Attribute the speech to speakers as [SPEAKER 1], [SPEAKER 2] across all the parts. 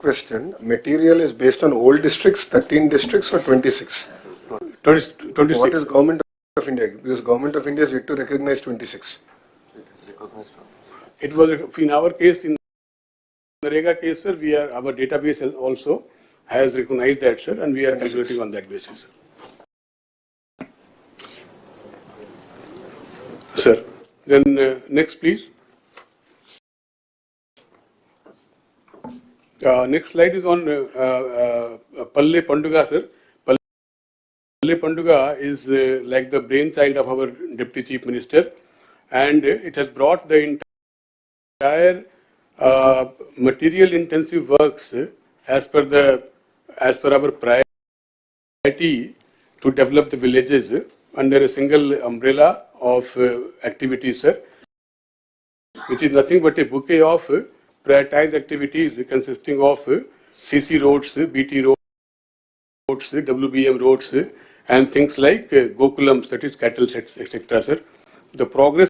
[SPEAKER 1] question. Material is based on old districts, 13 districts or 26?
[SPEAKER 2] 26.
[SPEAKER 1] What is Government of India? Because Government of India is yet to recognize 26.
[SPEAKER 2] It was in our case, in Narega case, sir, our database also has recognized that, sir, and we are calculating on that basis. Sir, then next, please. Next slide is on Palle Panduga, sir. Palle Panduga is like the brainchild of our Deputy Chief Minister, and it has brought the entire material intensive works as per our priority to develop the villages under a single umbrella of activities, sir, which is nothing but a bouquet of prioritized activities consisting of CC roads, BT roads, WBM roads, and things like Gokulams, that is cattle, etc. Sir, the progress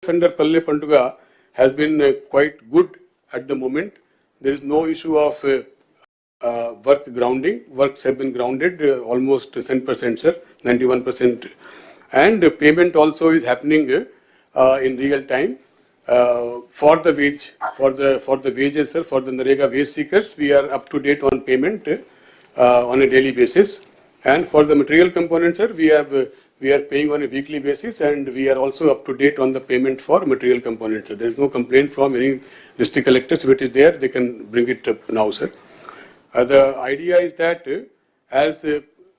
[SPEAKER 2] under Palle Panduga has been quite good at the moment. There is no issue of work grounding. Works have been grounded almost 10%, sir, 91%, and payment also is happening in real time. For the wages, sir, for the Narega wage seekers, we are up to date on payment on a daily basis, and for the material component, sir, we are paying on a weekly basis, and we are also up to date on the payment for material components. So there is no complaint from any district collectors. If it is there, they can bring it up now, sir. The idea is that as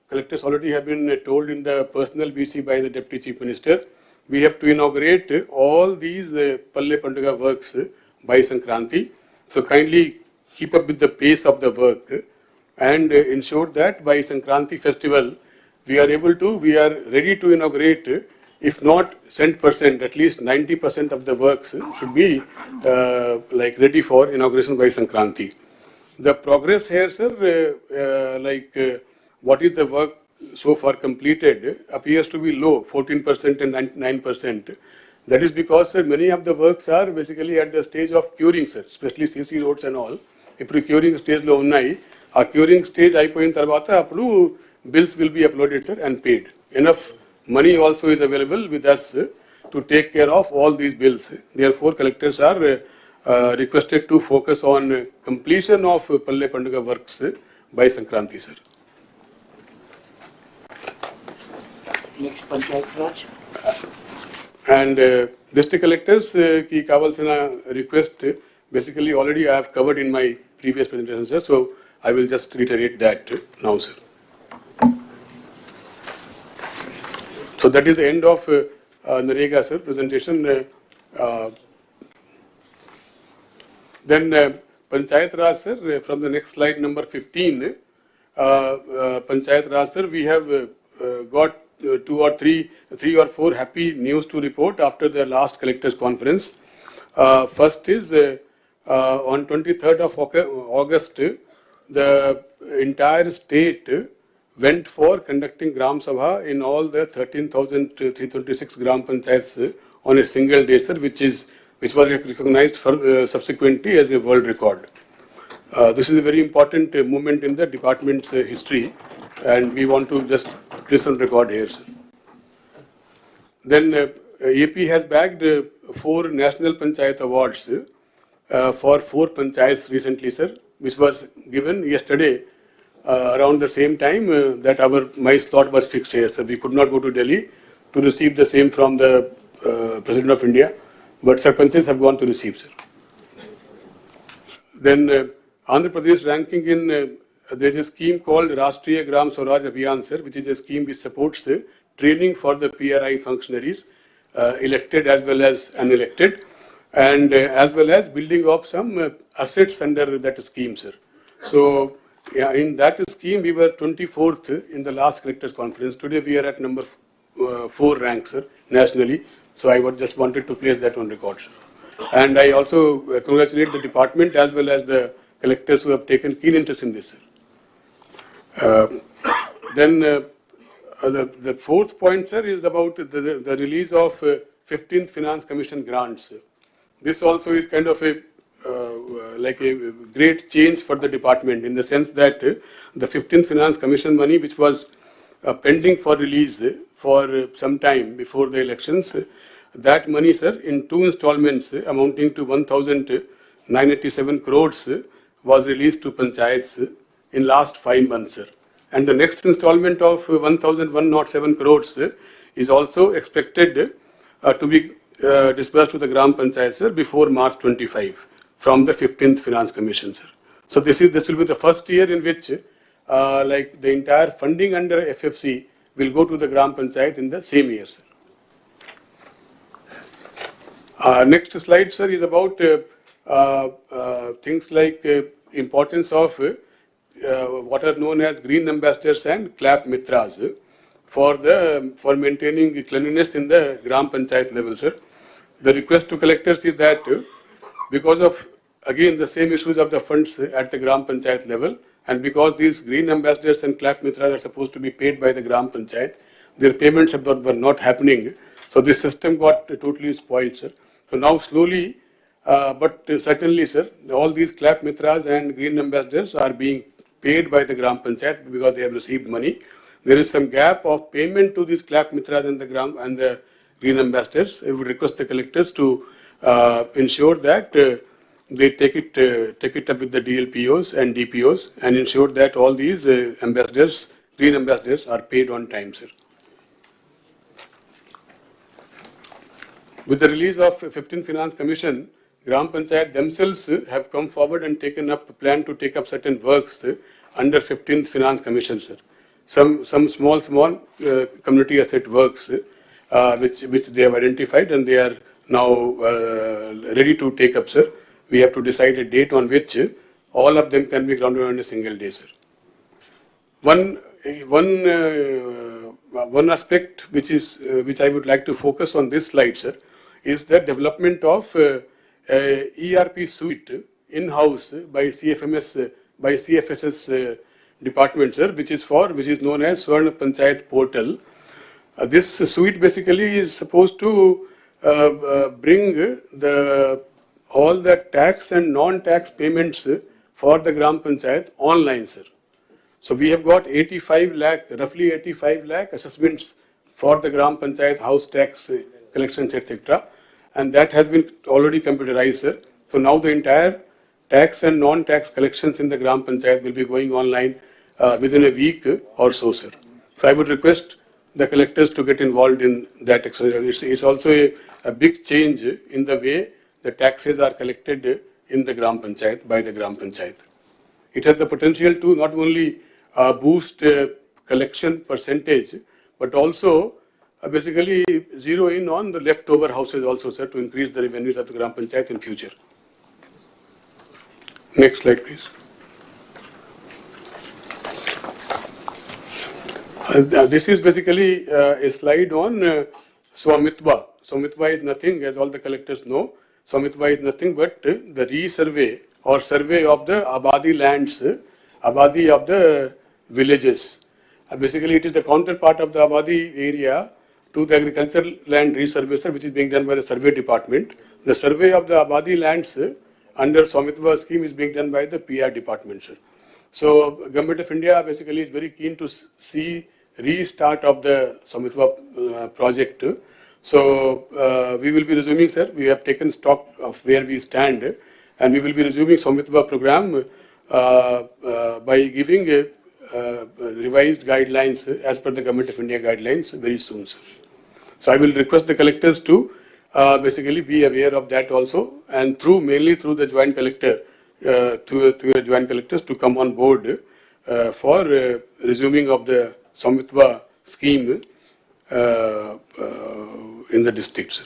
[SPEAKER 2] collectors already have been told in the personal BC by the Deputy Chief Minister, we have to inaugurate all these Palle Panduga works by Sankranti. So kindly keep up with the pace of the work and ensure that by Sankranti festival we are ready to inaugurate, if not 100%, at least 90% of the works should be ready for inauguration by Sankranti. The progress here, sir, what is the work so far completed appears to be low, 14% and 9%. That is because, sir, many of the works are basically at the stage of curing, sir, especially CC roads and all. If curing stage lo unnai, a curing stage aipoyin tarvata appudu bills will be uploaded, sir, and paid. Enough money also is available with us to take care of all these bills. Therefore, collectors are requested to focus on completion of Palle Panduga works by Sankranti, sir.
[SPEAKER 3] Next, Panchayat Raj.
[SPEAKER 2] And district collectors ki kavalsina request basically already I have covered in my previous presentation, sir. So I will just reiterate that now, sir. So that is the end of Narega, sir, presentation. Then Panchayat Raj, sir, from the next slide, number 15. Panchayat Raj, sir, we have got three or four happy news to report after the last collectors conference. First is on 23rd of August, the entire state went for conducting Gram Sabha in all the 13,326 Gram Panchayats on a single day, sir, which was recognized subsequently as a world record. This is a very important moment in the department's history, and we want to just place on record here, sir. Then AP has bagged 4 National Panchayat Awards for 4 panchayats recently, sir, which was given yesterday around the same time that my slot was fixed here, sir. We could not go to Delhi to receive the same from the President of India, but Sarpanchs have gone to receive, sir. Then Andhra Pradesh ranking in, there is a scheme called Rashtriya Gram Swaraj Abhiyan, sir, which is a scheme which supports training for the PRI functionaries, elected as well as unelected, and as well as building up some assets under that scheme, sir. So yeah, in that scheme we were 24th in the last collectors conference. Today we are at number 4 rank, sir, nationally. So I just wanted to place that on record, sir. And I also congratulate the department as well as the collectors who have taken keen interest in this, sir. Then the 4th point, sir, is about the release of 15th Finance Commission grants. This also is kind of a like a great change for the department in the sense that the 15th Finance Commission money, which was pending for release for some time before the elections, that money, sir, in two installments amounting to 1,987 crores was released to panchayats in last 5 months, sir. And the next installment of 1,107 crores is also expected to be disbursed to the Gram Panchayat, sir, before March 25 from the 15th Finance Commission, sir. So this will be the first year in which like the entire funding under FFC will go to the Gram Panchayat in the same year, sir. Next slide, sir, is about things like importance of what are known as green ambassadors and clap mitras for maintaining cleanliness in the Gram Panchayat level, sir. The request to collectors is that because of again the same issues of the funds at the Gram Panchayat level, and because these green ambassadors and clap mitras are supposed to be paid by the Gram Panchayat, their payments were not happening. So this system got totally spoiled, sir. So now slowly, but certainly, sir, all these clap mitras and green ambassadors are being paid by the Gram Panchayat because they have received money. There is some gap of payment to these clap mitras and the green ambassadors. I would request the collectors to ensure that they take it up with the DLPOs and DPOs and ensure that all these ambassadors, green ambassadors, are paid on time, sir. With the release of 15th Finance Commission, Gram Panchayat themselves have come forward and taken up a plan to take up certain works under 15th Finance Commission, sir. Some small community asset works which they have identified and they are now ready to take up, sir. We have to decide a date on which all of them can be grounded on a single day, sir. One aspect which I would like to focus on this slide, sir, is the development of ERP suite in-house by CFS's department, sir, which is known as Swarna Panchayat Portal. This suite basically is supposed to bring all the tax and non-tax payments for the Gram Panchayat online, sir. So we have got roughly 85 lakh assessments for the Gram Panchayat house tax collections, etc. And that has been already computerized, sir. So now the entire tax and non-tax collections in the Gram Panchayat will be going online within a week or so, sir. So I would request the collectors to get involved in that exercise. It's also a big change in the way the taxes are collected in the Gram Panchayat by the Gram Panchayat. It has the potential to not only boost collection percentage, but also basically zero in on the leftover houses also, sir, to increase the revenues of the Gram Panchayat in future. Next slide, please. This is basically a slide on Swamitva. Swamitva is nothing, as all the collectors know. Swamitva is nothing but the resurvey or survey of the Abadi lands, Abadi of the villages. Basically, it is the counterpart of the Abadi area to the agricultural land resurvey, sir, which is being done by the survey department. The survey of the Abadi lands under Swamitva scheme is being done by the PR department, sir. So, Government of India basically is very keen to see restart of the Swamitva project. So, we will be resuming, sir. We have taken stock of where we stand, and we will be resuming Swamitva program by giving revised guidelines as per the Government of India guidelines very soon, sir. So, I will request the collectors to basically be aware of that also, and mainly through the joint collector, to your joint collectors to come on board for resuming of the Swamitva scheme in the district, sir.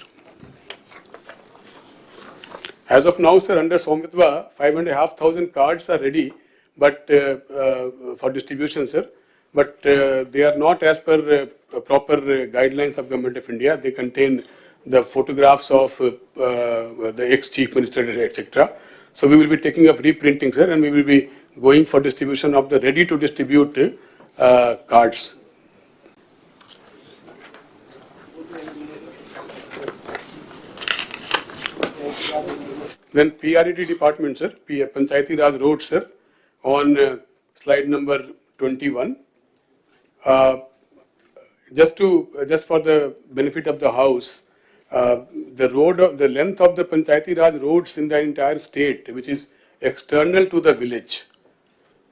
[SPEAKER 2] As of now, sir, under Swamitva, 5,500 cards are ready, but for distribution, sir. But they are not as per proper guidelines of Government of India. They contain the photographs of the ex-chief minister, etc. So we will be taking up reprinting, sir, and we will be going for distribution of the ready-to-distribute cards. Then PRED department, sir, Panchayat Raj road, sir, on slide number 21. Just for the benefit of the house, the length of the Panchayati Raj roads in the entire state, which is external to the village,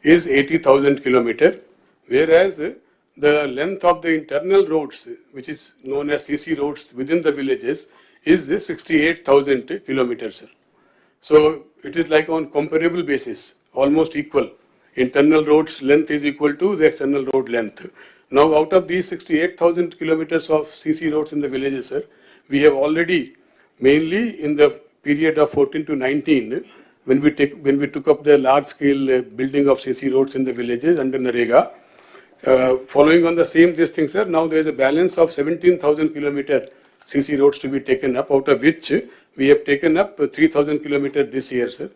[SPEAKER 2] is 80,000 kilometer, whereas the length of the internal roads, which is known as CC roads within the villages, is 68,000 kilometers. So it is like on comparable basis, almost equal. Internal roads length is equal to the external road length. Now, out of these 68,000 kilometers of CC roads in the villages, sir, we have already, mainly in the period of 14 to 19, when we took up the large-scale building of CC roads in the villages under Narega, following on the same this thing, sir, now there is a balance of 17,000 kilometer CC roads to be taken up, out of which we have taken up 3,000 kilometers this year, sir.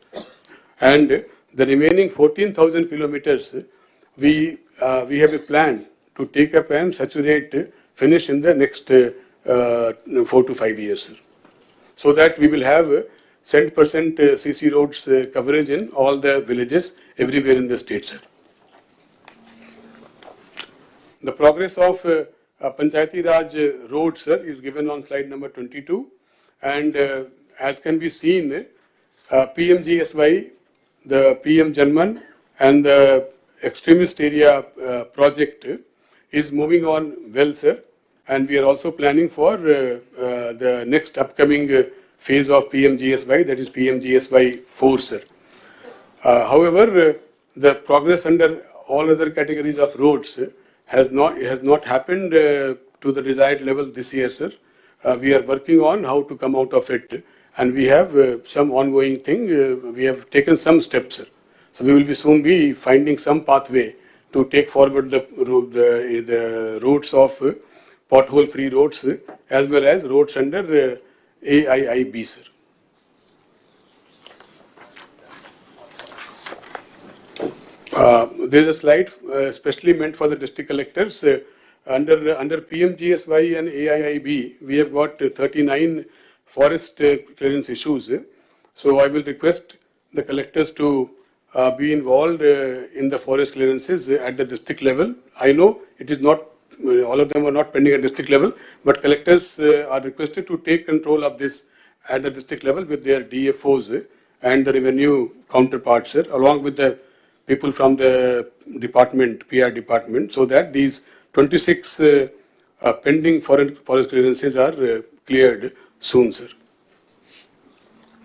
[SPEAKER 2] And the remaining 14,000 kilometers, we have a plan to take up and saturate, finish in the next 4 to 5 years, sir. So that we will have 100% CC roads coverage in all the villages everywhere in the state, sir. The progress of Panchayati Raj road, sir, is given on slide number 22, and as can be seen, PMGSY, the PM Janman, and the extremist area project is moving on well, sir, and we are also planning for the next upcoming phase of PMGSY, that is PMGSY 4, sir. However, the progress under all other categories of roads has not happened to the desired level this year, sir. We are working on how to come out of it, and we have some ongoing thing. We have taken some steps, sir. So we will soon be finding some pathway to take forward the roads of pothole-free roads as well as roads under AIIB, sir. There is a slide specially meant for the district collectors. Under PMGSY and AIIB, we have got 39 forest clearance issues. So I will request the collectors to be involved in the forest clearances at the district level. I know it is not, all of them are not pending at district level, but collectors are requested to take control of this at the district level with their DFOs and the revenue counterparts, along with the people from the department, PR department, so that these 26 pending forest clearances are cleared soon, sir.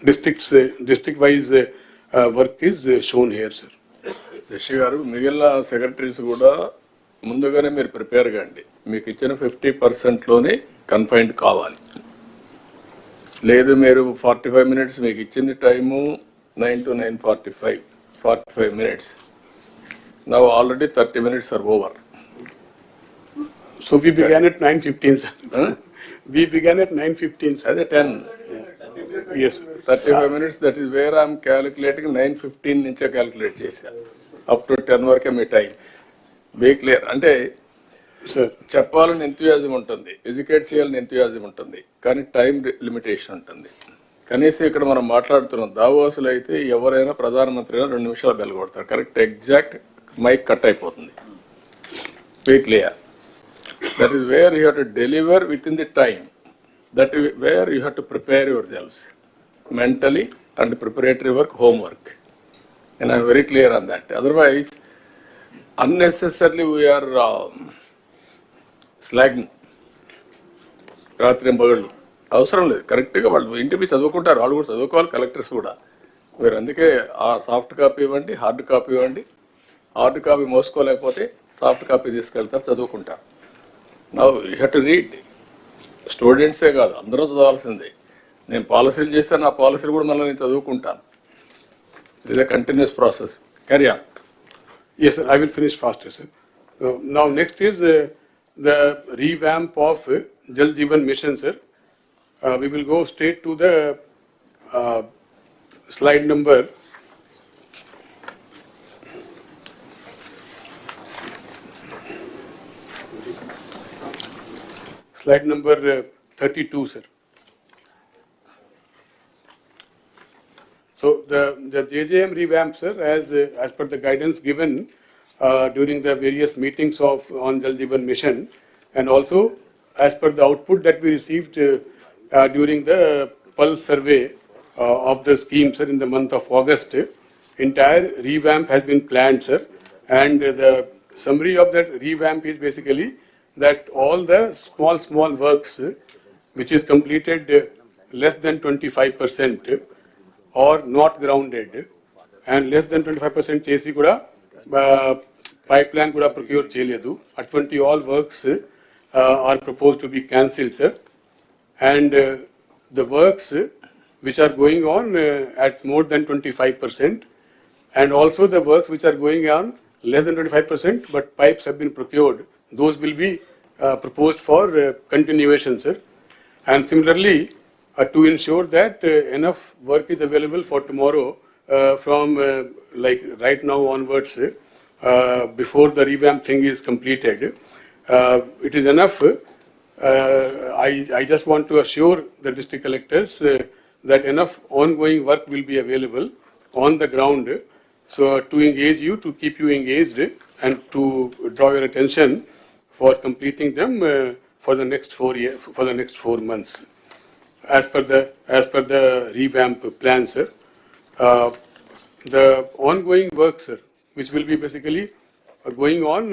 [SPEAKER 2] District-wise work is shown here, sir.
[SPEAKER 4] Shashi గారు మిగిలిన secretaries కూడా ముందుగానే మీరు prepare కండి. మీకు ఇచ్చిన 50%లోనే confined కావాలి. లేదు మీరు 45 minutes మీకు ఇచ్చిన time 9 to 9:45, 45 minutes. Now already 30 minutes are over.
[SPEAKER 2] So we began at 9:15, sir. We began at 9:15, sir.
[SPEAKER 4] అదే 10.
[SPEAKER 2] Yes.
[SPEAKER 4] 35 minutes, that is where I am calculating. 9:15 నుంచే క్యాలిక్యులేట్ చేశాను. అప్ టు 10 వరకే మీ టైం. Be clear. అంటే చెప్పాలని ఎంతూయాజం ఉంటుంది, educate చేయాలని ఎంతూయాజం ఉంటుంది, కానీ టైం లిమిటేషన్ ఉంటుంది. కనీసం ఇక్కడ మనం మాట్లాడుతున్నాం, దావోసులు అయితే ఎవరైనా ప్రధానమంత్రి 2 నిమిషాలు బెల్ కొడతారు, కరెక్ట్ ఎగ్జాక్ట్ మైక్ కట్ అయిపోతుంది. Be clear. That is where you have to deliver within the time. That is where you have to prepare yourselves mentally and preparatory work, homework. And I am very clear on that. Otherwise, unnecessarily we are slagging. రాత్రి పగళ్ళు అవసరం లేదు. కరెక్ట్గా వాళ్ళు ఇంటికి చదువుకుంటారు, వాళ్ళు కూడా చదువుకోవాలి, కలెక్టర్స్ కూడా. మీరు అందుకే ఆ సాఫ్ట్ కాపీ ఇవ్వండి, హార్డ్ కాపీ ఇవ్వండి. హార్డ్ కాపీ మోసుకోలేకపోతే సాఫ్ట్ కాపీ తీసుకెళ్తారు, చదువుకుంటారు. Now you have to read. స్టూడెంట్సే కాదు, అందరూ చదవాల్సిందే. నేను పాలసీలు చేశాను, ఆ పాలసీలు కూడా మళ్ళీ నేను చదువుకుంటాను. It is a continuous process. Carry on.
[SPEAKER 2] Yes, sir. I will finish faster, sir. Now next is the revamp of Jal Jeevan Mission, sir. We will go straight to the slide number 32, sir. So the JJM revamp, sir, as per the guidance given during the various meetings on Jal Jeevan Mission, and also as per the output that we received during the pulse survey of the scheme, sir, in the month of August, entire revamp has been planned, sir, and the summary of that revamp is basically that all the small works which is completed less than 25% or not grounded and less than 25% చేసి కూడా pipeline కూడా procure చేయలేదు అటువంటి all works are proposed to be cancelled, sir, and the works which are going on at more than 25% and also the works which are going on less than 25% but pipes have been procured, those will be proposed for continuation, sir. And similarly, to ensure that enough work is available for tomorrow from like right now onwards, before the revamp thing is completed, it is enough. I just want to assure the district collectors that enough ongoing work will be available on the ground, so to engage you, to keep you engaged, and to draw your attention for completing them for the next 4 months, as per the revamp plan, sir. The ongoing work, sir, which will be basically going on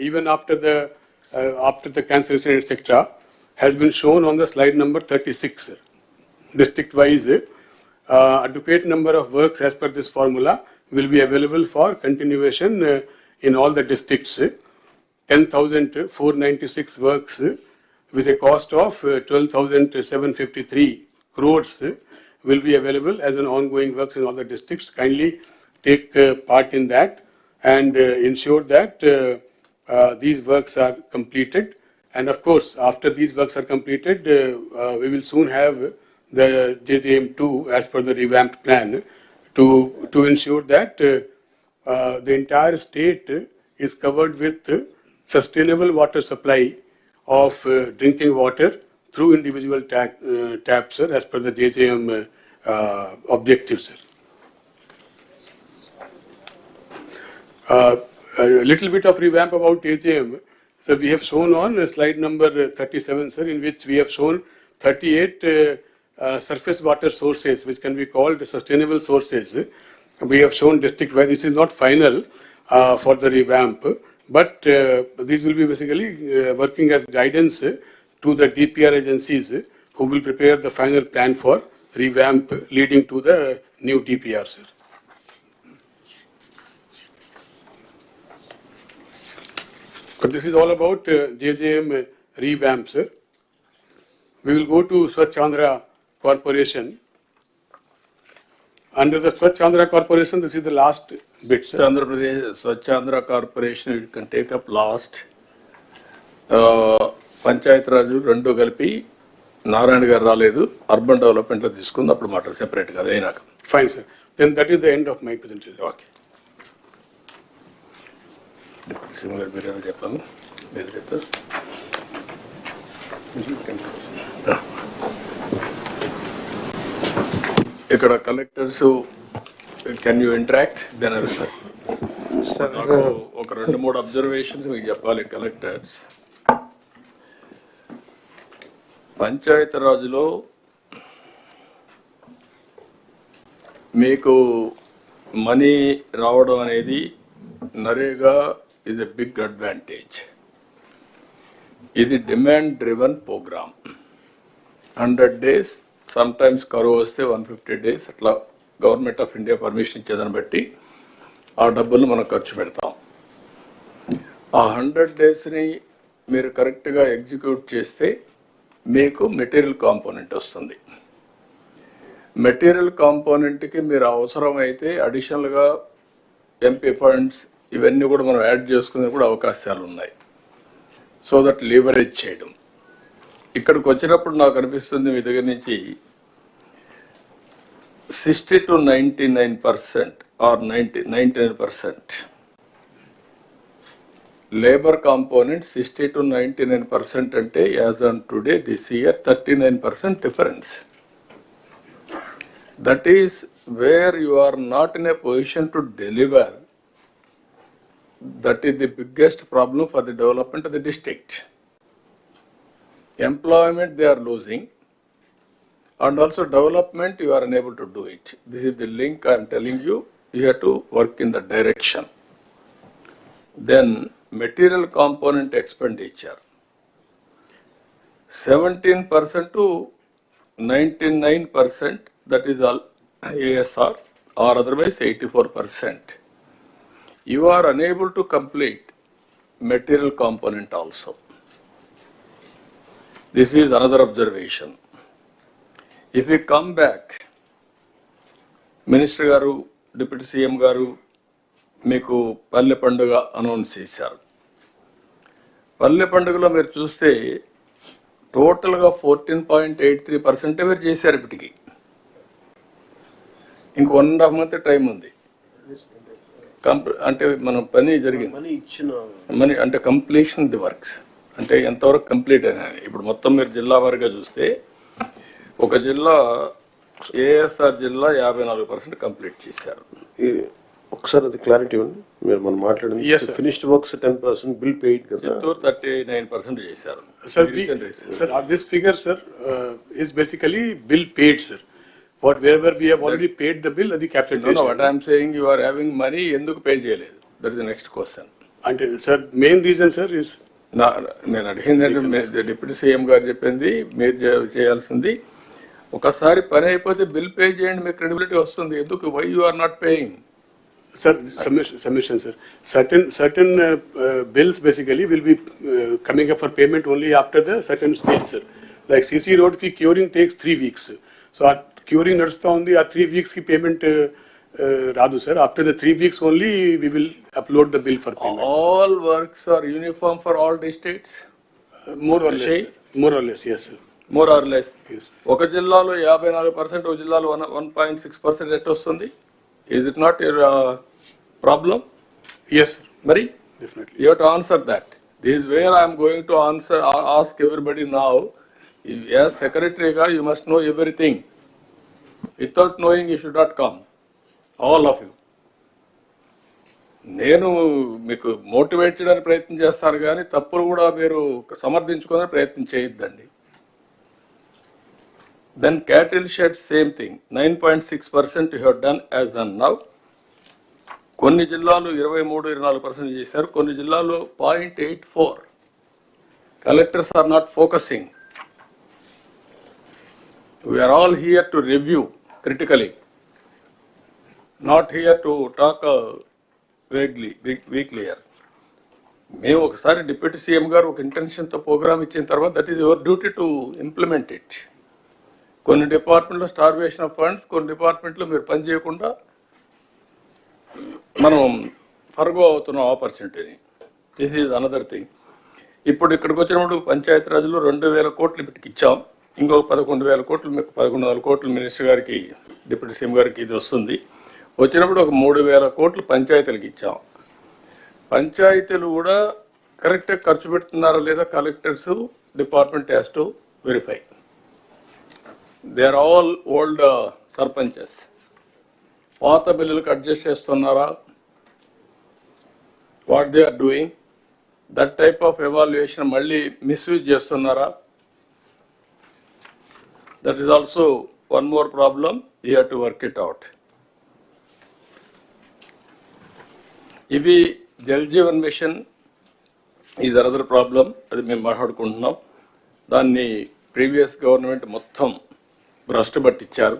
[SPEAKER 2] even after the cancellation, etc., has been shown on the slide number 36, sir. District-wise, adequate number of works as per this formula will be available for continuation in all the districts. 10,496 works with a cost of 12,753 crores will be available as an ongoing works in all the districts. Kindly take part in that and ensure that these works are completed. And of course, after these works are completed, we will soon have the JJM2 as per the revamped plan to ensure that the entire state is covered with sustainable water supply of drinking water through individual taps, sir, as per the JJM objectives, sir. A little bit of revamp about JJM. So we have shown on slide number 37, sir, in which we have shown 38 surface water sources which can be called sustainable sources. We have shown district-wise. This is not final for the revamp, but these will be basically working as guidance to the DPR agencies who will prepare the final plan for revamp leading to the new DPR, sir. So this is all about JJM revamp, sir. We will go to Swachh Andhra Corporation. Under the Swachh Andhra Corporation, this is the last bit, sir.
[SPEAKER 4] Andhra Pradesh, Swachh Andhra Corporation, you can take up last. Panchayat Raj rendu కలిపి నారాయణ గారు రాలేదు, urban development లో తీసుకుంది, అప్పుడు మాట separate గా అయినాక.
[SPEAKER 2] Fine, sir. Then that is the end of my presentation.
[SPEAKER 4] Okay. Similar మీరు చెప్పాను, మీరు చెప్తారు. ఇక్కడ collectors can you interact then sir ఒక 2-3 అబ్జర్వేషన్స్ మీకు చెప్పాలి. కలెక్టర్స్ పంచాయతీ రాజులో మీకు మనీ రావడం అనేది NREGA is a big advantage. ఇది demand driven programme. 100 days, sometimes కరువు వస్తే 150 days, అట్లా గవర్నమెంట్ ఆఫ్ ఇండియా పర్మిషన్ ఇచ్చేదాన్ని బట్టి ఆ డబ్బులు మనం ఖర్చు పెడతాం. ఆ 100 daysని మీరు కరెక్ట్గా ఎగ్జిక్యూట్ చేస్తే మీకు మెటీరియల్ కాంపోనెంట్ వస్తుంది. మెటీరియల్ కాంపోనెంట్కి మీరు అవసరమైతే అడిషనల్గా ఎంపీ ఫండ్స్ ఇవన్నీ కూడా మనం యాడ్ చేసుకునే కూడా అవకాశాలు ఉన్నాయి. సో దట్ లీవరేజ్ చేయడం. ఇక్కడికి వచ్చినప్పుడు నాకు అనిపిస్తుంది మీ దగ్గర నుంచి 60 to 99% or 99% labour component 60 to 99% అంటే as on today this year 39% difference. That is where you are not in a position to deliver. That is the biggest problem for the development of the district. Employment they are losing, and also development you are unable to do it. This is the link I am telling you. You have to work in that direction. Then material component expenditure, 17% to 99%, that is all ASR, or otherwise 84%. You are unable to complete material component also. This is another observation. If we come back, Minister Garu, Deputy CM Garu, మీకు పల్లె పండుగ announce చేశారు. పల్లె పండుగలో మీరు చూస్తే టోటల్గా 14.83% మీరు చేశారు ఇప్పటికి. ఇంక 1.5 month టైం ఉంది. అంటే మనం పని జరిగింది మనీ అంటే కంప్లీషన్ ది వర్క్స్ అంటే ఎంతవరకు కంప్లీట్ అయినా. ఇప్పుడు మొత్తం మీరు జిల్లా వారిగా చూస్తే ఒక జిల్లా ఏఎస్ఆర్ జిల్లా 54% కంప్లీట్ చేశారు.
[SPEAKER 5] ఒకసారి అది క్లారిటీ ఉంది. మీరు మనం మాట్లాడింది ఫినిష్డ్ వర్క్స్ 10%, బిల్ పెయిడ్ కదా,
[SPEAKER 4] చిత్తూరు 39% చేశారు.
[SPEAKER 2] Sir, this figure, sir, is basically bill paid, sir. Wherever we have already paid the bill, the capitalization.
[SPEAKER 4] No, what I am saying, you are having money, ఎందుకు pay చేయలేదు? That is the next question.
[SPEAKER 2] Until, sir, main reason, sir, is
[SPEAKER 4] నేను అడిగిందంటే deputy CM గారు చెప్పింది మీరు చేయాల్సింది, ఒకసారి పని అయిపోతే బిల్ పే చేయండి, మీకు క్రెడిబిలిటీ వస్తుంది. ఎందుకు why you are not paying?
[SPEAKER 2] Sir, submission, sir. Certain bills basically will be coming up for payment only after the certain stage, sir. Like CC Road ki curing takes 3 weeks. So our curing nadusta undi, our 3 weeks ki payment radu, sir. After the 3 weeks only we will upload the bill for payment.
[SPEAKER 4] All works are uniform for all districts?
[SPEAKER 2] More or less, sir. More or less, yes, sir.
[SPEAKER 4] More or less.
[SPEAKER 2] Yes.
[SPEAKER 4] ఒక జిల్లాలో 54%, ఒక జిల్లాలో 1.6% at వస్తుంది. Is it not your problem?
[SPEAKER 2] Yes, sir.
[SPEAKER 4] Mari?
[SPEAKER 2] Definitely.
[SPEAKER 4] You have to answer that. This is where I am going to ask everybody now. As secretary, you must know everything. Without knowing, you should not come. All of you. నేను మీకు motivate చేయడానికి ప్రయత్నం చేస్తాను కానీ తప్పులు కూడా మీరు సమర్థించుకోవడానికి ప్రయత్నం చేయొద్దండి. Then cattle shed, same thing. 9.6% you have done as on now. కొన్ని జిల్లాలు 23-24% చేశారు, కొన్ని జిల్లాలు 0.84. Collectors are not focusing. We are all here to review critically, not here to talk vaguely, weakly. మేము ఒకసారి డిప్యూటీ సీఎం గారు ఒక ఇంటెన్షన్తో ప్రోగ్రామ్ ఇచ్చిన తర్వాత that is your duty to implement it. కొన్ని డిపార్ట్మెంట్లో స్టార్వేషన్ ఆఫ్ ఫండ్స్, కొన్ని డిపార్ట్మెంట్లో మీరు పని చేయకుండా మనం ఫర్గో అవుతున్న ఆపర్చునిటీని. This is another thing. ఇప్పుడు ఇక్కడికి వచ్చినప్పుడు పంచాయతీ రాజ్లో 2,000 కోట్లు ఇప్పటికి ఇచ్చాం. ఇంకొక 11,000 కోట్లు, మీకు 11,000 కోట్లు మినిస్టర్ గారికి, డిప్యూటీ సీఎం గారికి ఇది వస్తుంది. వచ్చినప్పుడు ఒక 3,000 కోట్లు పంచాయతీలకు ఇచ్చాం. పంచాయతీలు కూడా కరెక్ట్గా ఖర్చు పెడుతున్నారా లేదా collectors, department has to verify. They are all old sarpanches. పాత బిల్లులకు అడ్జస్ట్ చేస్తున్నారా, what they are doing, that type of evaluation మళ్ళీ మిస్యూజ్ చేస్తున్నారా? That is also one more problem. You have to work it out. ఇవి Jal Jeevan Mission is another problem. అది మేము మాట్లాడుకుంటున్నాం. దాన్ని ప్రీవియస్ గవర్నమెంట్ మొత్తం భ్రష్టు పట్టించారు.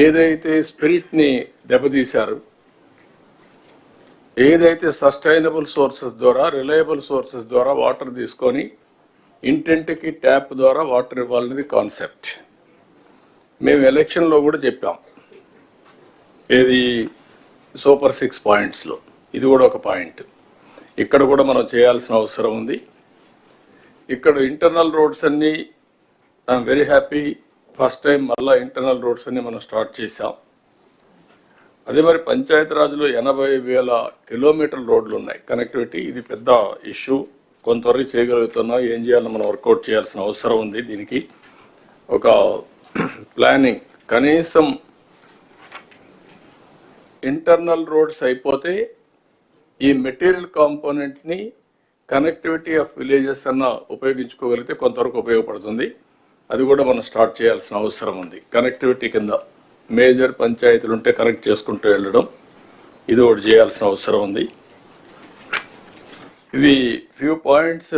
[SPEAKER 4] ఏదైతే స్పిరిట్ని దెబ్బతీశారు, ఏదైతే సస్టైనబుల్ సోర్సెస్ ద్వారా, రిలయబుల్ సోర్సెస్ ద్వారా వాటర్ తీసుకొని ఇంటింటికి ట్యాప్ ద్వారా వాటర్ ఇవ్వాలనేది కాన్సెప్ట్. మేము ఎలక్షన్లో కూడా చెప్పాం, ఏది సూపర్ 6 పాయింట్స్లో ఇది కూడా ఒక పాయింట్. ఇక్కడ కూడా మనం చేయాల్సిన అవసరం ఉంది. ఇక్కడ ఇంటర్నల్ రోడ్స్ అన్నీ I'm very happy, first time మళ్ళీ ఇంటర్నల్ రోడ్స్ అన్ని మనం స్టార్ట్ చేసాం. అదే మరి పంచాయతీ రాజ్లో 80,000 కిలోమీటర్ల రోడ్లు ఉన్నాయి కనెక్టివిటీ. ఇది పెద్ద ఇష్యూ. కొంతవరకు చేయగలుగుతున్నాం. ఏం చేయాలో మనం వర్కౌట్ చేయాల్సిన అవసరం ఉంది. దీనికి ఒక ప్లానింగ్ కనీసం ఇంటర్నల్ రోడ్స్ అయిపోతే ఈ మెటీరియల్ కాంపోనెంట్ని కనెక్టివిటీ ఆఫ్ విలేజెస్ అన్న ఉపయోగించుకోగలిగితే కొంతవరకు ఉపయోగపడుతుంది. అది కూడా మనం స్టార్ట్ చేయాల్సిన అవసరం ఉంది. కనెక్టివిటీ కింద మేజర్ పంచాయతీలు ఉంటే కనెక్ట్ చేసుకుంటూ వెళ్ళడం, ఇది ఒకటి చేయాల్సిన అవసరం ఉంది. ఇవి ఫ్యూ పాయింట్స్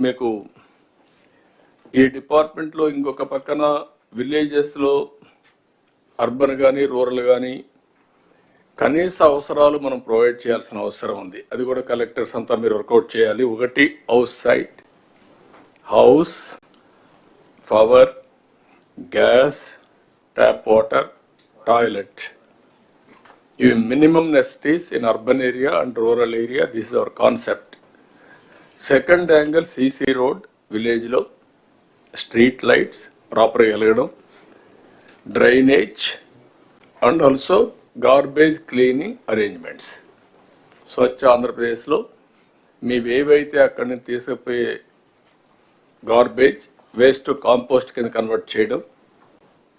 [SPEAKER 4] మీకు ఈ డిపార్ట్మెంట్లో. ఇంకొక పక్కన విలేజెస్లో అర్బన్ కానీ రూరల్ కానీ కనీస అవసరాలు మనం ప్రొవైడ్ చేయాల్సిన అవసరం ఉంది. అది కూడా కలెక్టర్స్ అంతా మీరు వర్కౌట్ చేయాలి. ఒకటి house site, house, power, gas, tap water, toilet. ఇవి minimum necessities in urban area and rural area. This is our concept. Second angle CC road విలేజ్లో, స్ట్రీట్ లైట్స్ ప్రాపర్గా వెలగడం, drainage and also garbage cleaning arrangements. Swachh ఆంధ్రప్రదేశ్లో మీవేవైతే అక్కడి నుంచి తీసుకుపోయే garbage waste compost కింద కన్వర్ట్ చేయడం,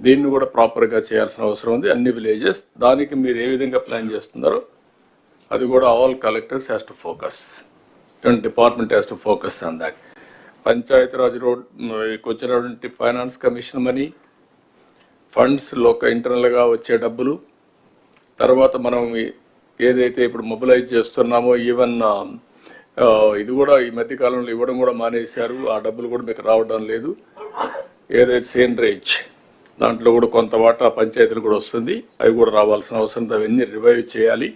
[SPEAKER 4] దీన్ని కూడా ప్రాపర్గా చేయాల్సిన అవసరం ఉంది అన్ని విలేజెస్. దానికి మీరు ఏ విధంగా ప్లాన్ చేస్తున్నారో అది కూడా all collectors has to focus, department has to focus on that. Panchayat Raj road వచ్చినటువంటి ఫైనాన్స్ కమిషన్ మనీ, ఫండ్స్ ఇంటర్నల్గా వచ్చే డబ్బులు, తర్వాత మనం ఏదైతే ఇప్పుడు మొబిలైజ్ చేస్తున్నామో ఈవెన్ ఇది కూడా ఈ మధ్య కాలంలో ఇవ్వడం కూడా మానేశారు. ఆ డబ్బులు కూడా మీకు రావడం లేదు. ఏదైతే సేండ్రేజ్ దాంట్లో కూడా కొంత వాటా పంచాయతీలు కూడా వస్తుంది, అవి కూడా రావాల్సిన అవసరం. అవన్నీ రివైవ్ చేయాలి.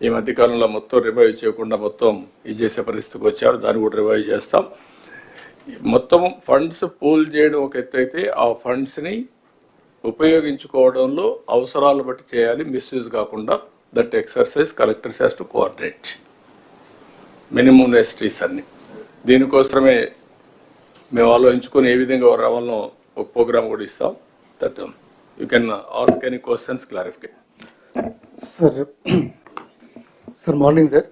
[SPEAKER 4] ఈ మధ్యకాలంలో మొత్తం రివైవ్ చేయకుండా మొత్తం ఇది చేసే పరిస్థితికి వచ్చారు. దాన్ని కూడా రివైవ్ చేస్తాం. మొత్తం ఫండ్స్ పూల్ చేయడం ఒక ఎత్తు అయితే, ఆ ఫండ్స్ని ఉపయోగించుకోవడంలో అవసరాలు బట్టి చేయాలి, మిస్యూజ్ కాకుండా. That exercise collectors has to coordinate minimum నెసిటీస్ అన్ని. దీనికోసమే మేము ఆలోచించుకొని ఏ విధంగా రావాలనో ఒక ప్రోగ్రామ్ కూడా ఇస్తాం. That you can ask any questions, clarification.
[SPEAKER 6] Sir morning sir.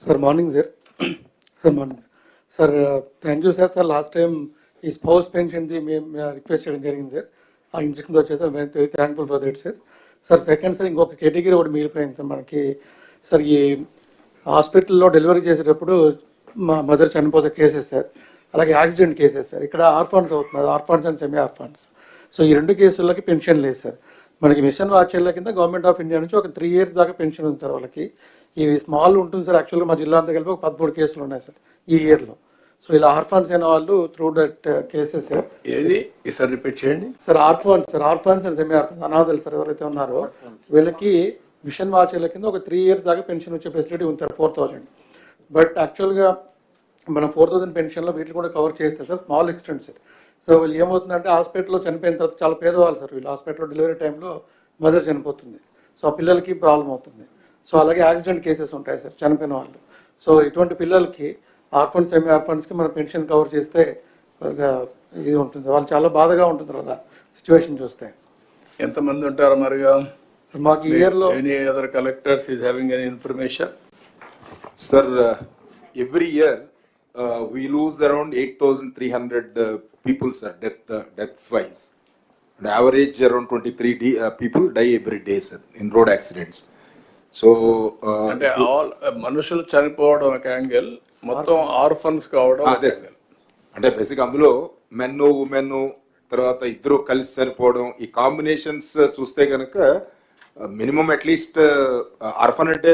[SPEAKER 6] Sir morning sir. Sir morning sir. Thank you sir. Sir last time ఈ స్పౌస్ పెన్షన్ది మేము రిక్వెస్ట్ చేయడం జరిగింది సార్. ఆ ఇన్స్ట్రక్షన్ వచ్చేసి very thankful for that sir. Sir second sir ఇంకొక category ఒకటి మిగిలిపోయింది sir మనకి. సార్ ఈ హాస్పిటల్లో డెలివరీ చేసేటప్పుడు మా మదర్ చనిపోతే కేసెస్ సార్, అలాగే యాక్సిడెంట్ కేసెస్ సార్. ఇక్కడ ఆర్ఫాన్స్ అవుతున్నారు, orphans and semi orphans. So ఈ రెండు కేసులకి పెన్షన్ లేదు సార్. మనకి మిషన్ వాచర్ల కింద గవర్నమెంట్ ఆఫ్ ఇండియా నుంచి ఒక 3 years దాకా పెన్షన్ ఉంది సార్ వాళ్ళకి. ఇవి స్మాల్ ఉంటుంది సార్. యాక్చువల్గా మా జిల్లా అంతా కలిపి ఒక 13 కేసులు ఉన్నాయి సార్ ఈ ఇయర్లో. సో ఇలా ఆర్ఫాన్స్ అయిన వాళ్ళు త్రూ దట్ కేసెస్ సార్.
[SPEAKER 4] ఏది ఈసారి రిపీట్ చేయండి
[SPEAKER 6] sir. Orphans and semi orphans అనాథలు సార్ ఎవరైతే ఉన్నారో వీళ్ళకి మిషన్ వాచర్ల కింద ఒక 3 years దాకా పెన్షన్ వచ్చే ఫెసిలిటీ ఉంది సార్, 4000. బట్ యాక్చువల్గా మనం 4000 పెన్షన్లో వీటిని కూడా కవర్ చేస్తే sir small extent sir. So వీళ్ళు ఏమవుతుందంటే హాస్పిటల్లో చనిపోయిన తర్వాత చాలా పేదవాళ్ళు సార్ వీళ్ళు. హాస్పిటల్లో డెలివరీ టైంలో మదర్ చనిపోతుంది, సో ఆ పిల్లలకి ప్రాబ్లం అవుతుంది. సో అలాగే యాక్సిడెంట్ కేసెస్ ఉంటాయి సార్ చనిపోయిన వాళ్ళు. సో ఇటువంటి పిల్లలకి ఆర్ఫండ్స్ సెమీ ఆర్ఫండ్స్కి మనం పెన్షన్ కవర్ చేస్తే ఇది ఉంటుంది. వాళ్ళు చాలా బాధగా ఉంటుంది అలా సిచ్యువేషన్ చూస్తే.
[SPEAKER 4] ఎంతమంది ఉంటారు మరిగా
[SPEAKER 6] సార్ మాకు ఈ ఇయర్లో
[SPEAKER 4] any other collectors is having any information?
[SPEAKER 7] Sir, every year we lose around 8,300 people, sir, deaths wise. On average, around 23 people die every day, sir, in road accidents. So,
[SPEAKER 4] అంటే all మనుషులు చనిపోవడం ఒక angle, మొత్తం orphans కావడం
[SPEAKER 7] అదే sir. అంటే basic అందులో men women తర్వాత ఇద్దరు కలిసి చనిపోవడం, ఈ కాంబినేషన్స్ చూస్తే కనుక మినిమం అట్లీస్ట్ ఆర్ఫన్ అంటే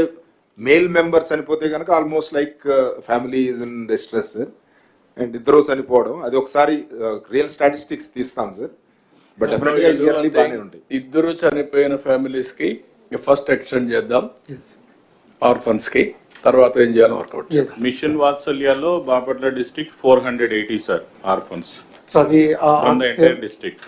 [SPEAKER 7] మేల్ మెంబర్ చనిపోతే కనుక almost like family is in distress and ఇద్దరు చనిపోవడం, అది ఒకసారి రియల్ స్టాటిస్టిక్స్ తీస్తాం సార్. బట్ డెఫినెట్గా ఇయర్లీ బాగానే ఉంటాయి.
[SPEAKER 4] ఇద్దరు చనిపోయిన ఫ్యామిలీస్ కి ఫస్ట్ ఎక్స్టెండ్ చేద్దాం, ఆర్ఫన్స్ కి తర్వాత ఏం చేయాలి వర్కౌట్ చేద్దాం.
[SPEAKER 8] మిషన్ వాత్సల్యాలో Bapatla district 480 sir orphans
[SPEAKER 6] so అది
[SPEAKER 8] from the entire district.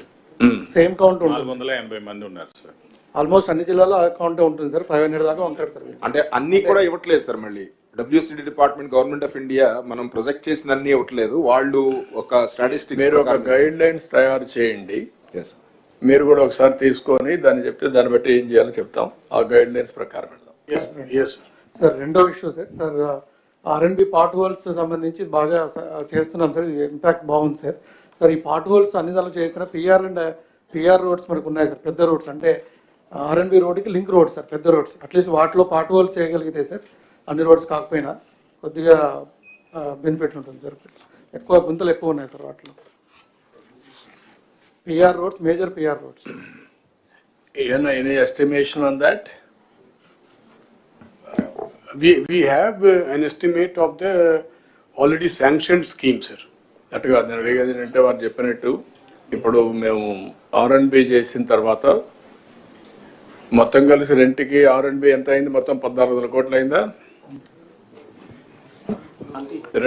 [SPEAKER 6] Same count ఉంటుంది.
[SPEAKER 8] 480 మంది ఉన్నారు సార్.
[SPEAKER 6] ఆల్మోస్ట్ అన్ని జిల్లాలో ఆ కౌంటే ఉంటుంది సార్. 500 దాకా ఉంటారు సార్.
[SPEAKER 7] అంటే అన్ని కూడా ఇవ్వట్లేదు సార్. మళ్ళీ WCD department, government of India మనం ప్రొజెక్ట్ చేసిన అన్ని ఇవ్వట్లేదు. వాళ్ళు ఒక స్టాటిస్టిక్స్,
[SPEAKER 4] మీరు ఒక గైడ్ లైన్స్ తయారు చేయండి.
[SPEAKER 7] Yes.
[SPEAKER 4] మీరు కూడా ఒకసారి తీసుకొని దాన్ని చెప్తే దాన్ని బట్టి ఏం చేయాలో చెప్తాం. ఆ గైడ్ లైన్స్ ప్రకారం వెళ్దాం.
[SPEAKER 2] Yes.
[SPEAKER 6] సార్ రెండో issue sir R&B part holes సంబంధించి బాగా చేస్తున్నాం సార్. ఇంపాక్ట్ బాగుంది సార్. సార్ ఈ పార్ట్ హోల్స్ అన్ని దానిలో చేయకుండా పిఆర్ రోడ్స్ మనకు ఉన్నాయి సార్, పెద్ద రోడ్స్. అంటే R&B రోడ్కి లింక్ రోడ్స్ సార్, పెద్ద రోడ్స్. అట్లీస్ట్ వాటిలో పార్ట్ హోల్స్ చేయగలిగితే సార్, అన్ని రోడ్స్ కాకపోయినా కొద్దిగా బెనిఫిట్ ఉంటుంది సార్. ఎక్కువ గుంతలు ఎక్కువ ఉన్నాయి సార్ వాటిలో. PR roads, major PR roads.
[SPEAKER 4] Any estimation on that?
[SPEAKER 2] We have an estimate of the already sanctioned scheme, sir.
[SPEAKER 4] అట్టుగా నేను అడిగేది ఏంటంటే వారు చెప్పినట్టు ఇప్పుడు మేము R&B చేసిన తర్వాత మొత్తం కలిసి రెంట్కి R&B ఎంత అయింది? మొత్తం 14,000 కోట్లు అయిందా?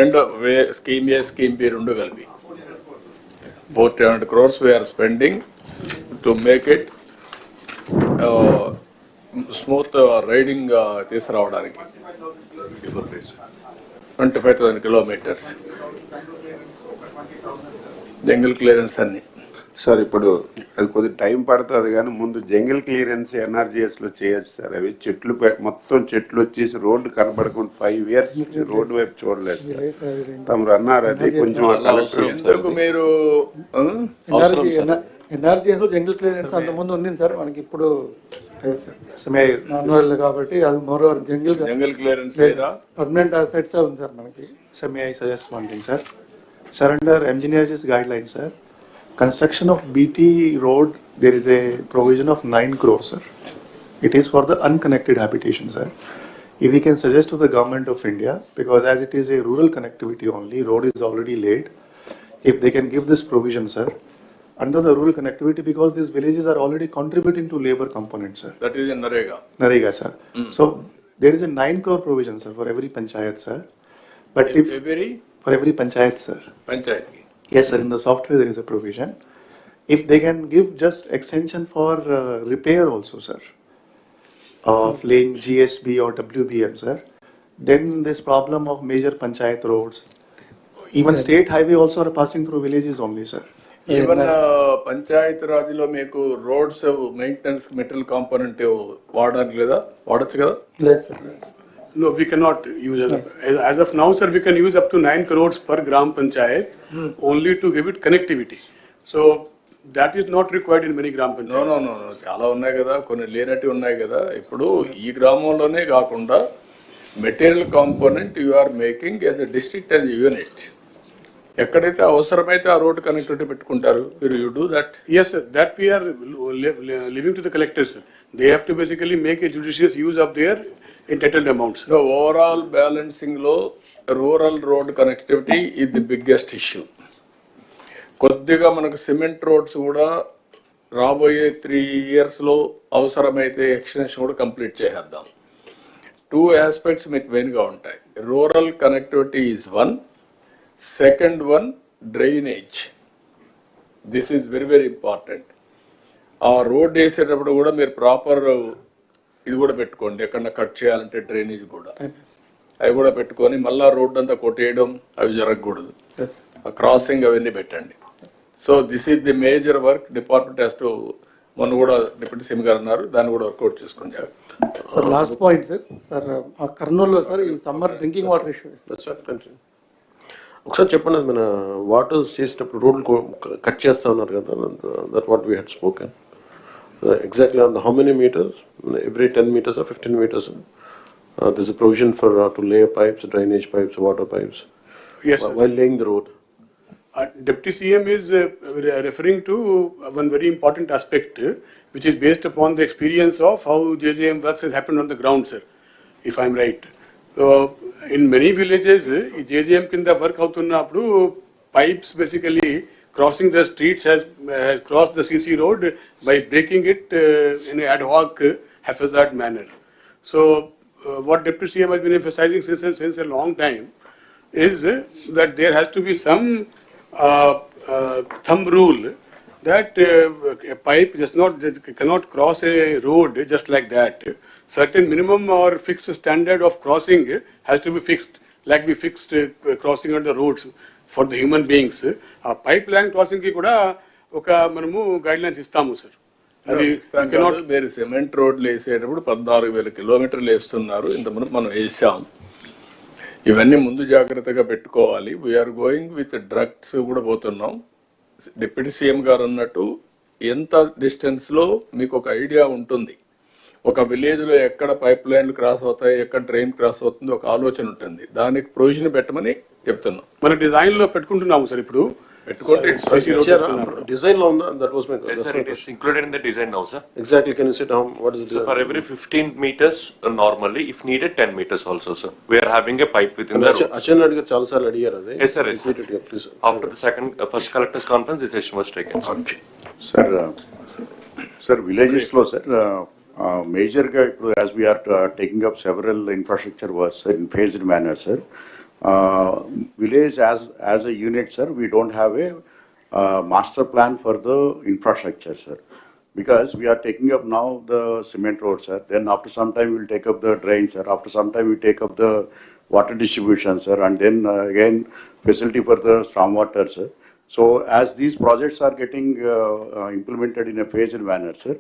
[SPEAKER 4] రెండు స్కీమ్ ఏ, స్కీమ్ బి రెండు కలిపి 400 crores we are spending to make it smooth riding తీసుకురావడానికి 25,000 kilometers జంగిల్ క్లియరెన్స్ అన్ని.
[SPEAKER 9] సార్ ఇప్పుడు అది కొద్దిగా టైం పడుతుంది కానీ ముందు జంగిల్ క్లియరెన్స్ NRGS లో చేయొచ్చు సార్. అవి చెట్లు మొత్తం చెట్లు వచ్చేసి రోడ్డు కనబడకుండా 5 years రోడ్డు వైపు చూడలేదు సార్. తమరు అన్నారు అది కొంచెం
[SPEAKER 4] ఎందుకు మీరు
[SPEAKER 6] NRGS లో జంగిల్ క్లియరెన్స్ అంత ముందు ఉంది సార్. మనకి ఇప్పుడు మాన్యువల్ కాబట్టి అది more
[SPEAKER 4] jungle clearance
[SPEAKER 6] permanent assets ఉంది సార్ మనకి.
[SPEAKER 10] Sir, may I suggest one thing, sir? Sir, under engineers' guidelines, sir, construction of BT road, there is a provision of 9 crores, sir. It is for the unconnected habitation, sir. If we can suggest to the government of India, because as it is a rural connectivity only, road is already laid, if they can give this provision, sir, under the rural connectivity, because these villages are already contributing to labor component, sir.
[SPEAKER 4] That is NREGA.
[SPEAKER 10] Narega, sir. So, there is a 9 crore provision, sir, for every panchayat, sir. But if for every panchayat, sir.
[SPEAKER 4] Panchayat
[SPEAKER 10] Yes, sir. In the software there is a provision. If they can give just extension for repair also, sir, of laying GSB or WBM, sir, then this problem of major panchayat roads, even state highway also are passing through villages only, sir.
[SPEAKER 4] Even Panchayat Raj లో మీకు roads maintenance material component వాడడానికి లేదా? వాడచ్చు కదా?
[SPEAKER 6] లేదు sir.
[SPEAKER 2] No, we cannot use as of now, sir. We can use up to 9 crores per gram panchayat only to give it connectivity. So that is not required in many gram panchayats.
[SPEAKER 4] No చాలా ఉన్నాయి కదా, కొన్ని లేనట్టు ఉన్నాయి కదా. ఇప్పుడు ఈ గ్రామంలోనే కాకుండా material component you are making as a district as unit. ఎక్కడైతే అవసరమైతే ఆ రోడ్ కనెక్టివిటీ పెట్టుకుంటారు. You do that?
[SPEAKER 2] Yes, sir. That we are leaving to the collectors, sir. They have to basically make a judicious use of their entitled amounts.
[SPEAKER 4] So overall balancing లో rural road connectivity ఇది the biggest issue. కొద్దిగా మనకు cement roads కూడా రాబోయే 3 years లో అవసరమైతే extension కూడా complete చేసేద్దాం. 2 aspects మీకు మెయిన్గా ఉంటాయి. Rural connectivity is one. Second one drainage. This is very very important. ఆ రోడ్ వేసేటప్పుడు కూడా మీరు ప్రాపర్ ఇది కూడా పెట్టుకోండి. ఎక్కడన్నా కట్ చేయాలంటే డ్రైనేజ్ కూడా అవి కూడా పెట్టుకొని మళ్ళా రోడ్ అంతా కొట్టేయడం అవి జరగకూడదు. క్రాసింగ్ అవన్నీ పెట్టండి. So this is the major work department has to. మొన్న కూడా డిప్యూటీ సీఎం గారు అన్నారు, దాన్ని కూడా వర్కౌట్ చేసుకోండి.
[SPEAKER 6] Sir last point sir. Sir కర్నూలులో సార్ ఈ సమ్మర్ డ్రింకింగ్ వాటర్ ఇష్యూ
[SPEAKER 5] ఒకసారి చెప్పండి. మన వాటర్స్ చేసేటప్పుడు రోడ్లు కట్ చేస్తా ఉన్నారు కదా, that what we had spoken exactly on how many meters? Every 10 meters or 15 meters? There's a provision for to lay pipes, drainage pipes, water pipes.
[SPEAKER 2] Yes, sir.
[SPEAKER 5] While laying the road.
[SPEAKER 2] Deputy CM is referring to one very important aspect, which is based upon the experience of how JJM works has happened on the ground, sir, if I'm right. So, in many villages, JJM kinda work avutunnappudu pipes basically crossing the streets has crossed the CC road by breaking it in an ad hoc, haphazard manner. So, what Deputy CM has been emphasizing since a long time is that there has to be some thumb rule that a pipe cannot cross a road just like that. Certain minimum or fixed standard of crossing has to be fixed, like we fixed crossing on the roads for the human beings. A pipeline crossing ki kuda oka manamu guidelines istamu sir. అది
[SPEAKER 4] cannot మీరు cement రోడ్లు వేసేటప్పుడు 14,000 కిలోమీటర్లు వేస్తున్నారు. ఇంతకుముందు మనం వేసాం. ఇవన్నీ ముందు జాగ్రత్తగా పెట్టుకోవాలి. వీఆర్ గోయింగ్ విత్ డ్రగ్స్ కూడా పోతున్నాం. డిప్యూటీ సీఎం గారు అన్నట్టు ఎంత డిస్టెన్స్ లో మీకు ఒక ఐడియా ఉంటుంది. ఒక విలేజ్ లో ఎక్కడ పైప్ లైన్లు క్రాస్ అవుతాయి, ఎక్కడ డ్రైన్ క్రాస్ అవుతుంది, ఒక ఆలోచన ఉంటుంది. దానికి ప్రొవిజన్ పెట్టమని చెప్తున్నాం.
[SPEAKER 2] మన డిజైన్ లో పెట్టుకుంటున్నాము సార్. ఇప్పుడు పెట్టుకుంటే
[SPEAKER 5] Design law, that was my
[SPEAKER 8] Yes, sir, it is included in the design now, sir.
[SPEAKER 5] Exactly, can you say what is the
[SPEAKER 8] So for every 15 meters, normally, if needed, 10 meters also, sir. We are having a pipe within the road.
[SPEAKER 5] Achan Adigar చాలా సార్లు అడిగారు అదే.
[SPEAKER 8] Yes, sir, yes, sir.
[SPEAKER 5] Repeat it, please.
[SPEAKER 8] After the first collectors conference, this decision was taken.
[SPEAKER 9] Sir, villages లో sir మేజర్గా ఇప్పుడు as we are taking up several infrastructure works in phased manner sir. Village as a unit, sir, we don't have a master plan for the infrastructure, sir, because we are taking up now the cement road, sir. Then after some time we'll take up the drain, sir. After some time we take up the water distribution, sir, and then again facility for the stormwater, sir. So as these projects are getting implemented in a phased manner, sir,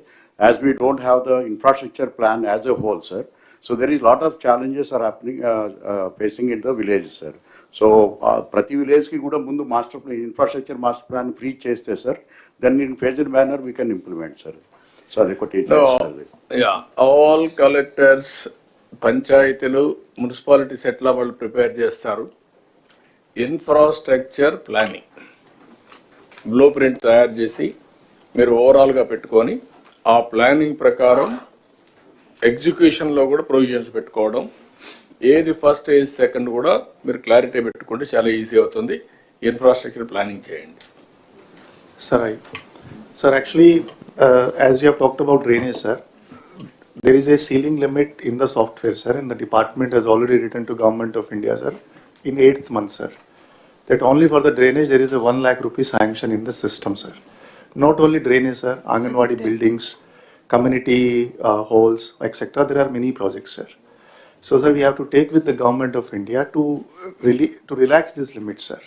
[SPEAKER 9] as we don't have the infrastructure plan as a whole, sir. So there is a lot of challenges are happening, facing in the villages, sir. So prati village ki kuda mundu master plan, infrastructure master plan free cheste, sir. Then in phased manner we can implement, sir. So
[SPEAKER 4] all collectors, పంచాయతీలు, municipalities ఎట్లా వాళ్ళు prepare చేస్తారు. Infrastructure planning blue print తయారు చేసి మీరు ఓవరాల్గా పెట్టుకొని ఆ ప్లానింగ్ ప్రకారం ఎగ్జిక్యూషన్లో కూడా ప్రొవిజన్స్ పెట్టుకోవడం. ఏది ఫస్ట్ ఏది సెకండ్ కూడా మీరు క్లారిటీ పెట్టుకుంటే చాలా ఈజీ అవుతుంది. ఇన్ఫ్రాస్ట్రక్చర్ ప్లానింగ్ చేయండి.
[SPEAKER 10] Sir, actually, as you have talked about drainage, sir, there is a ceiling limit in the software, sir, and the department has already written to Government of India, sir, in 8th month, sir, that only for the drainage there is a 1 lakh rupee sanction in the system, sir. Not only drainage, sir, Anganwadi buildings, community halls, etc. There are many projects, sir. So, sir, we have to take with the Government of India to relax this limit, sir.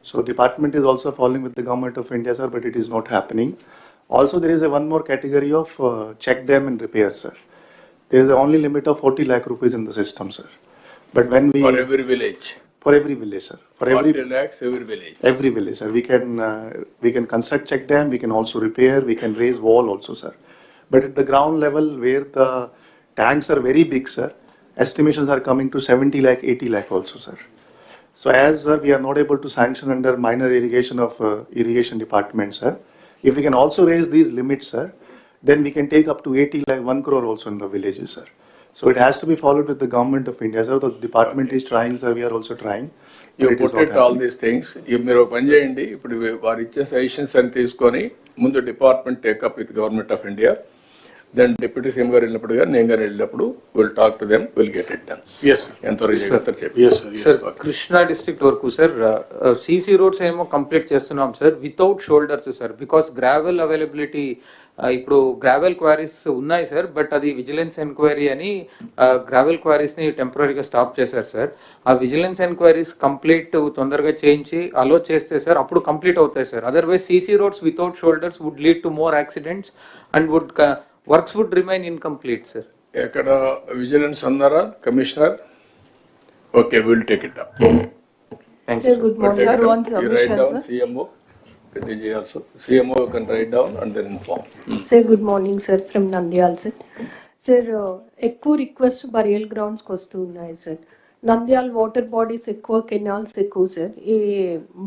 [SPEAKER 10] So, department is also following with the Government of India, sir, but it is not happening. Also, there is one more category of check dam and repair, sir. There is only limit of 40 lakh rupees in the system, sir. But when we
[SPEAKER 4] For every village,
[SPEAKER 10] sir, for every
[SPEAKER 4] 40 lakhs every village.
[SPEAKER 10] Every village, sir. We can construct check dam, we can also repair, we can raise wall also, sir. But at the ground level where the tanks are very big, sir, estimations are coming to 70 lakh, 80 lakh also, sir. So as we are not able to sanction under minor irrigation of irrigation department, sir, if we can also raise these limits, sir, then we can take up to 80 lakh, 1 crore also in the villages, sir. So it has to be followed with the Government of India, sir. The department is trying, sir. We are also trying.
[SPEAKER 4] You put it all these things. మీరు ఒక పని చేయండి. ఇప్పుడు వారు ఇచ్చే suggestions అని తీసుకొని ముందు department take up with government of India. Then deputy CM గారు వెళ్ళినప్పుడు కానీ నేను గారు వెళ్ళినప్పుడు will talk to them, will get it done. ఎంతవరకు చేయగలుగుతారు చెప్పి.
[SPEAKER 11] సార్ కృష్ణా డిస్ట్రిక్ట్ వరకు సార్ సీసీ రోడ్స్ ఏమో కంప్లీట్ చేస్తున్నాం sir without shoulders sir. Because gravel availability ఇప్పుడు గ్రావెల్ క్వారీస్ ఉన్నాయి సార్, బట్ అది విజిలెన్స్ ఎంక్వైరీ అని గ్రావెల్ క్వారీస్ ని టెంపరీగా స్టాప్ చేశారు సార్. ఆ విజిలెన్స్ ఎంక్వైరీస్ కంప్లీట్ తొందరగా చేయించి అలో చేస్తే సార్ అప్పుడు కంప్లీట్ అవుతాయి sir. Otherwise CC roads without shoulders would lead to more accidents and works would remain incomplete sir.
[SPEAKER 4] ఎక్కడ విజిలెన్స్ అన్నారా commissioner? Okay, will take it up.
[SPEAKER 12] Sir, good morning. Sir, one
[SPEAKER 4] You write
[SPEAKER 12] submission,
[SPEAKER 4] down
[SPEAKER 12] sir.
[SPEAKER 4] CMO. Also CMO can write down and then inform.
[SPEAKER 12] Sir, good morning, sir, from Nandyal, sir. Sir, ఎక్కువ request burial గ్రౌండ్స్కి వస్తూ ఉన్నాయి sir. Nandyal water bodies ఎక్కువ, canals ఎక్కువ sir. ఈ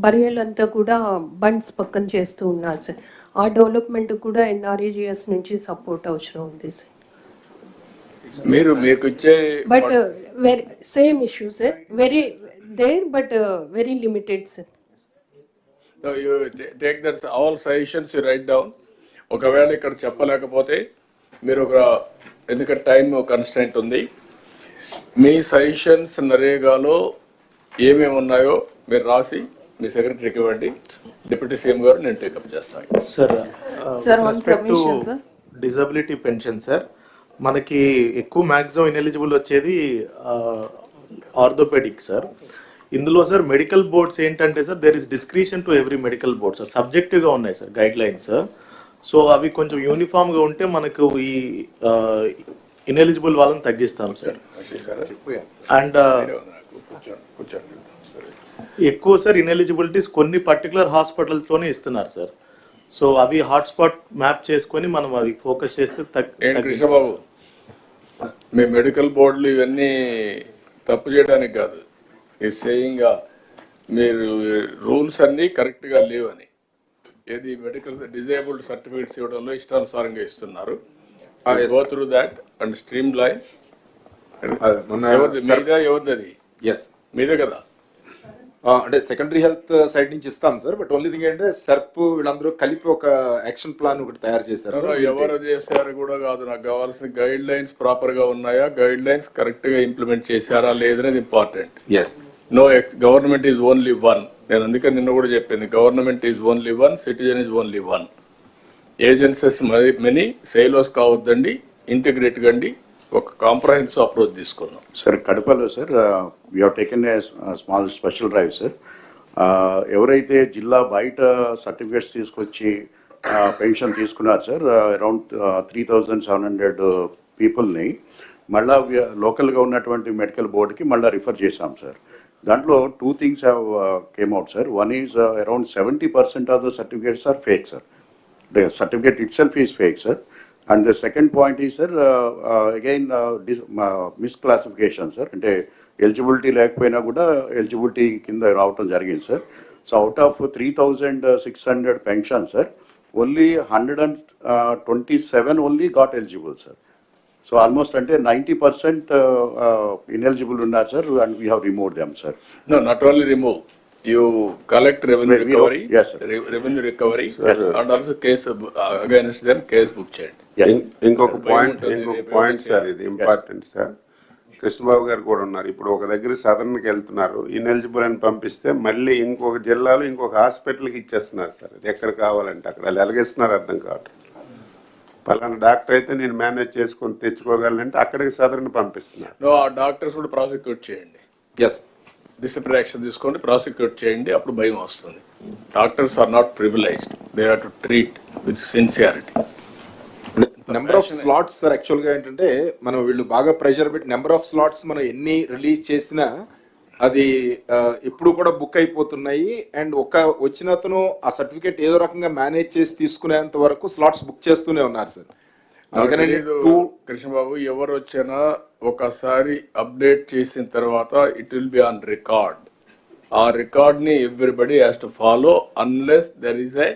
[SPEAKER 12] burial అంతా కూడా bunds పక్కన చేస్తూ ఉన్నారు సార్. ఆ డెవలప్మెంట్ కూడా NREGS నుంచి సపోర్ట్ అవసరం ఉంది సార్.
[SPEAKER 4] మీరు మీకు ఇచ్చే
[SPEAKER 12] but very same issue sir, very there but very limited sir.
[SPEAKER 4] So you take that all suggestions, you write down. ఒకవేళ ఇక్కడ చెప్పలేకపోతే మీరు ఒక, ఎందుకంటే టైం కన్స్టెంట్ ఉంది, మీ సజెషన్స్ నరేగాలో ఏమేమి ఉన్నాయో మీరు రాసి మీ సెక్రటరీకి ఇవ్వండి, డిప్యూటీ సీఎం గారు నేను టేకప్ చేస్తాను.
[SPEAKER 10] Sir
[SPEAKER 12] Sir, one
[SPEAKER 10] respect to
[SPEAKER 12] submission, sir.
[SPEAKER 10] Disability pension sir, మనకి ఎక్కువ మ్యాక్సిమం ఇనెలిజిబుల్ వచ్చేది ఆర్థోపెడిక్ సార్. ఇందులో సార్ మెడికల్ బోర్డ్స్ ఏంటంటే sir there is discretion to every medical board sir, సబ్జెక్టివ్గా ఉన్నాయి సార్ గైడ్ లైన్స్. సో అవి కొంచెం యూనిఫామ్గా ఉంటే మనకు ఈ ఇనెలిజిబుల్ వాళ్ళని తగ్గిస్తాం సార్. అండ్ ఎక్కువ సార్ ఇనెలిజిబిలిటీస్ కొన్ని పర్టికులర్ హాస్పిటల్స్లోనే ఇస్తున్నారు సార్. సో అవి హాట్స్పాట్ మ్యాప్ చేసుకొని మనం అవి ఫోకస్ చేస్తే
[SPEAKER 4] ఏంటి కృష్ణబాబు, మీ మెడికల్ బోర్డులు ఇవన్నీ తప్పు చేయడానికి కాదు, ఈ సేయింగ్ మీరు రూల్స్ అన్నీ కరెక్ట్గా లేవని. ఏది మెడికల్ డిజేబుల్డ్ సర్టిఫికేట్స్ ఇవ్వడంలో ఇష్టానుసారంగా ఇస్తున్నారు. Go through that and stream line. ఎవరిది అది?
[SPEAKER 7] ఎస్,
[SPEAKER 4] మీదే కదా.
[SPEAKER 7] అంటే సెకండరీ హెల్త్ సైడ్ నుంచి ఇస్తాం సార్. బట్ ఓన్లీ థింగ్ ఏంటంటే సర్ప్ వీళ్ళందరూ కలిపి ఒక యాక్షన్ ప్లాన్ ఒకటి తయారు చేశారు.
[SPEAKER 4] ఎవరు చేశారు కూడా కాదు, నాకు కావాల్సిన గైడ్ లైన్స్ ప్రాపర్ గా ఉన్నాయా, గైడ్ లైన్స్ కరెక్ట్ గా ఇంప్లిమెంట్ చేశారా లేదనేది important.
[SPEAKER 7] Yes,
[SPEAKER 4] no government is only one. నేను అందుకని నిన్న కూడా చెప్పింది, government is only one, citizen is only one. Agencies many, silos కావద్దండి, ఇంటిగ్రేట్ కండి, ఒక కాంప్రహెన్సివ్ అప్రోచ్ తీసుకుందాం.
[SPEAKER 13] సార్ కడపలో sir we have taken a small special drive sir. ఎవరైతే జిల్లా బయట సర్టిఫికేట్స్ తీసుకొచ్చి పెన్షన్ తీసుకున్నారు సార్, అరౌండ్ 3,700 పీపుల్ని మళ్ళా లోకల్గా ఉన్నటువంటి మెడికల్ బోర్డుకి మళ్ళీ రిఫర్ చేశాం సార్. దాంట్లో 2 things have came out sir. One is around 70% of the certificates are fake sir. The certificate itself is fake sir. And the second point is sir, again misclassification sir. అంటే eligibility లేకపోయినా కూడా eligibility కింద రావటం జరిగింది sir. So out of 3,600 pension sir, only 127 only got eligible sir. So almost అంటే 90% ineligible ఉన్నారు sir, and we have remove them sir.
[SPEAKER 4] No, not only remove. You collect revenue recovery,
[SPEAKER 13] yes, sir.
[SPEAKER 4] Revenue recovery,
[SPEAKER 13] Yes, sir.
[SPEAKER 4] and also case against them, case book చేయండి.
[SPEAKER 13] Yes.
[SPEAKER 9] ఇంకొక point sir, ఇది important sir. Krishnababu గారు కూడా ఉన్నారు. ఇప్పుడు ఒక దగ్గర సదరన్కి వెళ్తున్నారు, ఇన్ఎలిజిబుల్ అని పంపిస్తే మళ్ళీ ఇంకొక జిల్లాలో ఇంకొక హాస్పిటల్కి ఇచ్చేస్తున్నారు సార్. ఇది ఎక్కడ కావాలంటే అక్కడ వాళ్ళు ఎలాగేస్తున్నారు అర్థం కావట్లేదు. పలానా డాక్టర్ అయితే నేను మేనేజ్ చేసుకొని తెచ్చుకోగలనంటే అక్కడికి సదరన్ పంపిస్తున్నారు.
[SPEAKER 4] ఆ డాక్టర్స్ కూడా ప్రాసిక్యూట్ చేయండి.
[SPEAKER 7] ఎస్,
[SPEAKER 4] డిసిప్లినరీ యాక్షన్ తీసుకోండి, ప్రాసిక్యూట్ చేయండి, అప్పుడు భయం వస్తుంది. Doctors are not privileged, they have to treat with sincerity.
[SPEAKER 7] Number of slots sir యాక్చువల్గా ఏంటంటే మనం వీళ్ళు బాగా ప్రెషర్ పెట్టి నెంబర్ ఆఫ్ స్లాట్స్ మనం ఎన్ని రిలీజ్ చేసినా అది ఇప్పుడు కూడా బుక్ అయిపోతున్నాయి. అండ్ వచ్చిన అతను ఆ సర్టిఫికేట్ ఏదో రకంగా మేనేజ్ చేసి తీసుకునేంత వరకు స్లాట్స్ బుక్ చేస్తూనే ఉన్నారు సార్.
[SPEAKER 4] కృష్ణబాబు, ఎవరు వచ్చినా ఒకసారి అప్డేట్ చేసిన తర్వాత it will be on record. ఆ రికార్డ్ ని everybody has to follow unless there is a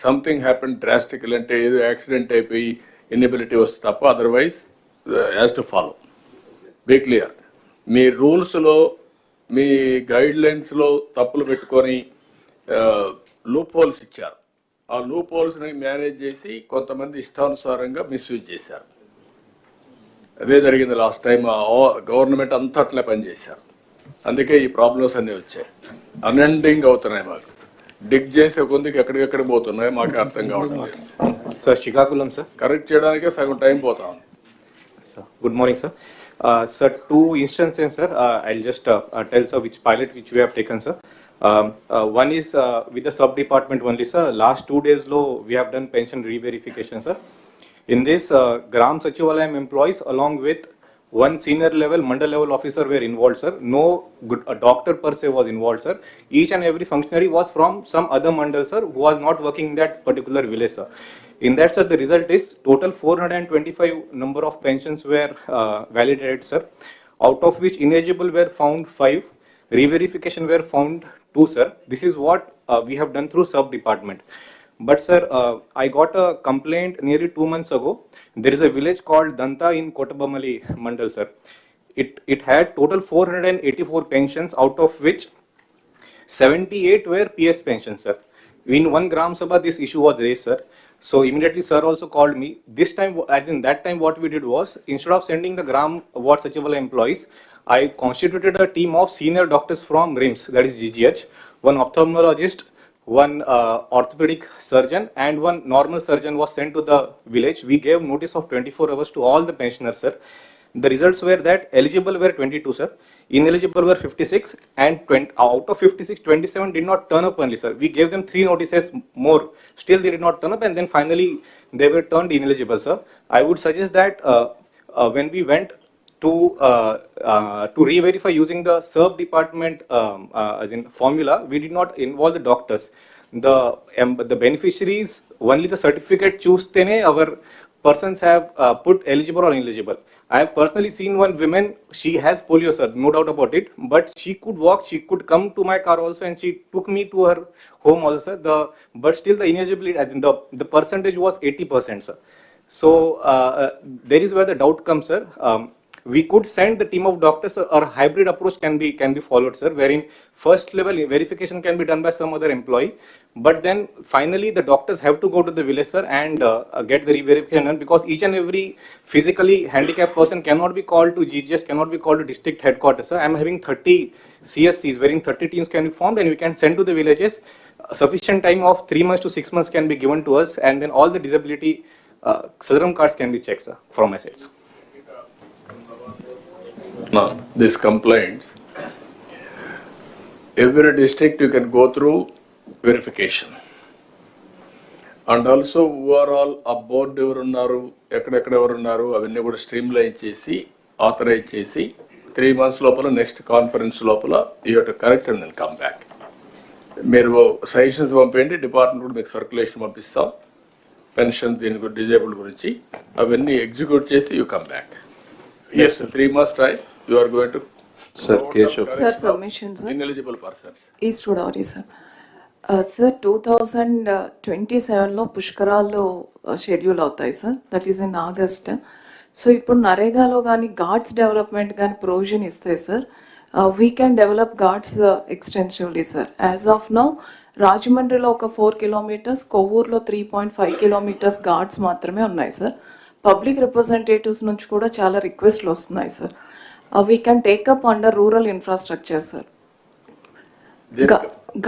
[SPEAKER 4] something happen drastical, అంటే ఏదో యాక్సిడెంట్ అయిపోయి ఇన్ఎబిలిటీ వస్తే తప్ప, otherwise has to follow. Be clear. మీ రూల్స్లో మీ గైడ్ లైన్స్లో తప్పులు పెట్టుకొని లూప్ హోల్స్ ఇచ్చారు. ఆ లూప్ హోల్స్ని మేనేజ్ చేసి కొంతమంది ఇష్టానుసారంగా మిస్యూజ్ చేశారు. అదే జరిగింది లాస్ట్ టైం. గవర్నమెంట్ అంతా అట్లే పనిచేశారు. అందుకే ఈ ప్రాబ్లమ్స్ అన్నీ వచ్చాయి. అన్ఎండింగ్ అవుతున్నాయి. మాకు డిగ్ చేసే కొందికి ఎక్కడికెక్కడ పోతున్నాయి మాకు అర్థం కావడం లేదు
[SPEAKER 14] సార్. శ్రీకాకుళం సార్
[SPEAKER 4] కరెక్ట్ చేయడానికే సగం టైం పోతా ఉంది
[SPEAKER 14] sir. Good morning sir. Sir, 2 instances, sir. I'll just tell sir which pilot which we have taken, sir. One is with the sub department only, sir. Last 2 days low we have done pension re-verification, sir. In this, Gram Sachivalayam employees along with one senior level mandal level officer were involved, sir. No good doctor per se was involved, sir. Each and every functionary was from some other mandal, sir, who was not working in that particular village, sir. In that, sir, the result is total 425 number of pensions were validated, sir. Out of which ineligible were found 5, re-verification were found 2, sir. This is what we have done through sub department. But sir, I got a complaint nearly 2 months ago. There is a village called Danta in Kotabamali Mandal, sir. It had total 484 pensions, out of which 78 were PS pensions, sir. In one Gram Sabha, this issue was raised, sir. So immediately sir also called me. This time, as in that time, what we did was, instead of sending the Gram Ward Sachivalaya employees, I constituted a team of senior doctors from RIMS, that is GGH, one ophthalmologist, one orthopedic surgeon, and one normal surgeon was sent to the village. We gave notice of 24 hours to all the pensioners, sir. The results were that eligible were 22, sir. Ineligible were 56, and out of 56, 27 did not turn up only, sir. We gave them 3 notices more. Still, they did not turn up, and then finally they were turned ineligible, sir. I would suggest that when we went to re-verify using the SERB department as in formula, we did not involve the doctors. The beneficiaries, only the certificate choose our persons have put eligible or ineligible. I have personally seen one woman, she has polio, sir, no doubt about it, but she could walk, she could come to my car also, and she took me to her home also, sir. But still the ineligibility, I think the percentage was 80%, sir. So there is where the doubt comes, sir. We could send the team of doctors, or hybrid approach can be followed, sir, wherein first level verification can be done by some other employee, but then finally the doctors have to go to the village, sir, and get the re-verification done, because each and every physically handicapped person cannot be called to GGS, cannot be called to district headquarters, sir. I am having 30 CSCs wherein 30 teams can be formed, and we can send to the villages. Sufficient time of 3 months to 6 months can be given to us, and then all the disability serum cards can be checked, sir, from my side, sir.
[SPEAKER 4] Now, these complaints, every district you can go through verification. And also overall a board ఎవరు ఉన్నారు, ఎక్కడెక్కడ ఎవరు ఉన్నారు, అవన్నీ కూడా stream line చేసి authorise చేసి 3 months లోపల నెక్స్ట్ కాన్ఫరెన్స్ లోపల you have to correct and then come back. మీరు సజెషన్స్ పంపేయండి, డిపార్ట్మెంట్ కూడా మీకు సర్క్యులేషన్ పంపిస్తాం, పెన్షన్ దీని గురించి డిజేబుల్డ్ గురించి అవన్నీ ఎగ్జిక్యూట్ చేసి you come back. Yes, 3 months time you are going to.
[SPEAKER 5] Sir, Keshav.
[SPEAKER 15] Sir, submission, sir.
[SPEAKER 4] Ineligible persons.
[SPEAKER 15] East Godavari, sir. Sir, 2027 లో పుష్కరాలు షెడ్యూల్ అవుతాయి, sir. That is in August. So ఇప్పుడు నరేగాలో కానీ ఘాట్స్ డెవలప్మెంట్ కానీ provision ఇస్తాయి, sir. We can develop Ghats extensively, sir. As of now రాజమండ్రిలో ఒక 4 kilometers, కొవ్వూరులో 3.5 kilometers Ghats మాత్రమే ఉన్నాయి, సార్. పబ్లిక్ రిప్రజెంటేటివ్స్ నుంచి కూడా చాలా రిక్వెస్ట్లు వస్తున్నాయి, sir. We can take up under rural infrastructure, sir.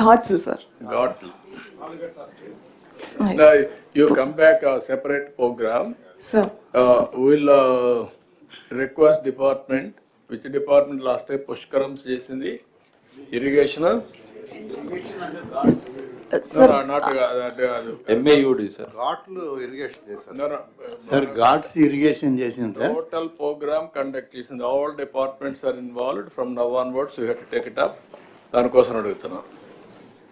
[SPEAKER 15] Ghats, sir.
[SPEAKER 4] Now you come back a separate program.
[SPEAKER 15] Sir.
[SPEAKER 4] We'll request department. Which department last time pushkarams చేసింది? Irrigation?
[SPEAKER 15] Sir,
[SPEAKER 4] not
[SPEAKER 5] MAUD, sir.
[SPEAKER 9] ఘాట్లు irrigation చేశారు.
[SPEAKER 4] no.
[SPEAKER 3] Sir Ghats irrigation చేసింది, sir.
[SPEAKER 4] Total program conduct చేసింది. All departments are involved from now onwards. We have to take it up. దానికోసం అడుగుతున్నాం.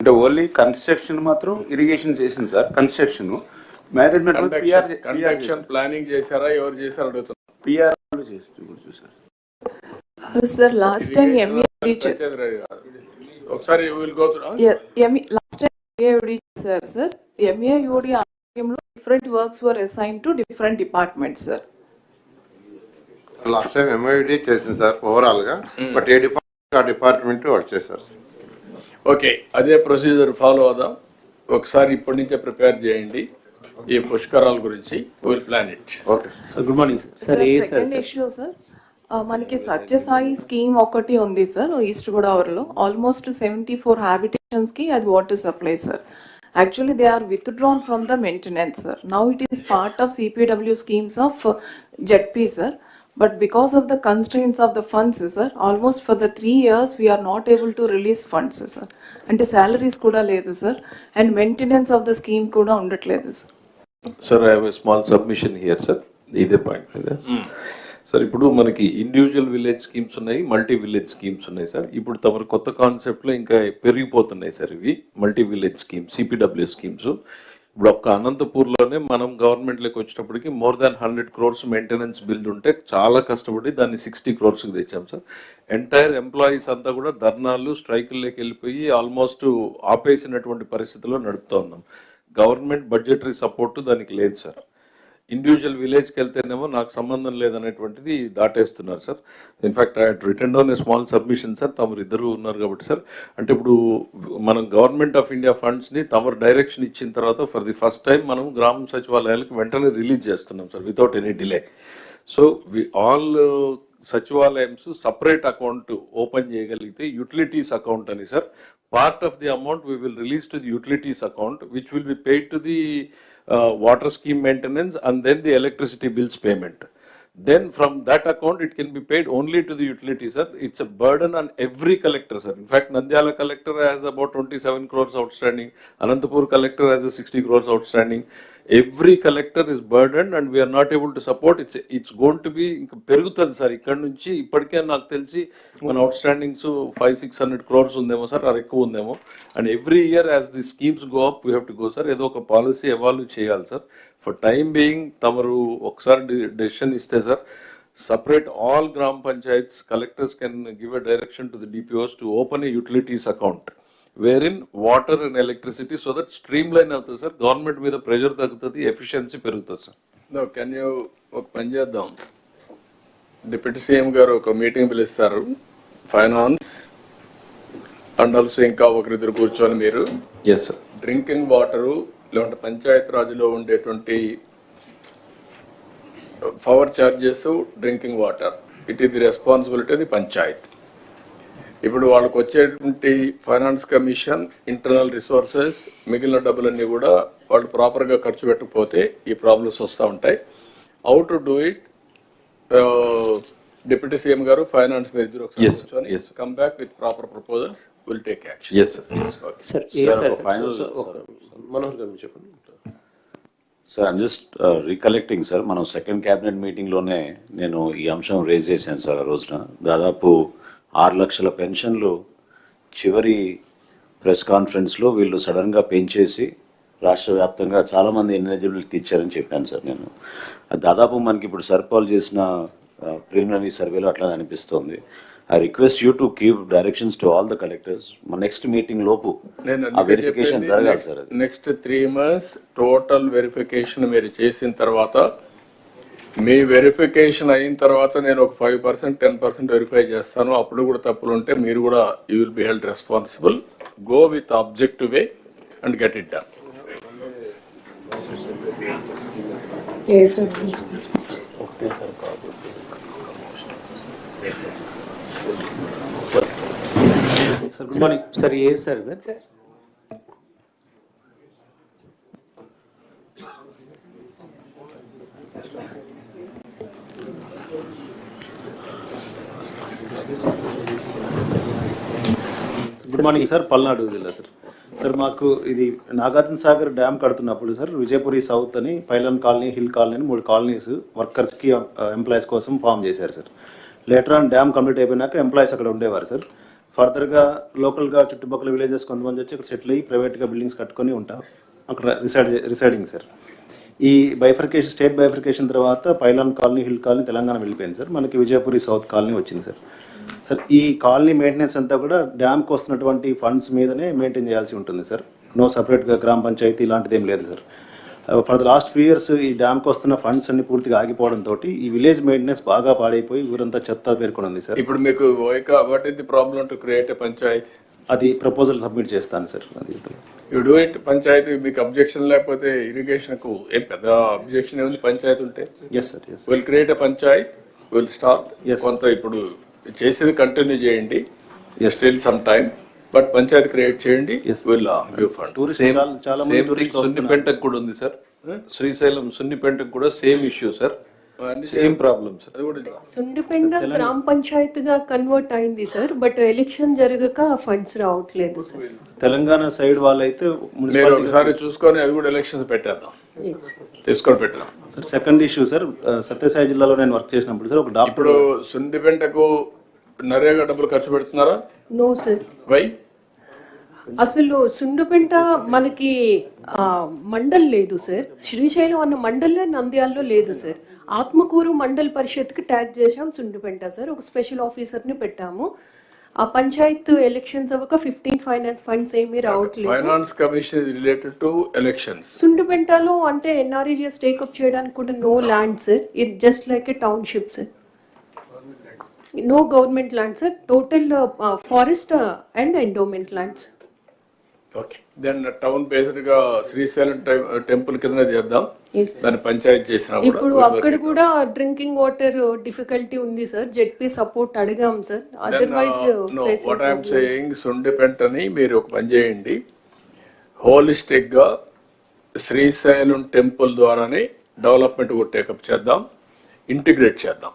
[SPEAKER 9] అంటే only construction మాత్రం irrigation చేసింది, sir. Construction management
[SPEAKER 4] conduction planning చేశారా, ఎవరు చేశారు అడుగుతున్నాం.
[SPEAKER 9] పిఆర్ చూసారు.
[SPEAKER 15] సార్ లాస్ట్ టైం ఎంఏడి
[SPEAKER 4] ఒకసారి will go through.
[SPEAKER 15] Last time MAD చేశారు, సార్. ఎంఏయుడి ఆధ్వర్యంలో different works were assign to different departments, sir.
[SPEAKER 1] Last time MID చేసింది, సార్, ఓవరాల్ గా. బట్ ఏ డిపార్ట్మెంట్ ఆ డిపార్ట్మెంట్ వర్క్ చేశారు, సార్.
[SPEAKER 4] ఓకే, అదే procedure follow అవుదాం. ఒకసారి ఇప్పటి నుంచే ప్రిపేర్ చేయండి ఈ పుష్కరాల గురించి. Will plan it.
[SPEAKER 1] Okay sir.
[SPEAKER 3] Good morning sir.
[SPEAKER 15] Second issue, sir. మనకి సత్యసాయి స్కీమ్ ఒకటి ఉంది, సార్, ఈస్ట్ గోదావరిలో. ఆల్మోస్ట్ 74 habitations కి అది water supply, sir. Actually, they are withdrawn from the maintenance, sir. Now it is part of CPW schemes of ZP, sir. But because of the constraints of the funds, sir, almost for the 3 years we are not able to release funds, sir. And the salaries kuda ledu, sir. And maintenance of the scheme kuda undatledu, sir.
[SPEAKER 5] Sir, I have a small submission here, sir. ఇదే point మీద sir, ఇప్పుడు మనకి individual village schemes ఉన్నాయి, multi village schemes ఉన్నాయి, sir. ఇప్పుడు తమరు కొత్త కాన్సెప్ట్లో ఇంకా పెరిగిపోతున్నాయి, సార్, ఇవి multi village schemes, CPW schemes. ఇప్పుడు ఒక్క అనంతపూర్లోనే మనం గవర్నమెంట్లోకి వచ్చేటప్పటికి more than 100 crores maintenance bill ఉంటే చాలా కష్టపడి దాన్ని 60 crores తెచ్చాం, సార్. ఎంటైర్ ఎంప్లాయీస్ అంతా కూడా ధర్నాలు, స్ట్రైకుల్లోకి వెళ్ళిపోయి ఆల్మోస్ట్ ఆపేసినటువంటి పరిస్థితిలో నడుపుతూ ఉన్నాం. గవర్నమెంట్ బడ్జెటరీ సపోర్ట్ దానికి లేదు, సార్. ఇండివిజువల్ విలేజ్కి వెళ్తేనేమో నాకు సంబంధం లేదనేటువంటిది దాటేస్తున్నారు, sir. In fact I return down a small submission, sir. తమరు ఇద్దరు ఉన్నారు కాబట్టి, సార్. అంటే ఇప్పుడు మనం గవర్నమెంట్ ఆఫ్ ఇండియా ఫండ్స్ని తమరు డైరెక్షన్ ఇచ్చిన తర్వాత ఫర్ ది ఫస్ట్ టైం మనం గ్రామ సచివాలయాలకు వెంటనే రిలీజ్ చేస్తున్నాం, sir, without any delay. So all
[SPEAKER 16] సచివాలయమ్స్ సపరేట్ అకౌంట్ ఓపెన్ చేయగలిగితే యూటిలిటీస్ అకౌంట్ అని sir, part of the amount we will release to the utilities account, which will be paid to the water scheme maintenance and then the electricity bills payment. Then from that account it can be paid only to the utilities, sir. It's a burden on every collector, sir. In fact, Nandyala collector has about 27 crores outstanding. Anantapur collector has a 60 crores outstanding. Every collector is burdened and we are not able to support. It's going to be పెరుగుతుంది sir. ఇక్కడ నుంచి ఇప్పటికే నాకు తెలిసి మన అవుట్స్టాండింగ్స్ 500-600 crores ఉందేమో sir, అది ఎక్కువ ఉందేమో. And every year as the schemes go up we have to go sir. ఏదో ఒక పాలసీ ఎవాల్వ్ చేయాలి సార్. ఫర్ టైమ్ బీయింగ్ తమరు ఒకసారి డెసిషన్ ఇస్తే sir, separate all gram panchayats, collectors can give a direction to the DPOs to open a utilities account wherein water and electricity, so that streamline అవుతుంది sir. Government మీద pressure తగ్గుతుంది, efficiency పెరుగుతుంది sir.
[SPEAKER 4] No can you ఒక పని చేద్దాం, deputy CM గారు ఒక meeting పిలుస్తారు, ఫైనాన్స్ అండ్ ఆల్సో ఇంకా ఒకరిద్దరు కూర్చొని మీరు
[SPEAKER 16] ఎస్ సార్
[SPEAKER 4] డ్రింకింగ్ వాటరు లేదంటే పంచాయత్ రాజులో ఉండేటువంటి power charges, drinking water, it is the responsibility of the Panchayat. ఇప్పుడు వాళ్ళకి వచ్చేటువంటి ఫైనాన్స్ కమిషన్, ఇంటర్నల్ రిసోర్సెస్, మిగిలిన డబ్బులన్నీ కూడా వాళ్ళు ప్రాపర్గా ఖర్చు పెట్టకపోతే ఈ ప్రాబ్లమ్స్ వస్తూ ఉంటాయి. How to do it, deputy CM గారు ఫైనాన్స్ మీద ఇద్దరు ఒకసారి come back with proper proposals, will take action.
[SPEAKER 5] Manohar గారు చెప్పండి
[SPEAKER 17] sir. I'm just recollecting sir, మనం సెకండ్ క్యాబినెట్ మీటింగ్లోనే నేను ఈ అంశం రేజ్ చేశాను సార్. ఆ రోజున దాదాపు 6 లక్షల పెన్షన్లు చివరి ప్రెస్ కాన్ఫరెన్స్లో వీళ్ళు సడన్గా పెంచేసి రాష్ట్ర వ్యాప్తంగా చాలామంది ఎలిజిబిలిటీ ఇచ్చారని చెప్పాను సార్ నేను. దాదాపు మనకి ఇప్పుడు సర్పాల్ చేసిన ప్రిలిమినరీ సర్వేలో అట్లా అనిపిస్తోంది. I request you to give directions to all the collectors. మన నెక్స్ట్ మీటింగ్ లోపు ఆ వెరిఫికేషన్ జరగాలి sir.
[SPEAKER 4] Next 3 months total verification మీరు చేసిన తర్వాత, మీ వెరిఫికేషన్ అయిన తర్వాత నేను ఒక 5%, 10% వెరిఫై చేస్తాను. అప్పుడు కూడా తప్పులు ఉంటే మీరు కూడా you will be held responsible. Go with objective way and get it done.
[SPEAKER 11] Sir good morning sir. ఏ sir sir
[SPEAKER 18] good morning sir, Palnadu జిల్లా సార్. సార్ మాకు ఇది నాగార్జున సాగర్ డ్యామ్ కడుతున్నప్పుడు సార్ విజయపురి సౌత్ అని, పైలన్ కాలనీ, హిల్ కాలనీ అని 3 colonies వర్కర్స్కి employees కోసం form చేశారు sir. Later on dam complete అయిపోయినాక ఎంప్లాయీస్ అక్కడ ఉండేవారు సార్. ఫర్దర్గా లోకల్గా చుట్టుపక్కల విలేజెస్ కొంతమంది వచ్చి అక్కడ సెటిల్ అయ్యి ప్రైవేట్గా బిల్డింగ్స్ కట్టుకొని ఉంటారు, అక్కడ రిసైడింగ్ సార్. ఈ బైఫర్కేషన్, స్టేట్ బైఫర్కేషన్ తర్వాత pylon colony, hill colony Telangana వెళ్ళిపోయింది సార్. మనకి విజయపురి సౌత్ కాలనీ వచ్చింది సార్. సార్ ఈ కాలనీ మెయింటెనెన్స్ అంతా కూడా డ్యామ్కి వస్తున్నటువంటి ఫండ్స్ మీదనే మెయింటైన్ చేయాల్సి ఉంటుంది సార్. నో సపరేట్గా గ్రామ పంచాయతీ ఇలాంటిది ఏం లేదు sir. For the last 3 years ఈ డ్యామ్కి వస్తున్న ఫండ్స్ అన్ని పూర్తిగా ఆగిపోవడంతో ఈ విలేజ్ మెయింటెనెన్స్ బాగా పాడైపోయి ఊరంతా చెత్త పేర్కొని ఉంది సార్.
[SPEAKER 4] ఇప్పుడు మీకు what is the problem to create a Panchayat?
[SPEAKER 18] అది ప్రపోజల్ సబ్మిట్ చేస్తాను సార్. అది
[SPEAKER 4] యూ డూ ఇట్. పంచాయతీ మీకు అబ్జెక్షన్ లేకపోతే ఇరిగేషన్కు ఏం పెద్ద అబ్జెక్షన్ ఏముంది పంచాయతీ ఉంటే?
[SPEAKER 18] Yes sir.
[SPEAKER 4] Will create a panchayat, will start. కొంత ఇప్పుడు చేసేది కంటిన్యూ చేయండి, still some time, but panchayat create చేయండి, విల్ గివ్ ఫండ్.
[SPEAKER 16] సున్నిపెంటకు కూడా ఉంది సార్, శ్రీశైలం సున్నిపెంటకు కూడా same issue sir, same problem sir.
[SPEAKER 12] Sundipenta గ్రామ పంచాయతీగా కన్వర్ట్ అయింది సార్, బట్ ఎలక్షన్ జరగక ఫండ్స్ రావట్లేదు సార్.
[SPEAKER 18] తెలంగాణ సైడ్ వాళ్ళైతే
[SPEAKER 4] మీరు ఒకసారి చూసుకొని అది కూడా ఎలక్షన్స్ పెట్టేద్దాం, తీసుకొని పెట్టాం
[SPEAKER 18] sir. Second issue sir, Sathya Sai జిల్లాలో నేను వర్క్ చేసినప్పుడు సార్ ఒక డాక్టర్.
[SPEAKER 4] ఇప్పుడు సుండిపెంటకు నరేగా డబ్బులు ఖర్చు పెడుతున్నారా?
[SPEAKER 12] No sir.
[SPEAKER 4] వై?
[SPEAKER 12] అసలు సుండుపెంట మనకి మండల్ లేదు సార్. శ్రీశైలం అన్న మండలే నంద్యాలలో లేదు సార్. ఆత్మకూరు మండల్ పరిషత్కి ట్యాగ్ చేసాం సుండుపెంట సార్. ఒక స్పెషల్ ఆఫీసర్ని పెట్టాము. ఆ పంచాయత్ ఎలక్షన్స్ అవ్వక 15 ఫైనాన్స్ ఫండ్స్ ఏమీ రావట్లేదు.
[SPEAKER 4] Finance commission related to elections.
[SPEAKER 12] సుండుపెంటలో అంటే ఎన్ఆర్ఈజీఎస్ టేకప్ చేయడానికి కూడా no land sir. It just like a township sir. No government land sir. Total forest and endowment lands.
[SPEAKER 4] Okay then town based గా Srisailam temple కింద చేద్దాం. దాన్ని పంచాయత్ చేసినా కూడా
[SPEAKER 12] ఇప్పుడు అక్కడ కూడా డ్రింకింగ్ వాటర్ డిఫికల్టీ ఉంది సార్. జెడ్పీ సపోర్ట్ అడిగాం sir. Otherwise
[SPEAKER 4] what I'm saying Sundipenta అని మీరు ఒక పని చేయండి, హోలిస్టిక్ గా శ్రీశైలం టెంపుల్ ద్వారానే డెవలప్మెంట్ కూడా టేకప్ చేద్దాం, ఇంటిగ్రేట్ చేద్దాం.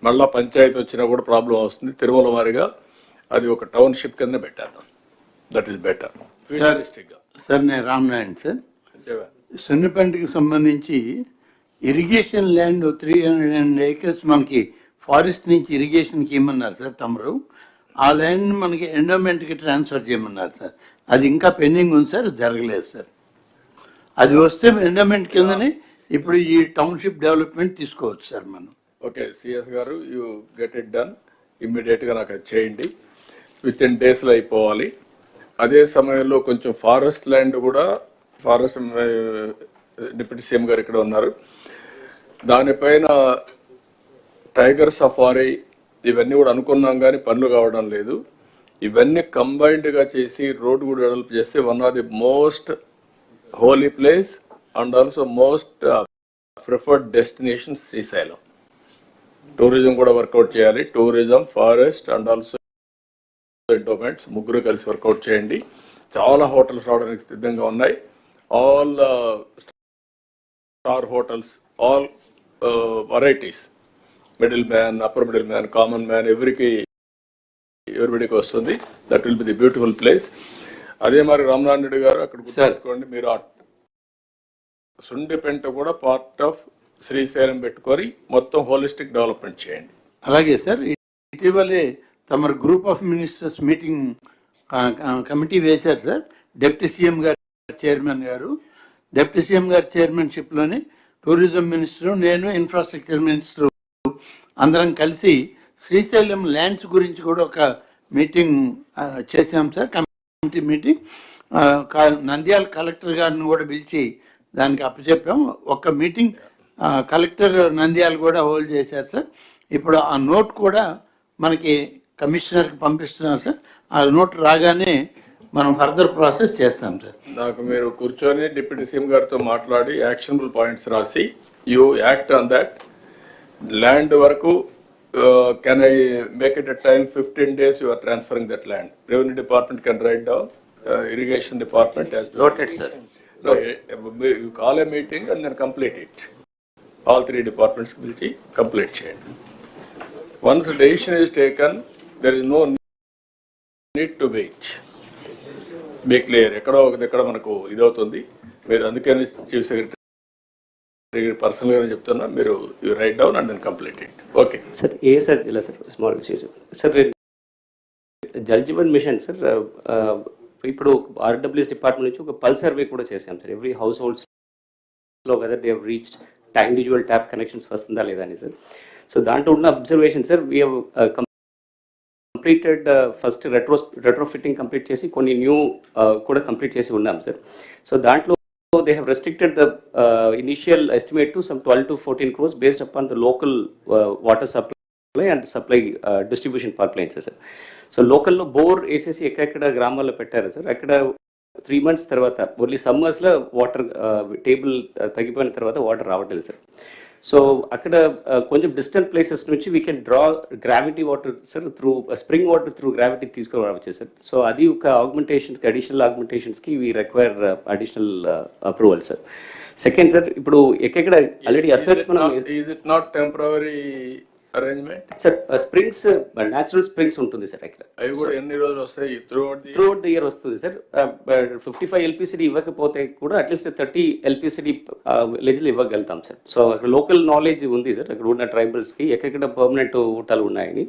[SPEAKER 4] మళ్ళా పంచాయతీ వచ్చినా కూడా ప్రాబ్లం వస్తుంది. తిరుమల వారిగా అది ఒక టౌన్షిప్ కింద పెట్టేద్దాం. That is better.
[SPEAKER 3] సార్ నేను రామనారాయణ సార్. సున్నిపెంటకి సంబంధించి ఇరిగేషన్ ల్యాండ్ 300 acres మనకి ఫారెస్ట్ నుంచి ఇరిగేషన్కి ఇమ్మన్నారు సార్ తమరు. ఆ ల్యాండ్ మనకి ఎండోమెంట్కి ట్రాన్స్ఫర్ చేయమన్నారు సార్. అది ఇంకా పెండింగ్ ఉంది సార్, జరగలేదు సార్. అది వస్తే ఎండోమెంట్ కిందనే ఇప్పుడు ఈ టౌన్షిప్ డెవలప్మెంట్ తీసుకోవచ్చు సార్ మనం.
[SPEAKER 4] ఓకే సిఎస్ గారు, యూ గెట్ ఇట్ డన్ ఇమ్మీడియట్గా. నాకు అది చేయండి, విత్ ఇన్ డేస్లో అయిపోవాలి. అదే సమయంలో కొంచెం ఫారెస్ట్ ల్యాండ్ కూడా, ఫారెస్ట్ డిప్యూటీ సీఎం గారు ఇక్కడ ఉన్నారు, దానిపైన టైగర్ సఫారీ ఇవన్నీ కూడా అనుకున్నాం కానీ పనులు కావడం లేదు. ఇవన్నీ కంబైన్డ్గా చేసి రోడ్ కూడా డెవలప్ చేస్తే one of the most holy place and also most preferred destination Srisailam. Tourism కూడా వర్కౌట్ చేయాలి. Tourism, forest and also endowments ముగ్గురు కలిసి వర్కౌట్ చేయండి. చాలా హోటల్స్ రావడానికి సిద్ధంగా ఉన్నాయి. All star hotels, all varieties, middle man, upper middle man, common man, ఎవరిబడికి వస్తుంది. That will be the beautiful place. అదే మరి రామనారాయణ రెడ్డి గారు అక్కడ గుర్తుపెట్టుకోండి, మీరు సుండిపెంట కూడా పార్ట్ ఆఫ్ శ్రీశైలం పెట్టుకొని మొత్తం హోలిస్టిక్ డెవలప్మెంట్ చేయండి.
[SPEAKER 3] అలాగే సార్, ఇటీవలే తమ group of ministers meeting committee వేశారు సార్. డిప్యూటీ సీఎం గారు చైర్మన్ గారు, డిప్యూటీ సీఎం గారి చైర్మన్షిప్లోనే టూరిజం మినిస్టర్, నేను ఇన్ఫ్రాస్ట్రక్చర్ మినిస్టర్ అందరం కలిసి శ్రీశైలం ల్యాండ్స్ గురించి కూడా ఒక మీటింగ్ చేశాం sir, committee meeting. Nandyal collector గారిని కూడా పిలిచి దానికి అప్పచెప్పాం. ఒక మీటింగ్ కలెక్టర్ నంద్యాల కూడా హోల్డ్ చేశారు సార్. ఇప్పుడు ఆ నోట్ కూడా మనకి కమిషనర్కి పంపిస్తున్నారు సార్. ఆ నోట్ రాగానే మనం ఫర్దర్ ప్రాసెస్ చేస్తాం సార్.
[SPEAKER 4] నాకు మీరు కూర్చొని డిప్యూటీ సీఎం గారితో మాట్లాడి యాక్షనబుల్ పాయింట్స్ రాసి you act on that. Land వరకు can I make it a time 15 days you are transferring that land. Revenue department can write down, irrigation department has
[SPEAKER 17] noted sir.
[SPEAKER 4] No, you call a meeting and then complete it. All three departments will complete చేయండి. Once the decision is taken, there is no need to wait. Be clear. ఎక్కడ మనకు ఇది అవుతుంది. మీరు అందుకని chief secretary personal గా చెప్తున్నా, మీరు you write down and then complete it. Okay
[SPEAKER 19] sir. Sir ఇలా sir small sir, Jal Jeevan Mission sir, ఇప్పుడు ఆర్డబ్ల్యూఎస్ డిపార్ట్మెంట్ నుంచి ఒక పల్స్ సర్వే కూడా చేశాం సార్. ఎవ్రీ హౌస్ హోల్డ్స్లో whether they have reached individual tap connections వస్తుందా లేదా అని సార్. సో దాంట్లో ఉన్న observation sir, we have completed first retrofitting complete చేసి కొన్ని న్యూ కూడా కంప్లీట్ చేసి ఉన్నాం సార్. సో దాంట్లో they have restricted the initial estimate to some 12 to 14 crores based upon the local water supply and supply distribution pipelines sir. So local lo bore ACC ekkada గ్రామాల్లో పెట్టారు sir. అక్కడ 3 months తర్వాత only సమ్మర్స్లో water table తగ్గిపోయిన తర్వాత water రావట్లేదు sir. So అక్కడ కొంచెం distant places నుంచి we can draw gravity water sir, through spring water through gravity తీసుకురావచ్చు సార్. సో అది ఒక ఆగ్మెంటేషన్స్కి, అడిషనల్ ఆగ్మెంటేషన్స్కి we require additional approval sir. Second sir, ఇప్పుడు ఎక్కడ ఆల్రెడీ అసెట్స్ మనం
[SPEAKER 4] is it not temporary arrangement
[SPEAKER 19] sir, springs natural springs ఉంటుంది sir. అక్కడ
[SPEAKER 4] అవి కూడా ఎన్ని రోజులు వస్తాయి?
[SPEAKER 19] త్రూఅవుట్ ది ఇయర్ వస్తుంది సార్. 55 LPCD ఇవ్వకపోతే కూడా అట్లీస్ట్ 30 LPCD విలేజ్లు ఇవ్వగలుగుతాం సార్. సో అక్కడ లోకల్ నాలెడ్జ్ ఉంది సార్, అక్కడ ఉన్న ట్రైబల్స్కి ఎక్కడ పర్మనెంట్ ఊటాలు ఉన్నాయని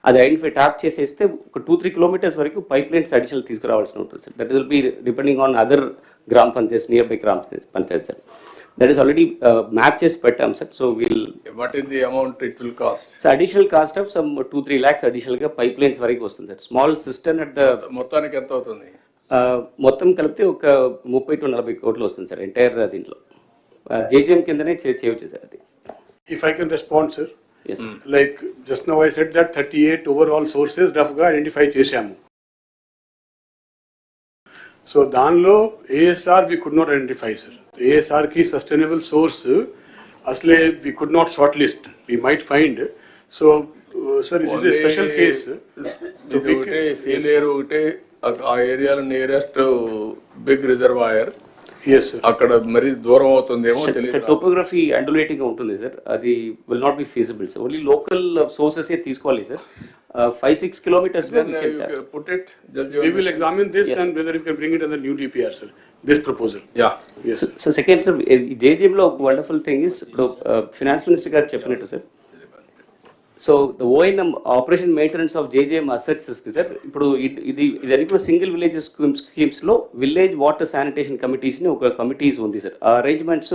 [SPEAKER 19] అది ఐడెంటిఫై ట్యాప్ చేసేస్తే ఒక 2-3 kilometers వరకు పైప్ లైన్స్ అడిషనల్ తీసుకురావాల్సి ఉంటుంది sir. That will be depending on other gram panchayat, nearby gram panchayat sir. That is already map చేసి పెట్టాం sir. So we'll
[SPEAKER 4] what is the amount it will cost?
[SPEAKER 19] So additional cost of some 2-3 lakhs అడిషనల్గా pipe lines వరకు వస్తుంది sir. Small system at the
[SPEAKER 4] మొత్తానికి ఎంత అవుతుంది?
[SPEAKER 19] మొత్తం కలిపితే ఒక 30 to 40 crores వస్తుంది సార్ ఎంటైర్ దీంట్లో. జేజీఎం కిందనే చేయవచ్చు సార్ అది.
[SPEAKER 2] If I can respond sir.
[SPEAKER 19] Yes sir.
[SPEAKER 2] Like just now I said that 38 overall sources రఫ్గా ఐడెంటిఫై చేశాము. సో దానిలో ASR we could not identify sir. ASR కి సస్టైనబుల్ సోర్స్ అసలే we could not short list. We might find. So sir it is a special case.
[SPEAKER 4] Senior ఒకటి ఆ ఏరియాలో nearest big reservoir.
[SPEAKER 2] Yes, sir.
[SPEAKER 4] అక్కడ మరి దూరం అవుతుందేమో తెలియదు.
[SPEAKER 19] టోపోగ్రఫీ అండులేటింగ్ ఉంటుంది సార్, అది will not be feasible sir. Only local sources తీసుకోవాలి sir. 5-6 kilometers
[SPEAKER 4] put it.
[SPEAKER 2] We will examine this and whether we can bring it in the new DPR, sir. This proposal.
[SPEAKER 4] Yeah.
[SPEAKER 2] Yes.
[SPEAKER 19] So second sir, జేజేఎంలో ఒక wonderful thing is, ఇప్పుడు finance minister గారు చెప్పినట్టు sir, so the ఓఎన్ఎం operation maintenance of JJM assets sir, ఇప్పుడు ఇది కూడా single village స్కీమ్స్లో విలేజ్ వాటర్ శానిటేషన్ కమిటీస్ని ఒక కమిటీస్ ఉంది సార్. ఆ arrangements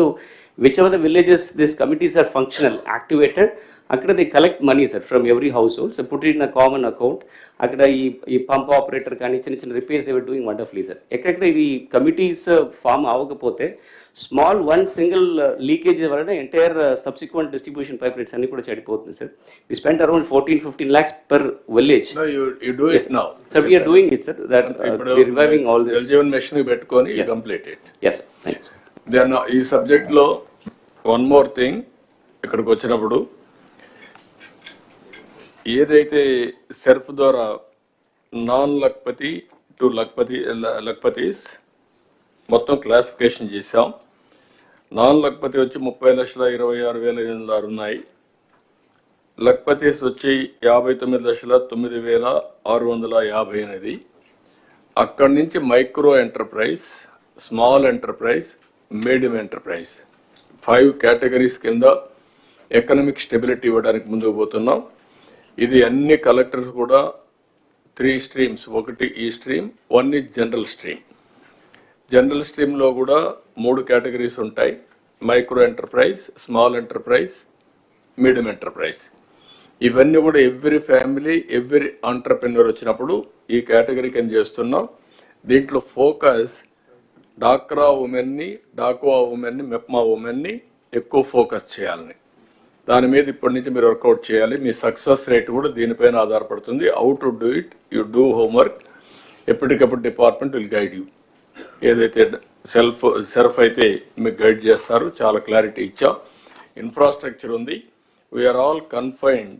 [SPEAKER 19] whichever the villages this committees are functional activated, అక్కడ the collect money sir from every household, so put it in a common account. అక్కడ ఈ pump operator కానీ చిన్న repairs they were doing wonderfully sir. ఎక్కడెక్కడ ఇది committees form అవ్వకపోతే small one single leakage వలన entire subsequent distribution pipe rates అన్ని కూడా చెడిపోతుంది sir. We spend around 14-15 lakhs per village.
[SPEAKER 4] No, you do it now.
[SPEAKER 19] Sir, we are doing it, sir. That we are reviving all this.
[SPEAKER 4] Jal Jeevan Mission పెట్టుకొని you complete it.
[SPEAKER 19] Yes, sir. Thank you.
[SPEAKER 4] Then ఈ subject లో one more thing, ఇక్కడికి వచ్చినప్పుడు ఏదైతే సెర్ఫ్ ద్వారా non Lakhpati to లక్పతీస్ మొత్తం classification చేశాం. Non Lakhpati వచ్చి 30,26,806 ఉన్నాయి. లక్పతీస్ వచ్చి 59,09,658. అక్కడి నుంచి micro enterprise, small enterprise, medium enterprise 5 categories కింద ఎకనామిక్ స్టెబిలిటీ ఇవ్వడానికి ముందుకు పోతున్నాం. ఇది అన్ని కలెక్టర్స్ కూడా 3 streams, ఒకటి ఈ stream, 1 is general stream. General స్ట్రీమ్లో కూడా 3 కేటగిరీస్ ఉంటాయి: micro enterprise, small enterprise, medium enterprise. ఇవన్నీ కూడా ఎవ్రీ ఫ్యామిలీ, ఎవ్రీ ఆంటర్ప్రెన్యూర్ వచ్చినప్పుడు ఈ కేటగిరీ కింద చేస్తున్నాం. దీంట్లో ఫోకస్ డాక్రా ఉమెన్ని, డాక్వా ఉమెన్ని, మెప్మా ఉమెన్ని ఎక్కువ ఫోకస్ చేయాలని, దాని మీద ఇప్పటి నుంచి మీరు వర్కౌట్ చేయాలి. మీ సక్సెస్ రేట్ కూడా దీనిపైన ఆధారపడుతుంది. How to do it, you do homework. ఎప్పటికప్పుడు డిపార్ట్మెంట్ విల్ గైడ్ యూ. ఏదైతే సెర్ఫ్ అయితే మీకు గైడ్ చేస్తారు, చాలా క్లారిటీ ఇచ్చాం. ఇన్ఫ్రాస్ట్రక్చర్ ఉంది. We are all confined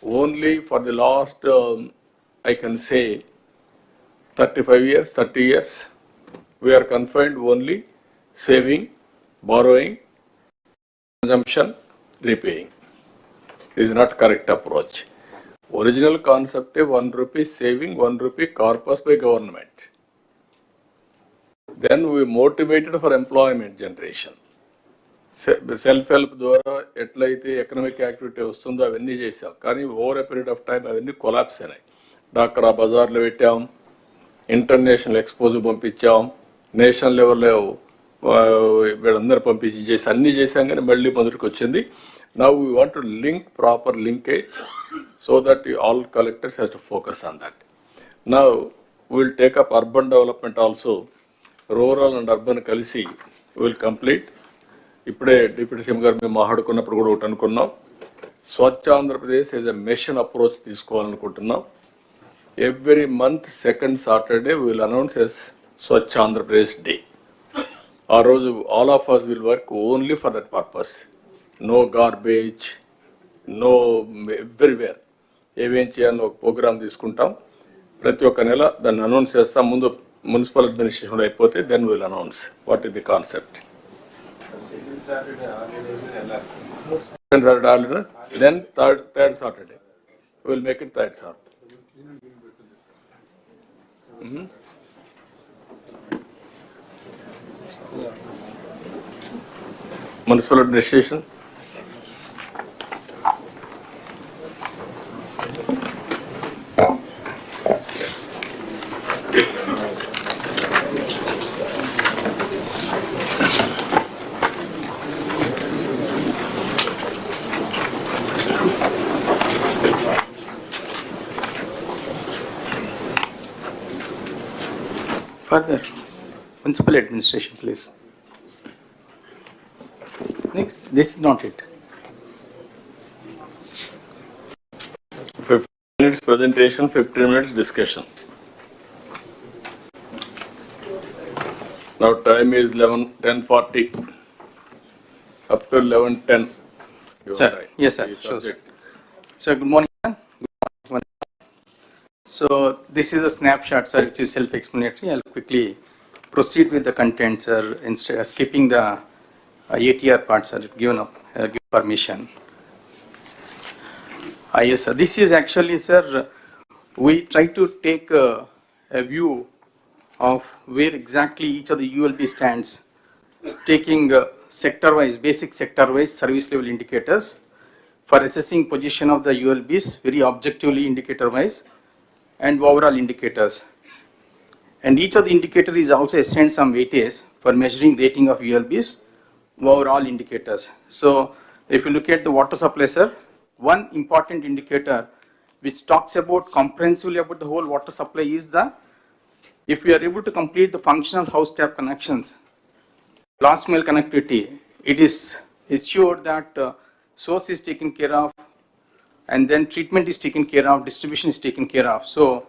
[SPEAKER 4] only for the last I can say 35 years, 30 years. We are confined only saving, borrowing, consumption, repaying. This is not correct approach. Original concept is 1 rupee saving, 1 rupee corpus by government. Then we motivated for employment generation. Self help ద్వారా ఎట్లయితే economic activity వస్తుందో అవన్నీ చేసాం. కానీ over a period of time అవన్నీ collapse అయినాయి. డాక్రా బజార్లో పెట్టాం, ఇంటర్నేషనల్ ఎక్స్పోజ్ పంపించాం, నేషనల్ లెవెల్లో వీళ్ళందరూ పంపించి చేసి అన్నీ చేసాం, కానీ మళ్ళీ మొదటికి వచ్చింది. Now we want to link proper linkage so that all collectors has to focus on that. Now will take up urban development also. Rural and urban కలిసి విల్ కంప్లీట్. ఇప్పుడే డిప్యూటీ సీఎం గారు మేము మాట్లాడుకున్నప్పుడు కూడా ఒకటి అనుకున్నాం, Swachh Andhra Pradesh as a mission approach తీసుకోవాలనుకుంటున్నాం. Every month second Saturday will announce as Swachh Andhra Pradesh day. ఆ రోజు all of us will work only for that purpose. No garbage, no everywhere. ఏమేం చేయాలని ఒక ప్రోగ్రామ్ తీసుకుంటాం. ప్రతి ఒక్క నెల దాన్ని అనౌన్స్ చేస్తాం. ముందు మున్సిపల్ అడ్మినిస్ట్రేషన్ అయిపోతే then will announce what is the concept. Second Saturday, then third Saturday. We will make it third Saturday. Municipal administration.
[SPEAKER 20] Further, municipal administration, please. Next, this is not it.
[SPEAKER 4] 15 minutes presentation, 15 minutes discussion. Now time is 10:40. Up to 11:10.
[SPEAKER 20] Sir, yes, sir. Sure, sir. So good morning, sir. Good morning. So this is a snapshot, sir, which is self-explanatory. I'll quickly proceed with the content, sir, instead of skipping the ATR part, sir, given permission. Yes, sir. This is actually, sir, we try to take a view of where exactly each of the ULB stands, taking sector-wise, basic sector-wise service level indicators for assessing position of the ULBs very objectively indicator-wise and overall indicators. And each of the indicator is also assigned some weightage for measuring rating of ULBs overall indicators. So if you look at the water supply, sir, one important indicator which talks about comprehensively about the whole water supply is if we are able to complete the functional house tap connections, last mile connectivity, it's sure that source is taken care of, and then treatment is taken care of, distribution is taken care of. So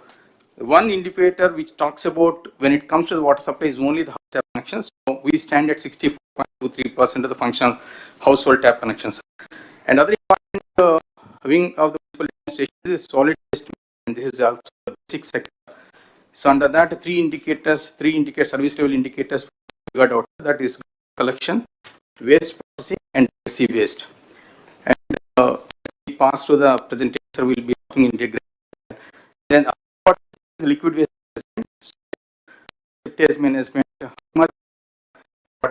[SPEAKER 20] one indicator which talks about when it comes to the water supply is only the house tap connections. So we stand at 64.23% of the functional household tap connections. Another important wing of the municipal administration is solid waste, and this is also the basic sector. So under that, three service level indicators got out. That is collection, waste processing, and legacy waste. And we pass to the presentation. We'll be talking in integration. Then what is liquid waste management? What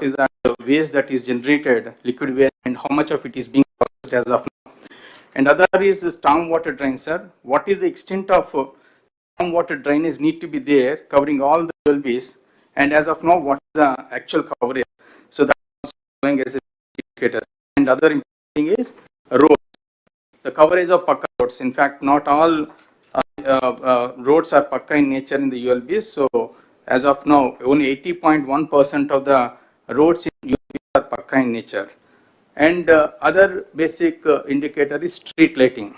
[SPEAKER 20] is that waste that is generated, liquid waste, and how much of it is being processed as of now? And other is the stormwater drain, sir. What is the extent of stormwater drainage need to be there, covering all the ULBs, and as of now, what is the actual coverage? So that's also going as an indicator. And other important thing is roads. The coverage of Pakka roads. In fact, not all roads are Pakka in nature in the ULBs. So as of now, only 80.1% of the roads in ULBs are Pakka in nature. And other basic indicator is street lighting.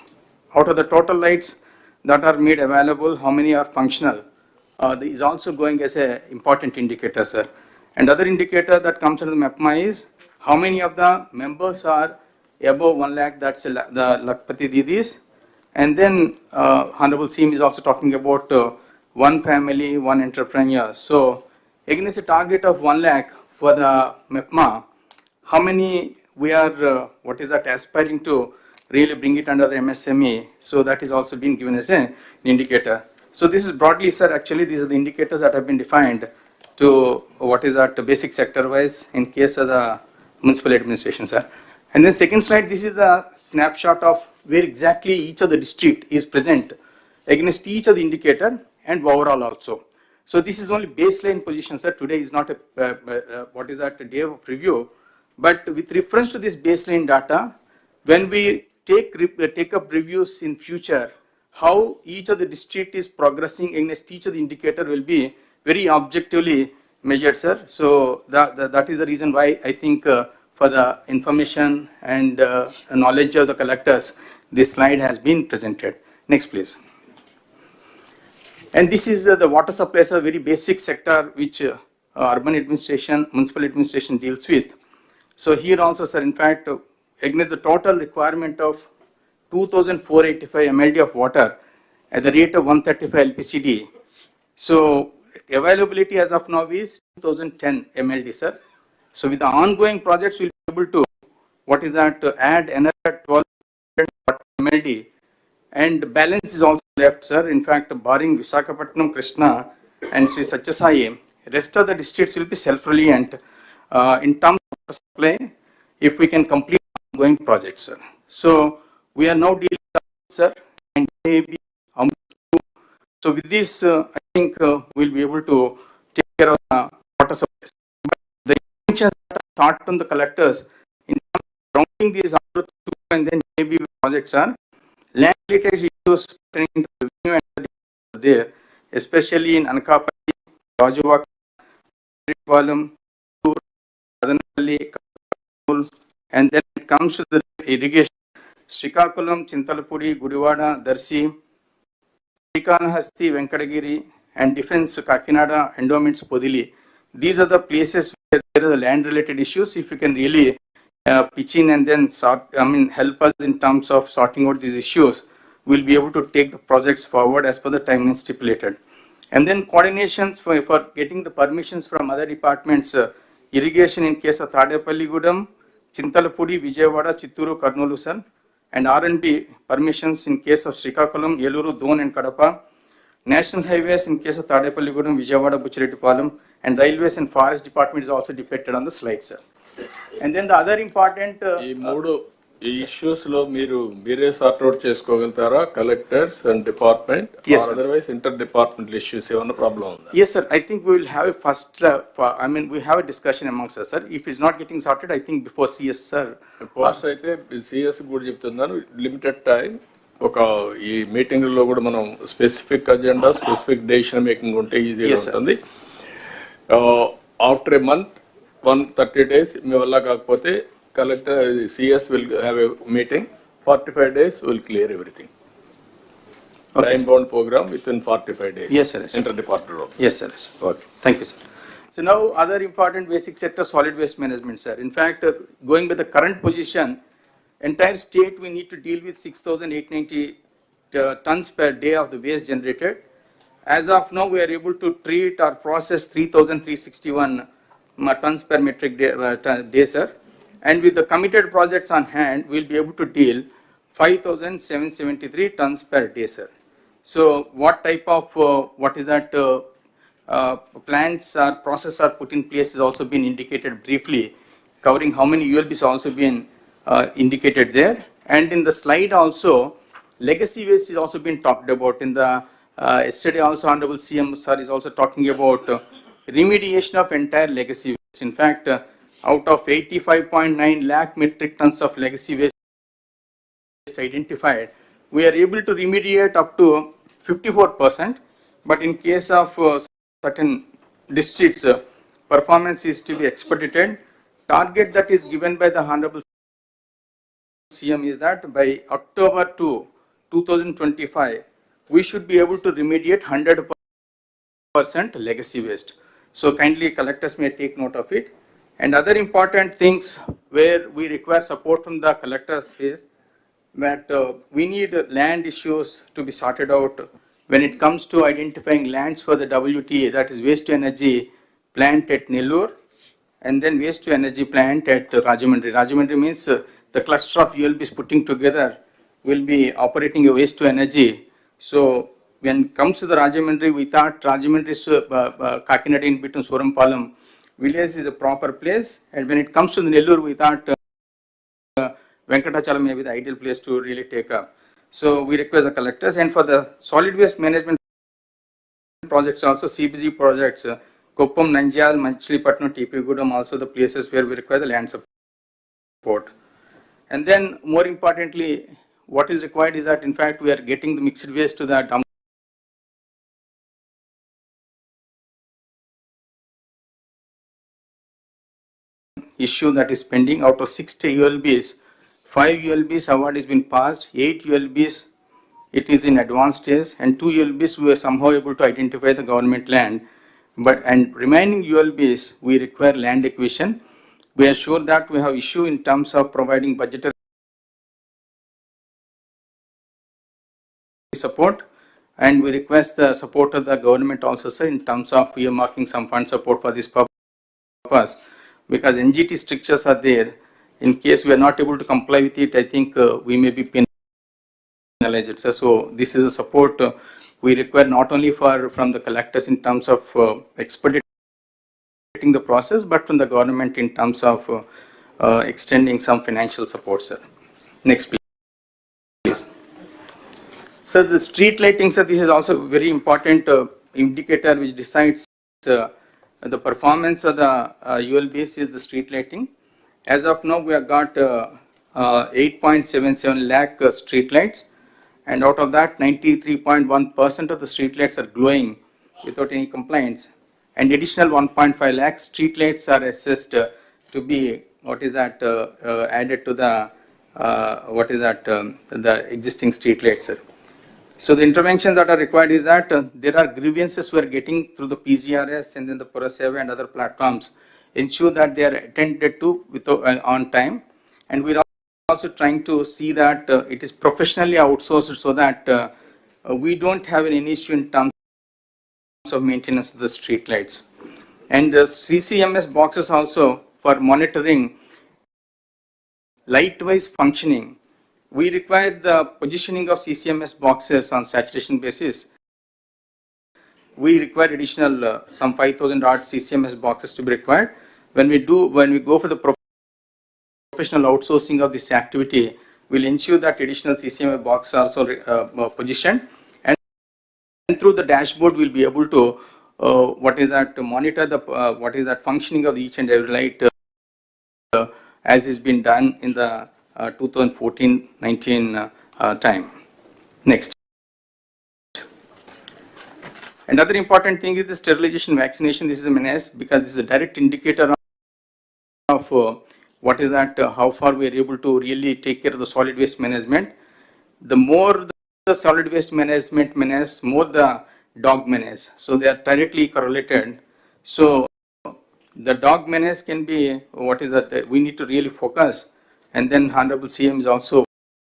[SPEAKER 20] Out of the total lights that are made available, how many are functional? Is also going as an important indicator, sir. And other indicator that comes under the MAPMA is how many of the members are above 1 lakh, that's the Lakpati Didis. And then Honorable CM is also talking about one family, one entrepreneur. So against a target of 1 lakh for the MAPMA, how many we are, aspiring to really bring it under the MSME? So that is also being given as an indicator. So this is broadly, sir, actually these are the indicators that have been defined to basic sector wise in case of the municipal administration, sir. And then second slide, this is the snapshot of where exactly each of the district is present against each of the indicator and overall also. So this is only baseline position, sir. Today is not a day of review, but with reference to this baseline data, when we take up reviews in future, how each of the district is progressing against each of the indicator will be very objectively measured, sir. So that is the reason why I think for the information and knowledge of the collectors, this slide has been presented. Next, please. And this is the water supply, a very basic sector which urban administration, municipal administration deals with. So here also, sir, in fact, against the total requirement of 2,485 MLD of water at the rate of 135 LPCD. So availability as of now is 2010 MLD, sir. So with the ongoing projects, we'll be able to add another 12 MLD, and balance is also left, sir. In fact, barring Visakhapatnam, Krishna, and Sri Satyasai, rest of the districts will be self-reliant in terms of supply if we can complete ongoing projects, sir. So we are now dealing with, sir, and maybe so with this, I think we'll be able to take care of the water supply. But the intention start on the collectors in terms of rounding these and then maybe projects are land litigation issues pertaining to revenue and there, especially in Anakapalli, Rajuvaka, Valam, Adanapalli, and then it comes to the irrigation. Srikakulam, Chintalapudi, Gudivada, Darsi, Srikanahasti, Venkatagiri, and defense Kakinada, endowments Podili. these are the places where there are land related issues. If you can really pitch in and then help us in terms of sorting out these issues, we'll be able to take the projects forward as per the timeline stipulated. And then coordinations for getting the permissions from other departments, irrigation in case of Tadepalligudam, Chintalapudi, Vijayawada, Chitturu, Karnulu, sir, and R&B permissions in case of Srikakulam, Yeluru, Don and Kadapa, national highways in case of Tadepalligudam, Vijayawada, Buchirettipalam, and railways and forest department is also depicted on the slide, sir. And then the other important
[SPEAKER 4] issues lo mere sort out cheskogaltara, collectors and department,
[SPEAKER 20] yes,
[SPEAKER 4] or otherwise interdepartmental issues evana problem unda?
[SPEAKER 20] Yes, sir. I think we will have a first, we have a discussion amongst us, sir. If it's not getting sorted, I think before CS, sir.
[SPEAKER 4] Post అయితే CS కూడా చెప్తున్నాను, limited time ఒక ఈ meeting లో కూడా మనం specific agenda, specific decision making ఉంటే ఈజీగా ఉంటుంది. ఆఫ్టర్ ఏ మంత్ 130 days మీ వల్ల కాకపోతే collector CS will have a meeting. 45 days will clear everything. Okay, time bound program within 45 days.
[SPEAKER 20] Yes, sir.
[SPEAKER 4] Interdepartmental.
[SPEAKER 20] Yes, sir. Okay. Thank you, sir. So now other important basic sector, solid waste management, sir. In fact, going with the current position, entire state we need to deal with 6,890 tons per day of the waste generated. As of now, we are able to treat or process 3,361 tons per metric day, sir. And with the committed projects on hand, we'll be able to deal 5,773 tons per day, sir. So what type of, plants or process are put in place has also been indicated briefly, covering how many ULBs also been indicated there. And in the slide also, legacy waste is also been talked about. In the yesterday also, Honorable CM sir is also talking about remediation of entire legacy waste. In fact, out of 85.9 lakh metric tons of legacy waste identified, we are able to remediate up to 54%. But in case of certain districts, performance is to be expedited. Target that is given by the Honorable CM is that by October 2, 2025, we should be able to remediate 100% legacy waste. So kindly collectors may take note of it. And other important things where we require support from the collectors is that we need land issues to be sorted out when it comes to identifying lands for the WTA, that is waste to energy plant at Nellore, and then waste to energy plant at Rajahmundry. Rajahmundry means the cluster of ULBs putting together will be operating a waste to energy. So when it comes to the Rajahmundry, we thought Rajahmundry Kakinada in between Surampalam village is a proper place, and when it comes to the Nellore, we thought Venkatachalam may be the ideal place to really take up. So we request the collectors, and for the solid waste management projects also, CBG projects, Koppam, Nanjal, Machilipatnam, TP Gudam, also the places where we require the land support. And then more importantly, what is required is that in fact we are getting the mixed waste to the dump issue that is pending. Out of 60 ULBs, 5 ULBs award has been passed, 8 ULBs it is in advanced stage, and 2 ULBs we are somehow able to identify the government land. And remaining ULBs we require land acquisition. We are sure that we have issue in terms of providing budgetary support, and we request the support of the government also, sir, in terms of earmarking some fund support for this purpose, because NGT strictures are there. In case we are not able to comply with it, I think we may be penalized, sir. So this is a support we require not only from the collectors in terms of expediting the process, but from the government in terms of extending some financial support, sir. Next, please. Sir, the street lighting, sir, this is also a very important indicator which decides the performance of the ULBs is the street lighting. As of now, we have got 8.77 lakh street lights, and out of that, 93.1% of the street lights are glowing without any complaints. And additional 1.5 lakh street lights are assessed to be added to the the existing street lights, sir. So the interventions that are required is that there are grievances we are getting through the PGRS and then the Puraseva and other platforms. Ensure that they are attended to on time, and we are also trying to see that it is professionally outsourced so that we don't have any issue in terms of maintenance of the street lights. And the CCMS boxes also for monitoring light-wise functioning. We require the positioning of CCMS boxes on saturation basis. We require additional some 5,000 odd CCMS boxes to be required. When we go for the professional outsourcing of this activity, we'll ensure that additional CCMS boxes are also positioned, and through the dashboard we'll be able to to monitor the functioning of each and every light as has been done in the 2014-19 time. Next. Another important thing is the sterilization vaccination. This is a menace because this is a direct indicator of how far we are able to really take care of the solid waste management. The more the solid waste management menace, more the dog menace. So they are directly correlated. So the dog menace can be we need to really focus, and then Honorable CM is also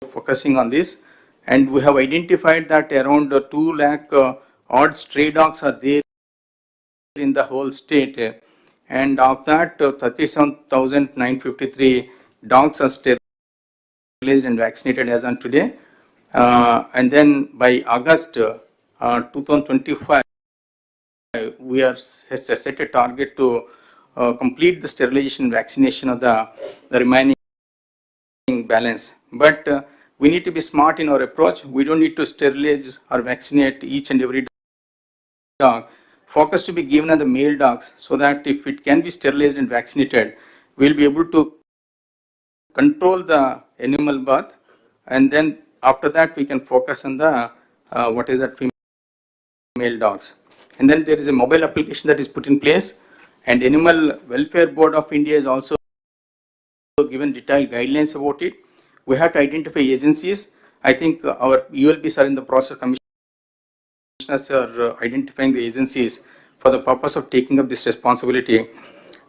[SPEAKER 20] focusing on this, and we have identified that around 2 lakh odd stray dogs are there in the whole state, and of that 37,953 dogs are sterilized and vaccinated as on today, and then by August 2025 we are set a target to complete the sterilization vaccination of the remaining balance. But we need to be smart in our approach. We don't need to sterilize or vaccinate each and every dog. Focus to be given on the male dogs, so that if it can be sterilized and vaccinated, we'll be able to control the animal birth, and then after that we can focus on the female dogs. And then there is a mobile application that is put in place, and Animal Welfare Board of India is also given detailed guidelines about it. We have to identify agencies. I think our ULBs are in the process. Commissioners are identifying the agencies for the purpose of taking up this responsibility.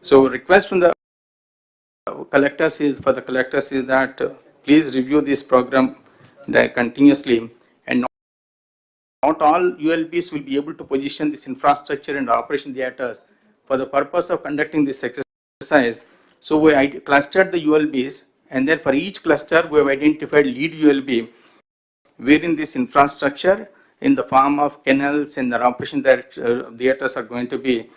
[SPEAKER 20] So request from the collectors is that please review this program continuously, and not all ULBs will be able to position this infrastructure and operation theaters for the purpose of conducting this exercise. So we clustered the ULBs, and then for each cluster we have identified lead ULB wherein this infrastructure in the form of kennels and the operation theaters are going to be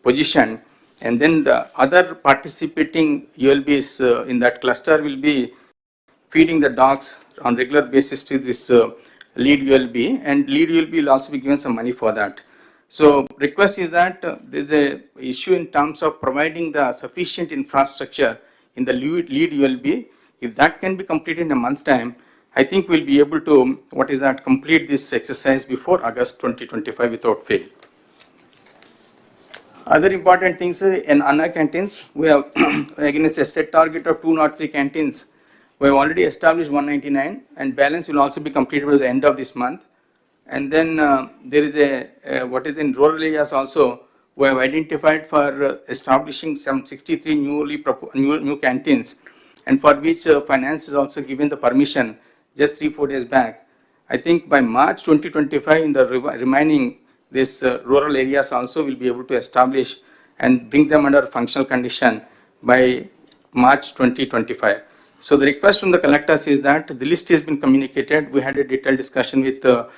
[SPEAKER 20] positioned, and then the other participating ULBs in that cluster will be feeding the dogs on regular basis to this lead ULB, and lead ULB will also be given some money for that. So request is that there is a issue in terms of providing the sufficient infrastructure in the lead ULB. If that can be completed in a month time, I think we'll be able to complete this exercise before August 2025 without fail. Other important things in Anna canteens, we have against a set target of 203 canteens. We have already established 199, and balance will also be completed by the end of this month. And then there is in rural areas also, we have identified for establishing some 63 new canteens, and for which finance is also given the permission just 3-4 days back. I think by March 2025 in the remaining rural areas also will be able to establish and bring them under functional condition by March 2025. So the request from the collectors is that the list has been communicated. We had a detailed discussion with our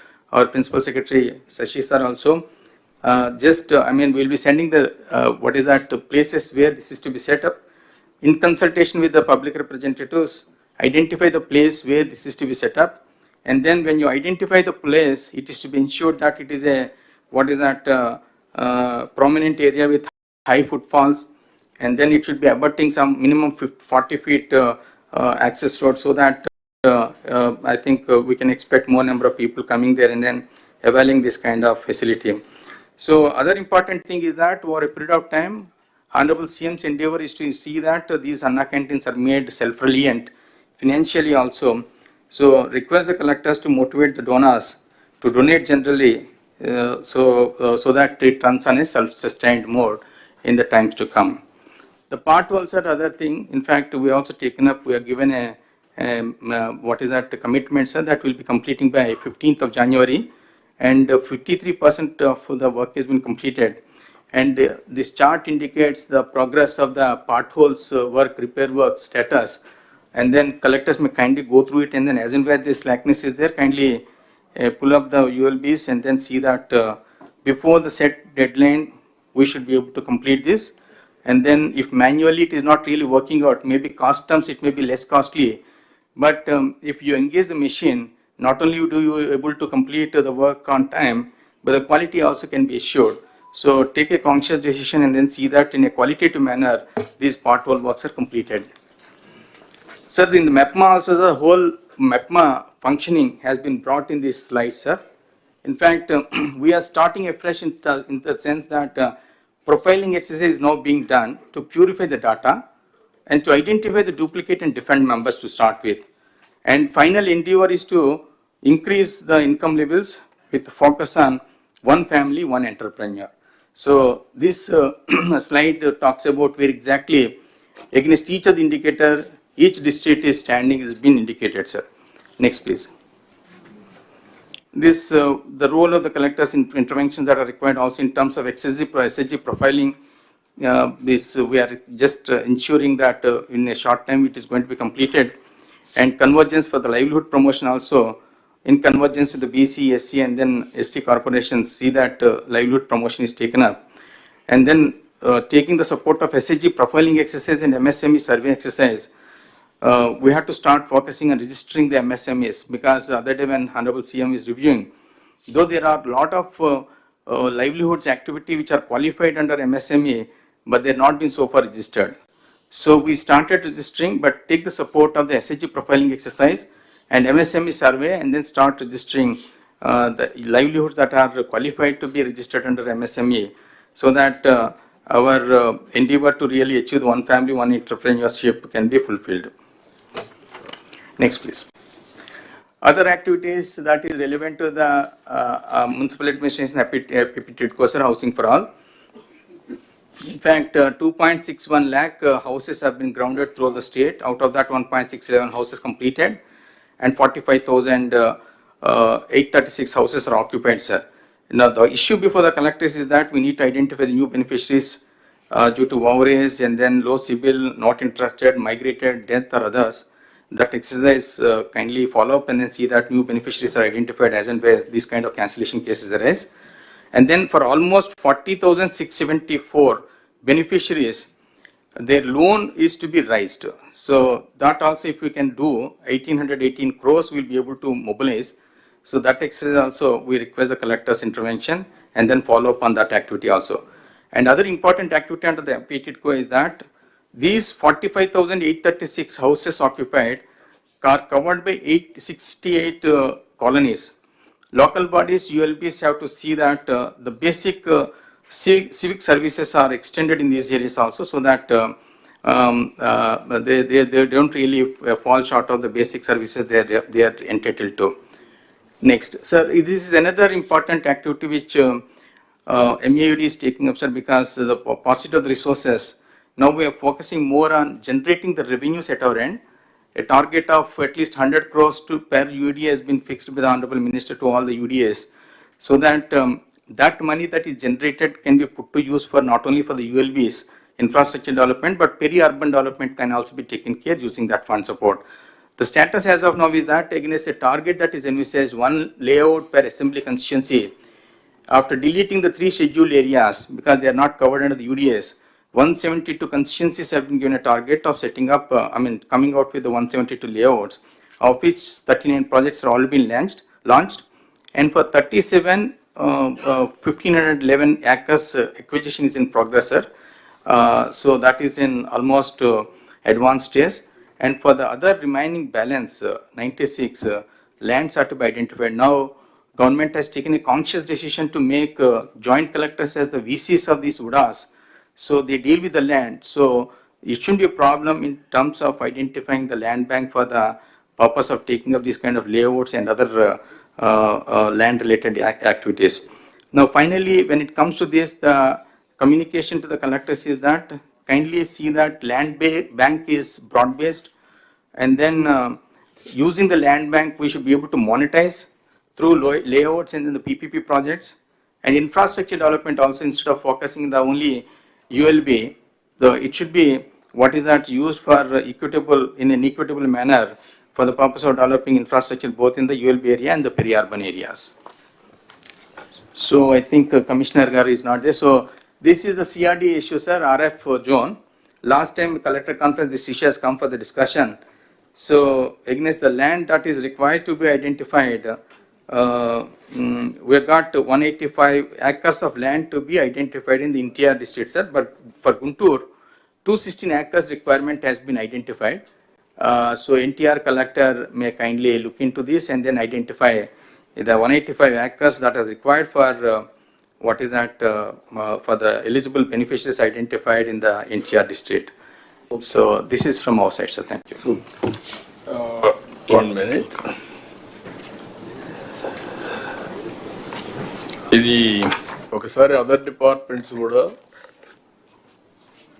[SPEAKER 20] Principal Secretary Sashi sir also. We'll be sending the places where this is to be set up. In consultation with the public representatives, identify the place where this is to be set up. And then when you identify the place, it is to be ensured that it is a prominent area with high footfalls, and then it should be abutting some minimum 40 feet access road, so that I think we can expect more number of people coming there and then availing this kind of facility. So other important thing is that over a period of time, Honorable CM's endeavor is to see that these Anna canteens are made self-reliant financially also. So request the collectors to motivate the donors to donate generally, so that it runs on a self-sustained mode in the times to come. The part also the other thing, in fact, we also taken up, we are given a what is that commitment, sir, that will be completing by 15th of January, and 53% of the work has been completed. And this chart indicates the progress of the potholes work, repair work status, and then collectors may kindly go through it, and then as and where this slackness is there, kindly pull up the ULBs and then see that before the set deadline, we should be able to complete this. And then if manually it is not really working out, maybe cost terms it may be less costly, but if you engage the machine, not only do you able to complete the work on time, but the quality also can be assured. So take a conscious decision and then see that in a qualitative manner, these pothole works are completed. Sir, in the MEPMA also, the whole MEPMA functioning has been brought in this slide, sir. In fact, we are starting afresh in the sense that profiling exercise is now being done to purify the data and to identify the duplicate and defend members to start with. And final endeavor is to increase the income levels with focus on one family, one entrepreneur. So this slide talks about where exactly against each of the indicator, each district is standing has been indicated, sir. Next, please. This, the role of the collectors in interventions that are required also in terms of SSG profiling. This we are just ensuring that in a short time it is going to be completed, and convergence for the livelihood promotion also in convergence with the BC, SC, and then ST corporations. See that livelihood promotion is taken up, and then taking the support of SSG profiling exercise and MSME survey exercise. We have to start focusing on registering the MSMEs, because the other day when Honorable CM is reviewing, though there are a lot of livelihoods activity which are qualified under MSME, but they have not been so far registered. So we started registering, but take the support of the SHG profiling exercise and MSME survey, and then start registering the livelihoods that are qualified to be registered under MSME, so that our endeavor to really achieve one family, one entrepreneurship can be fulfilled. Next, please. Other activities that is relevant to the municipal administration aptitude course are housing for all. In fact, 2.61 lakh houses have been grounded through the state. Out of that, 1.67 houses completed, and 45,836 houses are occupied, sir. Now, the issue before the collectors is that we need to identify the new beneficiaries due to overage and then low CIBIL, not interested, migrated, death, or others. That exercise kindly follow up and then see that new beneficiaries are identified as and where these kind of cancellation cases arise. And then for almost 40,674 beneficiaries, their loan is to be raised. So that also, if we can do 1,818 crores, we'll be able to mobilize. So that exercise also, we request the collector's intervention and then follow up on that activity also. And other important activity under the PTITCO is that these 45,836 houses occupied are covered by 868 colonies. Local bodies, ULBs have to see that the basic civic services are extended in these areas also, so that they don't really fall short of the basic services they are entitled to. Next, sir, this is another important activity which MAUD is taking up, sir, because the paucity of the resources. Now we are focusing more on generating the revenues at our end. A target of at least 100 crores per UDA has been fixed by the Honorable Minister to all the UDAs, so that that money that is generated can be put to use for not only for the ULBs, infrastructure development, but peri-urban development can also be taken care using that fund support. The status as of now is that against a target that is envisaged, one layout per assembly constituency, after deleting the 3 scheduled areas because they are not covered under the UDAs, 172 constituencies have been given a target of setting up, coming out with the 172 layouts, of which 39 projects are already been launched, and for 37, 1,511 acres acquisition is in progress, sir. So that is in almost advanced stage, and for the other remaining balance, 96 lands are to be identified. Now, government has taken a conscious decision to make joint collectors as the VCs of these UDAs. So they deal with the land. So it shouldn't be a problem in terms of identifying the land bank for the purpose of taking up these kind of layouts and other land-related activities. Now, finally, when it comes to this, the communication to the collectors is that kindly see that land bank is broad-based, and then using the land bank, we should be able to monetize through layouts and in the PPP projects. And infrastructure development also, instead of focusing the only ULB, it should be what is that used for in an equitable manner for the purpose of developing infrastructure both in the ULB area and the peri-urban areas. So I think Commissioner Garu is not there. So this is the CRD issue, sir, RF zone. Last time collector conference, this issue has come for the discussion. So against the land that is required to be identified, we got 185 acres of land to be identified in the interior district, sir. But for Guntur, 216 acres requirement has been identified. So NTR collector may kindly look into this and then identify the 185 acres that is required for for the eligible beneficiaries identified in the NTR district. So this is from our side, sir. Thank you.
[SPEAKER 4] 1 minute. ఇది ఒకసారి other departments కూడా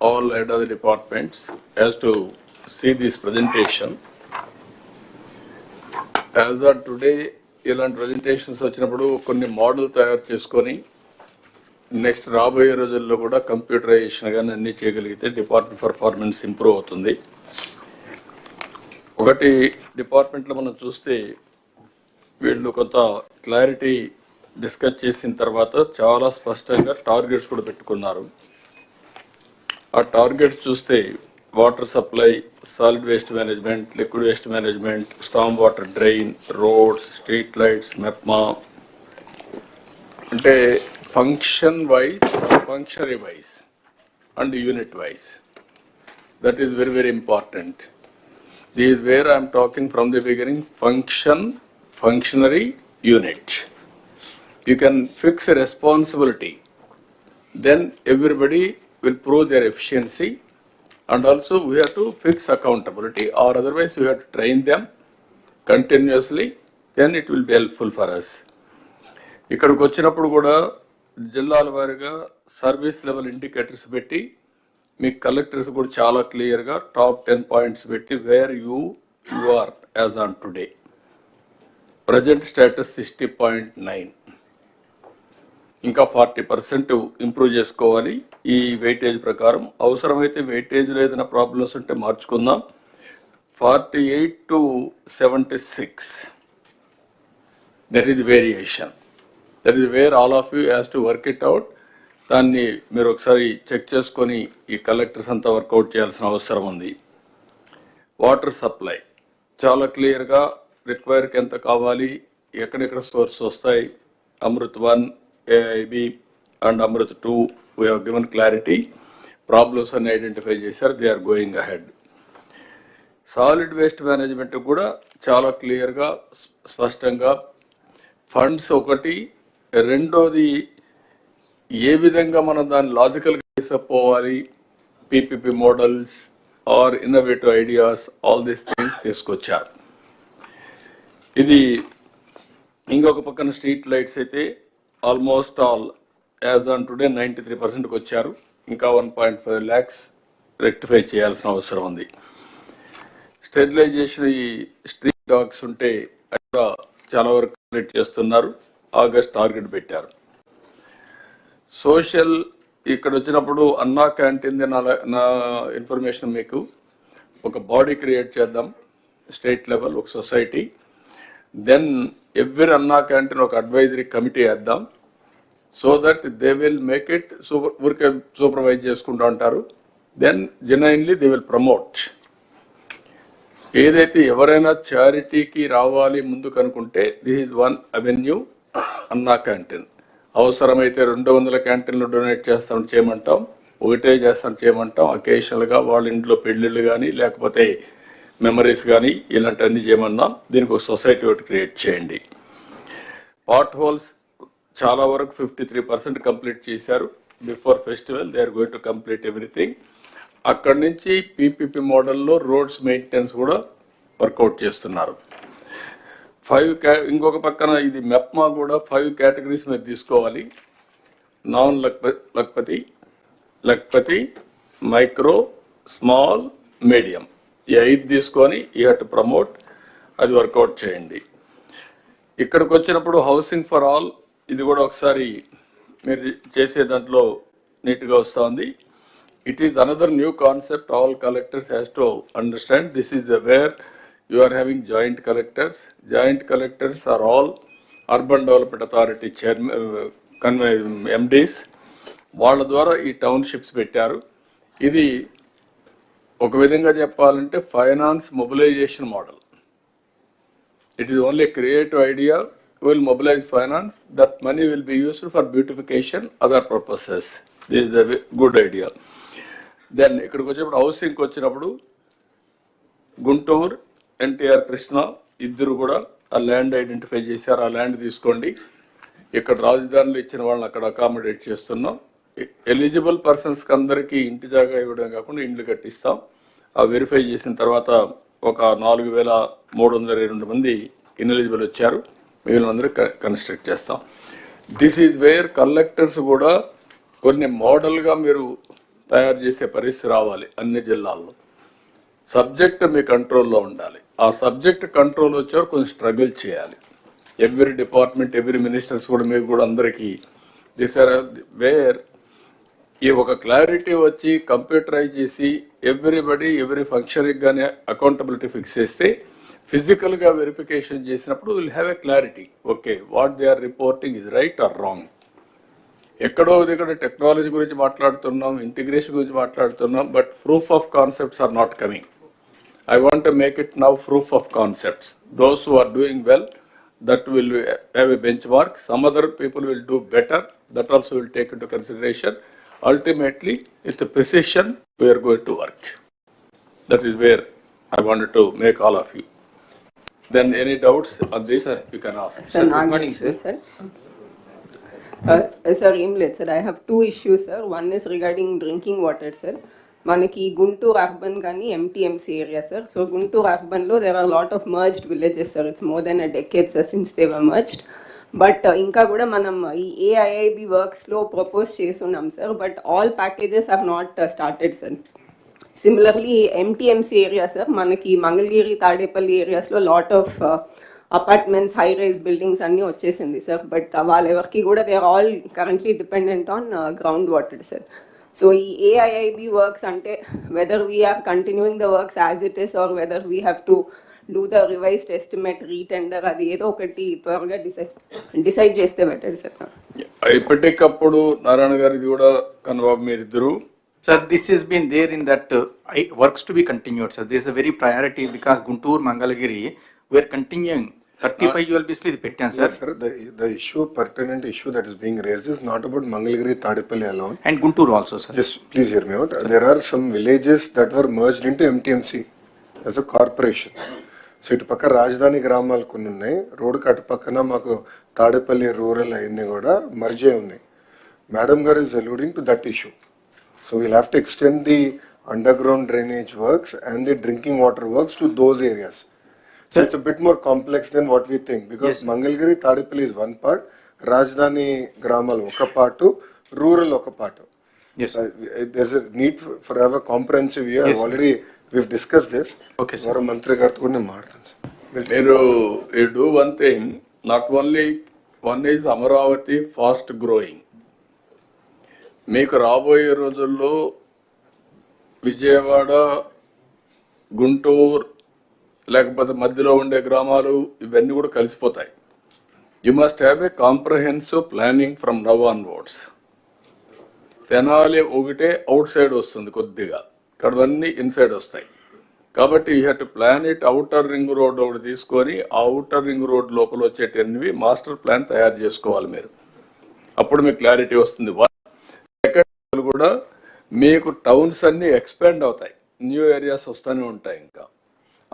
[SPEAKER 4] all head of the departments has to see this presentation. As of today, ఇలాంటి presentations వచ్చినప్పుడు కొన్ని model తయారు చేసుకొని next రాబోయే రోజుల్లో కూడా కంప్యూటరైజేషన్ కానీ అన్నీ చేయగలిగితే డిపార్ట్మెంట్ పర్ఫార్మెన్స్ ఇంప్రూవ్ అవుతుంది. ఒకటి డిపార్ట్మెంట్లో మనం చూస్తే వీళ్ళు కొంత క్లారిటీ డిస్కస్ చేసిన తర్వాత చాలా స్పష్టంగా టార్గెట్స్ కూడా పెట్టుకున్నారు. ఆ టార్గెట్స్ చూస్తే water supply, solid waste management, liquid waste management, storm water drain, roads, street lights, MEPMA, అంటే function wise, functionary wise and unit wise. That is very, very important. This is where I am talking from the beginning, functionary unit. You can fix a responsibility, then everybody will prove their efficiency, and also we have to fix accountability, or otherwise we have to train them continuously, then it will be helpful for us. ఇక్కడికి వచ్చినప్పుడు కూడా జిల్లాల వారీగా service level indicators పెట్టి మీ collectors కూడా చాలా క్లియర్గా top 10 points పెట్టి where you are as on today. Present status 60.9, ఇంకా 40% ఇంప్రూవ్ చేసుకోవాలి ఈ వెయిటేజ్ ప్రకారం. అవసరమైతే వెయిటేజ్లో ఏదైనా ప్రాబ్లమ్స్ ఉంటే మార్చుకుందాం. 48 to 76, that is variation. That is wear all of you has to work it out. దాన్ని మీరు ఒకసారి చెక్ చేసుకొని ఈ కలెక్టర్స్ అంతా వర్కౌట్ చేయాల్సిన అవసరం ఉంది. వాటర్ సప్లై చాలా క్లియర్గా రిక్వైర్కి ఎంత కావాలి, ఎక్కడెక్కడ సోర్స్ వస్తాయి. Amrit 1, AIB and Amrit 2, we have given clarity. Problems are identified చేశారు, they are going ahead. Solid waste management కూడా చాలా క్లియర్గా స్పష్టంగా ఫండ్స్ ఒకటి, రెండోది ఏ విధంగా మనం దాన్ని లాజికల్గా తీసుకుపోవాలి, PPP models are innovative ideas, all these things తీసుకొచ్చారు. ఇది ఇంకొక పక్కన స్ట్రీట్ లైట్స్ అయితే almost all as on today 93%కి వచ్చారు. ఇంకా 1.5 lakhs రెక్టిఫై చేయాల్సిన అవసరం ఉంది. స్టెరిలైజేషన్, ఈ స్ట్రీట్ డాగ్స్ ఉంటే అక్కడ చాలా వరకు కంప్లీట్ చేస్తున్నారు. ఆగస్ట్ టార్గెట్ పెట్టారు. సోషల్ ఇక్కడ వచ్చినప్పుడు అన్నా క్యాంటీన్ నా ఇన్ఫర్మేషన్ మీకు ఒక బాడీ క్రియేట్ చేద్దాం, స్టేట్ లెవెల్ ఒక society. Then every Anna canteen ఒక అడ్వైజరీ కమిటీ వేద్దాం, so that they will make it ఊరికే సూపర్వైజ్ చేసుకుంటూ ఉంటారు. Then genuinely they will promote. ఏదైతే ఎవరైనా చారిటీకి రావాలి ముందుకు అనుకుంటే this is one avenue, Anna canteen. అవసరమైతే 200 క్యాంటీన్లు డొనేట్ చేస్తాం చేయమంటాం, ఒకటే చేస్తాం చేయమంటాం. అకేషనల్గా వాళ్ళ ఇంట్లో పెళ్ళిళ్ళు కానీ లేకపోతే మెమరీస్ కానీ ఇలాంటివన్నీ చేయమన్నాం. దీనికి ఒక సొసైటీ ఒకటి క్రియేట్ చేయండి. పాట్ హోల్స్ చాలా వరకు 53% కంప్లీట్ చేశారు. Before festival they are going to complete everything. అక్కడి నుంచి PPP మోడల్లో రోడ్స్ మెయింటెనెన్స్ కూడా వర్కౌట్ చేస్తున్నారు. ఇంకొక పక్కన ఇది మెప్మా కూడా 5 కేటగిరీస్ మీద తీసుకోవాలి. Non Lakhpati, Lakhpati, micro, small, medium, ఈ 5 తీసుకొని యూ హ్యావ్ టు ప్రమోట్, అది వర్కౌట్ చేయండి. ఇక్కడికి వచ్చినప్పుడు హౌసింగ్ ఫర్ ఆల్, ఇది కూడా ఒకసారి మీరు చేసే దాంట్లో నీట్గా వస్తుంది. It is another new concept all collectors has to understand. This is where you are having joint collectors. Joint collectors are all Urban Development Authority chairman, MDs. వాళ్ళ ద్వారా ఈ టౌన్షిప్స్ పెట్టారు. ఇది ఒక విధంగా చెప్పాలంటే finance mobilisation model. It is only a creative idea. We will mobilize finance. That money will be used for beautification, other purposes. This is a good idea. Then ఇక్కడికి వచ్చేప్పుడు హౌసింగ్కి వచ్చినప్పుడు గుంటూరు, ఎన్టీఆర్, కృష్ణ ఇద్దరు కూడా ఆ ల్యాండ్ ఐడెంటిఫై చేశారు. ఆ ల్యాండ్ తీసుకోండి. ఇక్కడ రాజధానిలో ఇచ్చిన వాళ్ళని అక్కడ అకామిడేట్ చేస్తున్నాం. ఎలిజిబుల్ పర్సన్స్కి అందరికీ ఇంటి జాగా ఇవ్వడం కాకుండా ఇండ్లు కట్టిస్తాం. ఆ వెరిఫై చేసిన తర్వాత ఒక 4,322 మంది ఇన్ఎలిజిబుల్ వచ్చారు. మిగిలిన అందరూ కన్స్ట్రక్ట్ చేస్తాం. దిస్ ఈజ్ వేర్ కలెక్టర్స్ కూడా కొన్ని మోడల్గా మీరు తయారు చేసే పరిస్థితి రావాలి. అన్ని జిల్లాల్లో సబ్జెక్ట్ మీ కంట్రోల్లో ఉండాలి. ఆ సబ్జెక్ట్ కంట్రోల్ వచ్చేవారు కొంచెం స్ట్రగుల్ చేయాలి. ఎవ్రీ డిపార్ట్మెంట్, ఎవ్రీ మినిస్టర్స్ కూడా మీకు కూడా అందరికీ దిస్ ఆర్ వేర్ ఈ ఒక క్లారిటీ వచ్చి కంప్యూటరైజ్ చేసి ఎవ్రీ ఫంక్షన్కి కానీ అకౌంటబిలిటీ ఫిక్స్ చేస్తే ఫిజికల్గా వెరిఫికేషన్ చేసినప్పుడు will have a clarity. Okay, what they are reporting is right or wrong. ఎక్కడో దగ్గర టెక్నాలజీ గురించి మాట్లాడుతున్నాం, ఇంటిగ్రేషన్ గురించి మాట్లాడుతున్నాం, but proof of concepts are not coming. I want to make it now proof of concepts. Those who are doing well, that will have a benchmark. Some other people will do better. That also will take into consideration. Ultimately, with the precision, we are going to work. That is where I wanted to make all of you. Then any doubts on this, sir, you can ask.
[SPEAKER 21] Sir, good morning, sir. Sir, sir, I have 2 issues, sir. One is regarding drinking water, sir. మనకి Guntur urban కానీ MTMC area sir. So Guntur అర్బన్లో there are lot of merged villages sir. It's more than a decade sir since they were merged. But ఇంకా కూడా మనం ఈ AIIB వర్క్స్లో propose చేస్తున్నాం సార్. But all packages are not started sir. Similarly MTMC area sir, మనకి మంగళగిరి, తాడేపల్లి ఏరియాస్లో lot of apartments, high rise buildings అన్నీ వచ్చేసింది సార్. బట్ వాళ్ళెవరికి కూడా they are all currently dependent on ground water sir. So AIIB works ante whether we are continuing the works as it is or whether we have to do the revised estimate, retender, adi edo okati tvarga decide cheste better sir.
[SPEAKER 4] ఇప్పటికప్పుడు నారాయణ గారు ఇది కూడా కన్వాబ్ మీరిద్దరు.
[SPEAKER 20] Sir, this has been there in that works to be continued, sir. This is a very priority because Guntur, Mangalagiri, we are continuing. 35 ULBs ఇది పెట్టాం sir.
[SPEAKER 1] Sir, the issue, pertinent issue that is being raised is not about Mangalagiri, Tadepalli alone.
[SPEAKER 20] And Guntur also, sir.
[SPEAKER 1] Just please hear me out. Sir. There are some villages that were merged into MTMC as a corporation. So ఇటు పక్క రాజధాని గ్రామాలు కొన్ని ఉన్నాయి. రోడ్డుకి అటు పక్కన మాకు తాడేపల్లి రూరల్ అవన్నీ కూడా మర్జ్ అయి ఉన్నాయి. మేడం గారు is alluding to that issue. So we'll have to extend the underground drainage works and the drinking water works to those areas. So it's a bit more complex than what we think because yes, Mangalgiri, Tadepalli is one part, Rajdhani Gramal oka part, rural oka part.
[SPEAKER 20] Yes.
[SPEAKER 1] There's a need for have a comprehensive view. Yes, already we've discussed this.
[SPEAKER 20] Okay, sir.
[SPEAKER 1] Mantri garu too maartanu.
[SPEAKER 4] You do one thing, not only one is Amaravati fast growing. మీకు రాబోయే రోజుల్లో విజయవాడ, గుంటూరు లేకపోతే మధ్యలో ఉండే గ్రామాలు ఇవన్నీ కూడా కలిసిపోతాయి. You must have a comprehensive planning from now onwards. Tenali ఒకటే అవుట్ సైడ్ వస్తుంది కొద్దిగా, ఇక్కడవన్నీ ఇన్సైడ్ వస్తాయి. కాబట్టి you have to plan it. Outer ring road ఒకటి తీసుకొని ఆ అవుటర్ రింగ్ రోడ్ లోపల వచ్చేటవి మాస్టర్ ప్లాన్ తయారు చేసుకోవాలి మీరు. అప్పుడు మీకు క్లారిటీ వస్తుంది. సెకండ్ కూడా మీకు టౌన్స్ అన్నీ ఎక్స్పాండ్ అవుతాయి, న్యూ ఏరియాస్ వస్తూనే ఉంటాయి. ఇంకా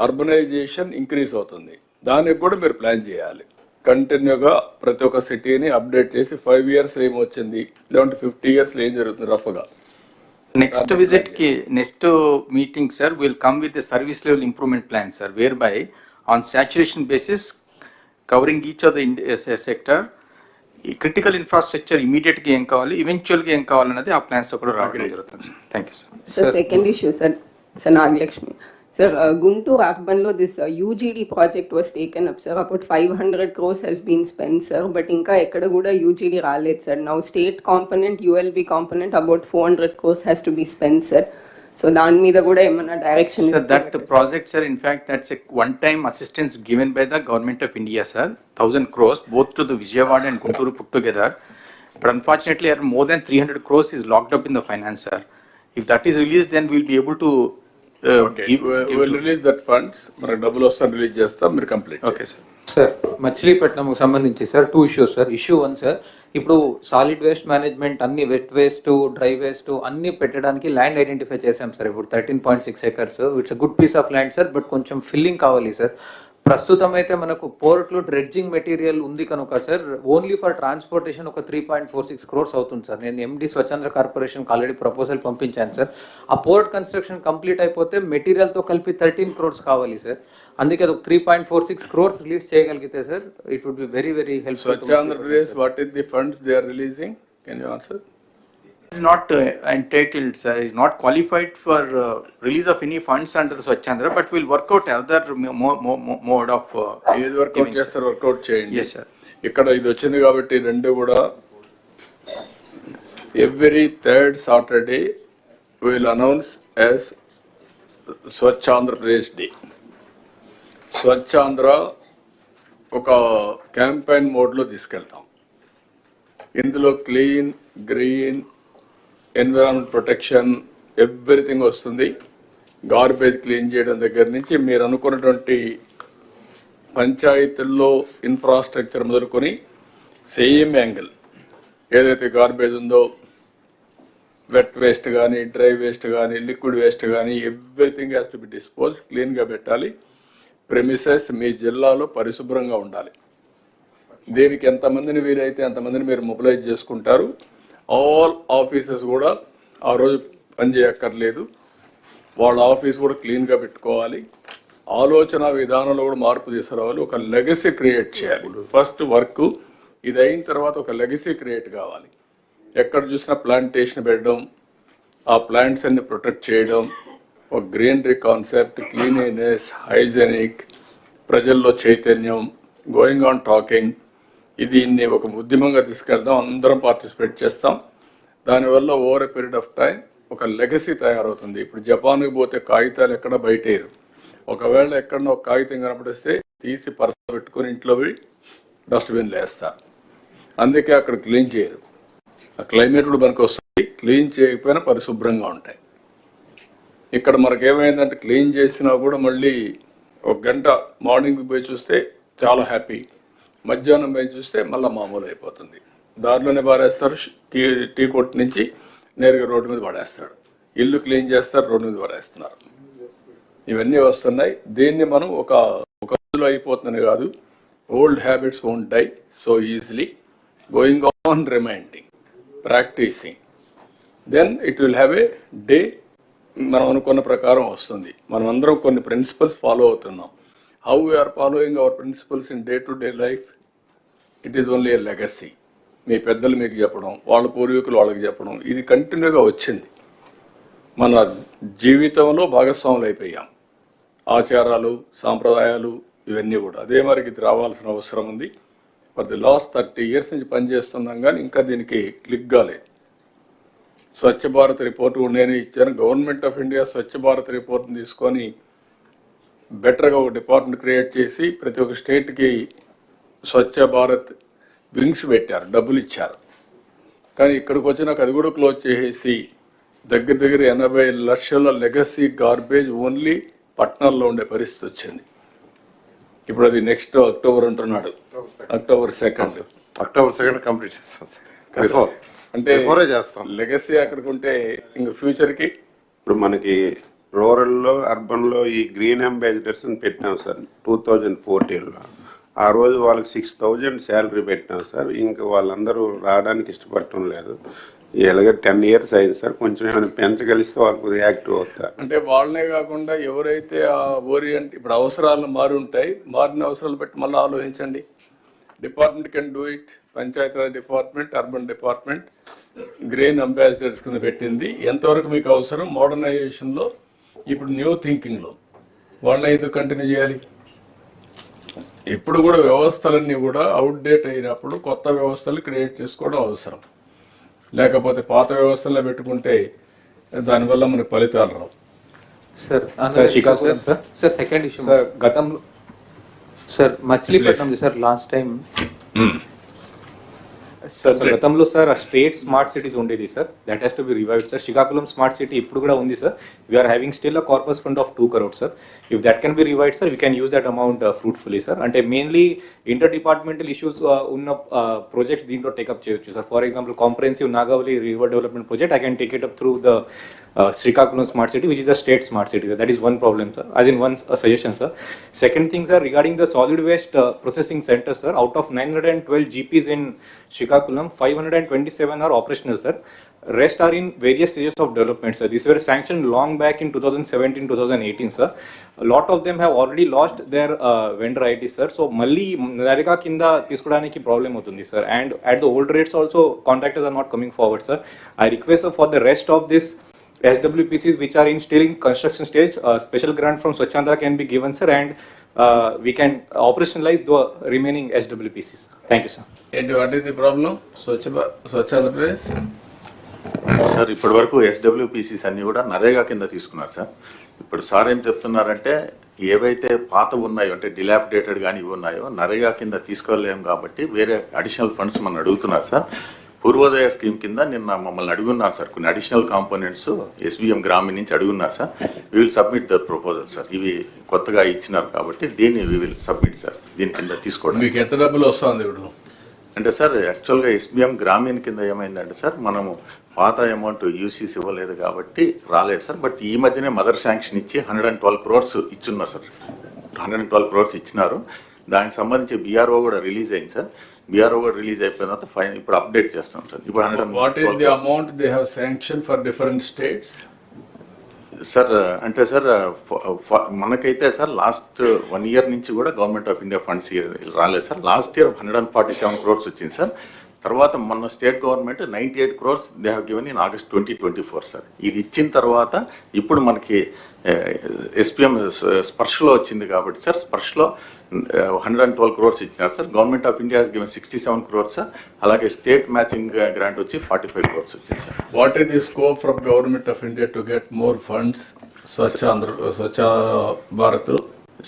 [SPEAKER 4] అర్బనైజేషన్ ఇంక్రీజ్ అవుతుంది. దానికి కూడా మీరు ప్లాన్ చేయాలి. కంటిన్యూగా ప్రతి ఒక్క సిటీని అప్డేట్ చేసి 5 years ఏమొచ్చింది, లేదంటే 50 years ఏం జరుగుతుంది రఫ్గా.
[SPEAKER 20] నెక్స్ట్ విజిట్ కి next meeting sir will come with the service level improvement plan sir, whereby on saturation basis covering each of the sector. ఈ క్రిటికల్ ఇన్ఫ్రాస్ట్రక్చర్ ఇమీడియట్గా ఏం కావాలి, ఈవెన్చువల్గా ఏం కావాలన్నది ఆ ప్లాన్స్తో కూడా రావడం జరుగుతుంది sir. Thank you sir.
[SPEAKER 21] Sir, second issue, sir. Sir Nagalakshmi. Sir, Guntur Urbanlo, this UGD project was taken up, sir. About 500 crores has been spent, sir. But inka ekkada kuda UGD ralet, sir. Now state component, ULB component, about 400 crores has to be spent, sir. So dan meeda kuda emana direction
[SPEAKER 20] Sir, that project, sir, in fact, that's a one-time assistance given by the government of India, sir. 1,000 crores, both to the Vijayawada and Guntur put together. But unfortunately, more than 300 crores is locked up in the finance, sir. If that is released, then we'll be able to
[SPEAKER 4] we'll release that funds. మనకు డబ్బులు వస్తాను release చేస్తాం, మీరు complete.
[SPEAKER 20] Okay sir.
[SPEAKER 11] Sir మచిలీపట్నంకు సంబంధించి sir 2 issues sir. Issue 1 sir, ఇప్పుడు solid waste management అన్ని wet waste dry waste అన్ని పెట్టడానికి ల్యాండ్ ఐడెంటిఫై చేశాం సార్. ఇప్పుడు 13.6 acres, it's a good piece of land sir. But కొంచెం ఫిల్లింగ్ కావాలి సార్. ప్రస్తుతం అయితే మనకు పోర్ట్లో డ్రెడ్జింగ్ మెటీరియల్ ఉంది కనుక సార్ ఓన్లీ ఫర్ ట్రాన్స్పోర్టేషన్ ఒక 3.46 crores అవుతుంది సార్. నేను ఎండి స్వచ్ఛంద్ర కార్పొరేషన్కి ఆల్రెడీ ప్రపోజల్ పంపించాను సార్. ఆ పోర్ట్ కన్స్ట్రక్షన్ కంప్లీట్ అయిపోతే మెటీరియల్తో కలిపి 13 crores కావాలి సార్. అందుకే అది 3.46 crores రిలీజ్ చేయగలిగితే sir it would be very very helpful.
[SPEAKER 4] Swachh Andhra Pradesh, what is the funds they are releasing? Can you answer?
[SPEAKER 20] is not entitled, sir, is not qualified for release of any funds under the Swachhandra, but we'll work out other mode of
[SPEAKER 4] ఏది work out చేస్తారు work out చేయండి.
[SPEAKER 20] Yes, sir.
[SPEAKER 4] ఇక్కడ ఇది వచ్చింది కాబట్టి రెండు కూడా every third Saturday will announce as Swachh Andhra Pradesh day. Swachh Andhra ఒక క్యాంపెయిన్ మోడ్లో తీసుకెళ్తాం. ఇందులో clean, green, environment protection, everything వస్తుంది. గార్బేజ్ క్లీన్ చేయడం దగ్గర నుంచి మీరు అనుకున్నటువంటి పంచాయతీల్లో ఇన్ఫ్రాస్ట్రక్చర్ మొదలుకొని సేమ్ యాంగిల్ ఏదైతే గార్బేజ్ ఉందో, వెట్ వేస్ట్ కానీ, డ్రై వేస్ట్ కానీ, లిక్విడ్ వేస్ట్ కానీ, everything has to be dispose. క్లీన్గా పెట్టాలి. ప్రెమిసెస్ మీ జిల్లాలో పరిశుభ్రంగా ఉండాలి. దీనికి ఎంతమందిని వీలైతే అంతమందిని మీరు మొబిలైజ్ చేసుకుంటారు. ఆల్ ఆఫీసెస్ కూడా ఆ రోజు పనిచేయక్కర్లేదు. వాళ్ళ ఆఫీస్ కూడా క్లీన్గా పెట్టుకోవాలి. ఆలోచన విధానంలో కూడా మార్పు తీసుకురావాలి. ఒక లెగసీ క్రియేట్ చేయాలి. ఫస్ట్ వర్క్ ఇది అయిన తర్వాత ఒక లెగసీ క్రియేట్ కావాలి. ఎక్కడ చూసినా ప్లాంటేషన్ పెట్టడం, ఆ ప్లాంట్స్ అన్ని ప్రొటెక్ట్ చేయడం, ఒక గ్రీనరీ కాన్సెప్ట్, క్లీనినెస్, హైజెనిక్, ప్రజల్లో చైతన్యం, గోయింగ్ ఆన్ టాకింగ్, దీన్ని ఒక ఉద్యమంగా తీసుకెళ్దాం. అందరం పార్టిసిపేట్ చేస్తాం. దానివల్ల over a period of time ఒక లెగసీ తయారవుతుంది. ఇప్పుడు జపాన్కి పోతే కాగితాలు ఎక్కడ బయటేరు. ఒకవేళ ఎక్కడన్నా ఒక కాగితం కనపడిస్తే తీసి పర్సు పెట్టుకుని ఇంట్లో పోయి డస్ట్బిన్లు వేస్తారు. అందుకే అక్కడ క్లీన్ చేయరు. ఆ క్లైమేట్ కూడా మనకు వస్తుంది. క్లీన్ చేయకపోయినా పరిశుభ్రంగా ఉంటాయి. ఇక్కడ మనకేమైందంటే క్లీన్ చేసినా కూడా మళ్ళీ ఒక గంట మార్నింగ్ పోయి చూస్తే చాలా హ్యాపీ, మధ్యాహ్నం పోయి చూస్తే మళ్ళీ మామూలు అయిపోతుంది. దారిలోనే పారేస్తారు. టీ కొట్టు నుంచి నేరుగా రోడ్డు మీద పడేస్తాడు. ఇల్లు క్లీన్ చేస్తారు, రోడ్డు మీద పడేస్తున్నారు. ఇవన్నీ వస్తున్నాయి. దీన్ని మనం ఒక రోజులో అయిపోతుంది కాదు. Old habits won't die so easily. Going on, reminding, practising, then it will have a day. మనం అనుకున్న ప్రకారం వస్తుంది. మనం అందరం కొన్ని ప్రిన్సిపల్స్ ఫాలో అవుతున్నాం. How we are following our principles in day to day life, it is only a legacy. మీ పెద్దలు మీకు చెప్పడం, వాళ్ళ పూర్వీకులు వాళ్ళకి చెప్పడం, ఇది కంటిన్యూగా వచ్చింది. మన జీవితంలో భాగస్వాములు అయిపోయాం. ఆచారాలు, సాంప్రదాయాలు ఇవన్నీ కూడా అదే మరికి ఇది రావాల్సిన అవసరం ఉంది. ఫర్ ది లాస్ట్ 30 years నుంచి పనిచేస్తున్నాం కానీ ఇంకా దీనికి క్లిక్ కాలేదు. స్వచ్ఛ భారత్ రిపోర్ట్ నేను ఇచ్చాను. Government of India Swachh Bharat రిపోర్ట్ని తీసుకొని బెటర్గా ఒక డిపార్ట్మెంట్ క్రియేట్ చేసి ప్రతి ఒక్క స్టేట్కి స్వచ్ఛ భారత్ వింగ్స్ పెట్టారు, డబ్బులు ఇచ్చారు. కానీ ఇక్కడికి వచ్చినాక అది కూడా క్లోజ్ చేసేసి దగ్గర దగ్గర 80 లక్షల లెగసీ గార్బేజ్ ఓన్లీ పట్టణాల్లో ఉండే పరిస్థితి వచ్చింది. ఇప్పుడు అది నెక్స్ట్ అక్టోబర్ అంటున్నాడు. అక్టోబర్ 2
[SPEAKER 9] కంప్లీట్ చేస్తాం.
[SPEAKER 4] అంటే లెగసీ అక్కడికి ఉంటే ఇంక ఫ్యూచర్కి
[SPEAKER 9] ఇప్పుడు మనకి రూరల్లో, అర్బన్లో ఈ గ్రీన్ అంబాసిడర్స్ అని పెట్టినాం సార్ 2014లో. ఆ రోజు వాళ్ళకి 6,000 శాలరీ పెట్టినాం సార్. ఇంకా వాళ్ళందరూ రావడానికి ఇష్టపడటం లేదు. ఎలాగ 10 years అయింది సార్, కొంచెం ఏమైనా పెంచగలిస్తే వాళ్ళు రియాక్టివ్ అవుతారు.
[SPEAKER 4] అంటే వాళ్ళనే కాకుండా ఎవరైతే ఆ ఓరియంట్ ఇప్పుడు అవసరాలు మారుంటాయి, మారిన అవసరాలు బట్టి మళ్ళీ ఆలోచించండి. Department can do it. Panchayati Raj department, urban department green ambassadors కింద పెట్టింది. ఎంతవరకు మీకు అవసరం మోడర్నైజేషన్లో, ఇప్పుడు న్యూ థింకింగ్లో వాళ్ళని ఎందుకు కంటిన్యూ చేయాలి? ఇప్పుడు కూడా వ్యవస్థలన్నీ కూడా అవుట్డేట్ అయినప్పుడు కొత్త వ్యవస్థలు క్రియేట్ చేసుకోవడం అవసరం. లేకపోతే పాత వ్యవస్థల్లో పెట్టుకుంటే దానివల్ల మనకు ఫలితాలు రావు.
[SPEAKER 11] సార్ సెకండ్ ఇష్యూ సార్, గతంలో sir Machilipatnam sir last time
[SPEAKER 14] sir గతంలో సార్ ఆ స్టేట్ స్మార్ట్ సిటీస్ ఉండేది sir, that has to be revived sir. Srikakulam smart city ఇప్పుడు కూడా ఉంది sir. We are having still a corpus fund of 2 crores sir. If that can be revived sir, we can use that amount fruitfully sir. అంటే mainly inter departmental issues ఉన్న projects దీంట్లో take up చేయొచ్చు sir. For example comprehensive Nagavali river development project, I can take it up through the Srikakulam smart city, which is a state smart city. That is one problem, sir. As in one suggestion, sir. Second thing, sir, regarding the solid waste processing center, sir, out of 912 GPs in Srikakulam, 527 are operational, sir. Rest are in various stages of development, sir. These were sanctioned long back in 2017-2018, sir. A lot of them have already lost their vendor ID, sir. So, Malli Narika kinda tiskudaniki problem avutundi, sir. And at the old rates also, contractors are not coming forward, sir. I request, sir, for the rest of this SWPCs which are in still in construction stage, special grant from Swachhandra can be given, sir, and we can operationalize the remaining SWPCs. Thank you, sir.
[SPEAKER 4] And what is the problem? Swachhandra Pradesh?
[SPEAKER 6] Sir ఇప్పటి వరకు ఎస్డబ్ల్యూపీసీస్ అన్ని కూడా నరేగా కింద తీసుకున్నారు sir. ఇప్పుడు sir ఏం చెప్తున్నారంటే ఏవైతే పాత ఉన్నాయో అంటే డిలాపిడేటెడ్ కానీ ఇవి ఉన్నాయో నరేగా కింద తీసుకోలేము కాబట్టి వేరే అడిషనల్ ఫండ్స్ మనం అడుగుతున్నారు సార్. పూర్వోదయ స్కీమ్ కింద నిన్న మమ్మల్ని అడుగున్నారు సార్, కొన్ని అడిషనల్ కాంపోనెంట్స్ ఎస్బీఎం గ్రామీణ నుంచి అడుగున్నారు sir. We will submit the proposal sir. ఇవి కొత్తగా ఇచ్చినారు కాబట్టి దీన్ని వీ విల్ సబ్మిట్ సార్. దీని కింద తీసుకోవడం.
[SPEAKER 4] మీకు ఎంత డబ్బులు వస్తుంది ఇప్పుడు?
[SPEAKER 6] అంటే సార్ యాక్చువల్గా ఎస్బీఎం గ్రామీణ కింద ఏమైందంటే సార్, మనము పాత అమౌంట్ యూసీస్ ఇవ్వలేదు కాబట్టి రాలేదు సార్. బట్ ఈ మధ్యనే మదర్ శాంక్షన్ ఇచ్చి 112 crores ఇచ్చున్నారు సార్. 112 crores ఇచ్చినారు. దానికి సంబంధించి బీఆర్ఓ కూడా రిలీజ్ అయింది సార్. బీఆర్ఓ కూడా రిలీజ్ అయిపోయిన తర్వాత ఫైన్ ఇప్పుడు అప్డేట్ చేస్తాం సార్. ఇప్పుడు
[SPEAKER 4] what is the amount they have sanction for different states?
[SPEAKER 6] Sir అంటే సార్ మనకైతే సార్ లాస్ట్ 1 year నుంచి కూడా గవర్నమెంట్ ఆఫ్ ఇండియా ఫండ్స్ రాలేదు సార్. లాస్ట్ ఇయర్ 147 crores వచ్చింది సార్. తర్వాత మన state government 98 crores they have given in August 2024 sir. ఇది ఇచ్చిన తర్వాత ఇప్పుడు మనకి ఎస్పీఎం స్పర్శలో వచ్చింది కాబట్టి సార్, స్పర్శలో 112 crores ఇచ్చినారు sir. Government of India has given 67 crores sir. అలాగే స్టేట్ మ్యాచింగ్ గ్రాంట్ వచ్చి 45 crores వచ్చింది sir.
[SPEAKER 4] What is the scope from government of India to get more funds Swachh Bharat?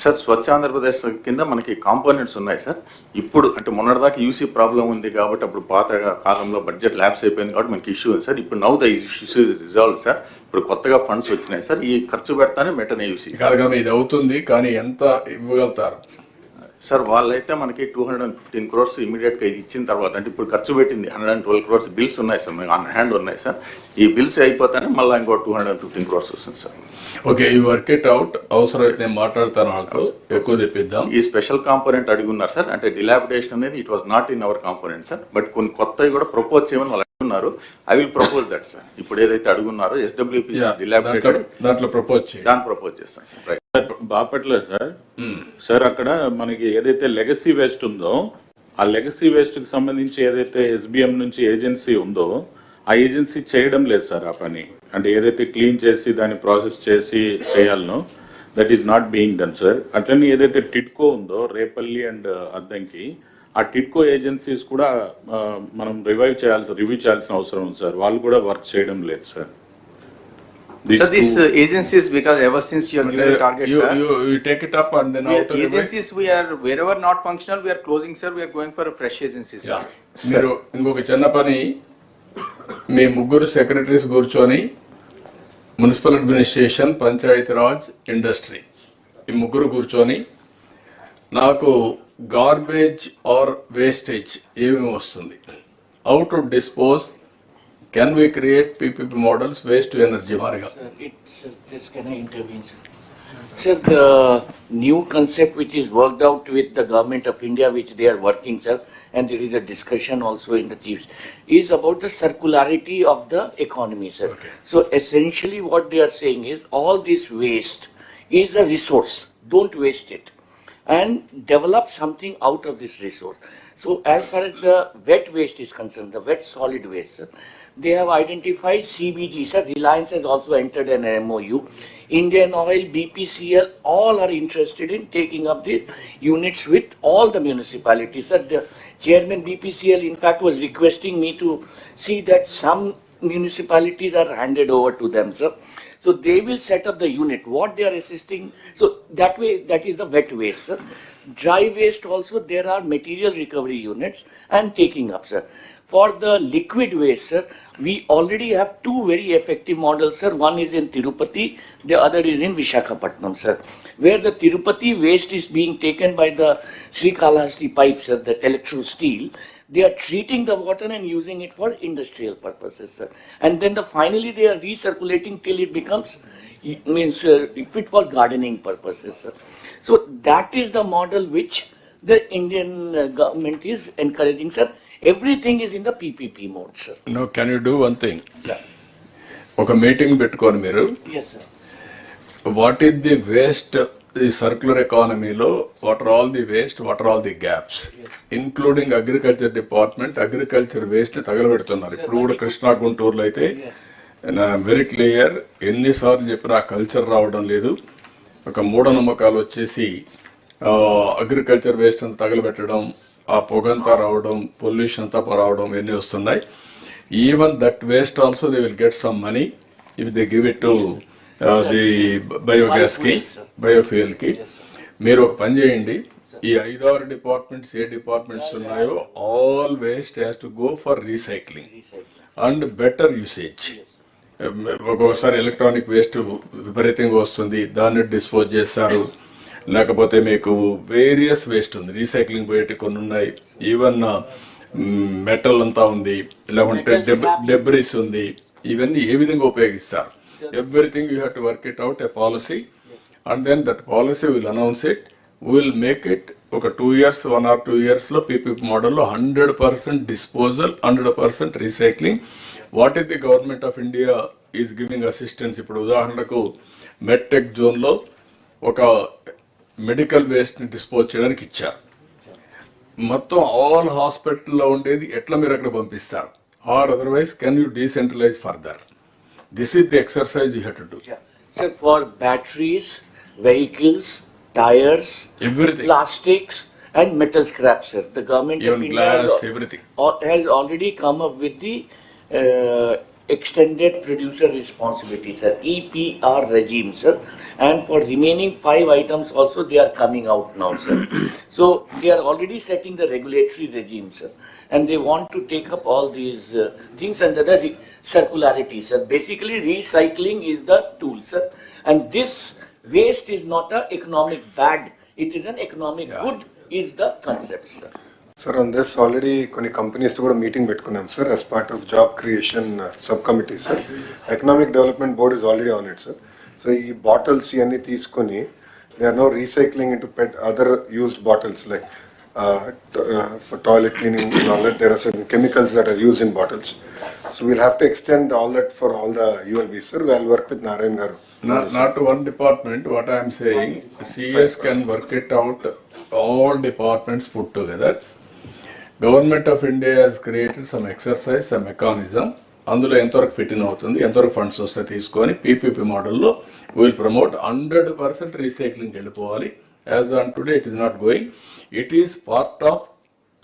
[SPEAKER 6] Sir Swachh Andhra Pradesh కింద మనకి కాంపోనెంట్స్ ఉన్నాయి సార్. ఇప్పుడు అంటే మొన్నటిదాకా యూసీ ప్రాబ్లం ఉంది కాబట్టి అప్పుడు పాత కాలంలో బడ్జెట్ ల్యాబ్స్ అయిపోయింది కాబట్టి మనకి ఇష్యూ ఉంది సార్. ఇప్పుడు now the issue resolve sir. ఇప్పుడు కొత్తగా ఫండ్స్ వచ్చినాయి సార్. ఈ ఖర్చు పెడతానే వెంటనే యూసీ
[SPEAKER 4] ఇది అవుతుంది. కానీ ఎంత ఇవ్వగలుగుతారు
[SPEAKER 6] సార్? వాళ్ళైతే మనకి 215 crores ఇమీడియట్గా ఇది ఇచ్చిన తర్వాత, అంటే ఇప్పుడు ఖర్చు పెట్టింది 112 crores బిల్స్ ఉన్నాయి సార్, ఆన్ హ్యాండ్ ఉన్నాయి సార్. ఈ బిల్స్ అయిపోతానే మళ్ళీ ఇంకో 215 crores వస్తుంది సార్.
[SPEAKER 4] ఓకే, ఈ వర్క్ ఇట్ అవుట్. అవసరం అయితే నేను మాట్లాడతాను, వాళ్ళతో ఎక్కువ తెప్పిద్దాం.
[SPEAKER 6] ఈ స్పెషల్ కాంపోనెంట్ అడుగున్నారు సార్. అంటే డిలాపిడేషన్ అనేది it was not in our component sir. But కొన్ని కొత్తవి కూడా ప్రపోజ్ చేయమని వాళ్ళు అడుగున్నారు. I will propose that sir. ఇప్పుడు ఏదైతే అడుగున్నారో ఎస్డబ్ల్యూపీసీ డిలాపిడేటెడ్
[SPEAKER 4] దాంట్లో ప్రపోజ్
[SPEAKER 6] చేస్తాను sir. Right
[SPEAKER 16] Bapatla sir. Sir అక్కడ మనకి ఏదైతే లెగసీ వేస్ట్ ఉందో ఆ లెగసీ వేస్ట్ కి సంబంధించి ఏదైతే ఎస్బిఎం నుంచి ఏజెన్సీ ఉందో ఆ ఏజెన్సీ చేయడం లేదు సార్ ఆ పని. అంటే ఏదైతే క్లీన్ చేసి దాన్ని ప్రాసెస్ చేసి చేయాలనో that is not being done sir. అట్లనే ఏదైతే టిట్కో ఉందో రేపల్లి అండ్ అద్దంకి, ఆ టిట్కో ఏజెన్సీస్ కూడా మనం రివ్యూ చేయాల్సిన అవసరం ఉంది సార్. వాళ్ళు కూడా వర్క్ చేయడం లేదు sir.
[SPEAKER 20] So these agencies, because ever since you are given the target, sir,
[SPEAKER 4] you take it up and then
[SPEAKER 20] agencies we are wherever not functional we are closing, sir. We are going for a fresh agencies.
[SPEAKER 4] మీరు ఇంకొక చిన్న పని, మీ ముగ్గురు secretaries కూర్చొని municipal administration, Panchayati Raj, industry, ఈ ముగ్గురు కూర్చొని నాకు గార్బేజ్ ఆర్ వేస్టేజ్ ఏమేమి వస్తుంది, how to dispose, can we create PPP models, waste to energy marga?
[SPEAKER 22] Just can I intervene, sir? Sir, the new concept which is worked out with the government of India, which they are working, sir, and there is a discussion also in the chiefs, is about the circularity of the economy, sir. Okay. So essentially what they are saying is all this waste is a resource. Don't waste it and develop something out of this resource. So as far as the wet waste is concerned, the wet solid waste, sir, they have identified CBG, sir. Reliance has also entered an MOU. Indian Oil, BPCL, all are interested in taking up the units with all the municipalities. Sir, the chairman BPCL, in fact, was requesting me to see that some municipalities are handed over to them, sir. So they will set up the unit. What they are assisting, so that way, that is the wet waste, sir. Dry waste also, there are material recovery units and taking up, sir. For the liquid waste, sir, we already have two very effective models, sir. One is in Tirupati, the other is in Vishakhapatnam, sir. Where the Tirupati waste is being taken by the Srikalahasti pipes, sir, the electro steel, they are treating the water and using it for industrial purposes, sir. And then finally they are recirculating till it becomes fit for gardening purposes, sir. So that is the model which the Indian government is encouraging, sir. Everything is in the PPP mode, sir.
[SPEAKER 16] Now, can you do one thing?
[SPEAKER 22] Sir.
[SPEAKER 16] Okay, meeting పెట్టుకోండి మీరు.
[SPEAKER 22] Yes, sir.
[SPEAKER 16] What is the waste, the circular economy lo, what are all the waste, what are all the gaps? Yes. Including agriculture department, agriculture waste ని తగలబెడుతున్నారు. ఇప్పుడు కూడా కృష్ణా గుంటూరులో అయితే very clear, ఎన్నిసార్లు చెప్పినా ఆ కల్చర్ రావడం లేదు. ఒక మూఢనమ్మకాలు వచ్చేసి అగ్రికల్చర్ వేస్ట్ అంతా తగలబెట్టడం, ఆ పొగంతా రావడం, పొల్యూషన్ అంతా రావడం ఇవన్నీ వస్తున్నాయి. Even that waste also they will get some money if they give it to the biogas కి, బయోఫ్యూయల్ కి. మీరు ఒక పని చేయండి, ఈ 5-6 డిపార్ట్మెంట్స్ ఏ డిపార్ట్మెంట్స్ ఉన్నాయో all waste has to go for recycling and better usage. ఒక్కొక్కసారి ఎలక్ట్రానిక్ వేస్ట్ విపరీతంగా వస్తుంది, దాన్ని డిస్పోజ్ చేస్తారు. లేకపోతే మీకు వేరియస్ వేస్ట్ ఉంది, రీసైక్లింగ్ పోయేటి కొన్ని ఉన్నాయి, ఈవెన్ మెటల్ అంతా ఉంది, లేకుంటే డెబ్రిస్ ఉంది. ఇవన్నీ ఏ విధంగా ఉపయోగిస్తారు? Everything you have to work it out a policy and then that policy will announce it. Will make it ఒక 2 years, 1 or 2 years లో పీపీపీ మోడల్లో 100% disposal, 100% recycling. What is the government of India is giving assistance? ఇప్పుడు ఉదాహరణకు medtech జోన్లో ఒక medical వేస్ట్ని dispose చేయడానికి ఇచ్చారు. మొత్తం ఆల్ హాస్పిటల్లో ఉండేది ఎట్లా మీరు అక్కడ పంపిస్తారు? Or otherwise can you decentralise further? This is the exercise you have to do.
[SPEAKER 22] Sir, for batteries, vehicles, tires, everything, plastics and metal scrap, sir. The government
[SPEAKER 16] even
[SPEAKER 22] of India
[SPEAKER 16] glass, everything
[SPEAKER 22] has already come up with the extended producer responsibility, sir, EPR regime, sir. And for remaining 5 items also they are coming out now, sir. So they are already setting the regulatory regime, sir. And they want to take up all these things under the circularity, sir. Basically recycling is the tool, sir. And this waste is not an economic bad, it is an economic good is the concept, sir.
[SPEAKER 1] Sir, on this already కొన్ని companies తో కూడా meeting పెట్టుకున్నాం sir, as part of job creation sub committee sir. Economic development board is already on it sir. So ఈ bottles ఇవన్నీ తీసుకొని they are no recycling into pet other used bottles like for toilet cleaning and all that. There are certain chemicals that are used in bottles. So we'll have to extend all that for all the ULBs, sir. We'll work with Narayan Garu.
[SPEAKER 16] Not one department. What I am saying, CS can work it out, all departments put together. Government of India has created some exercise, some mechanism. అందులో ఎంతవరకు fit in అవుతుంది, ఎంతవరకు funds వస్తే తీసుకొని PPP మోడల్లో will promote 100% recycling వెళ్ళిపోవాలి. As on today, it is not going. It is part of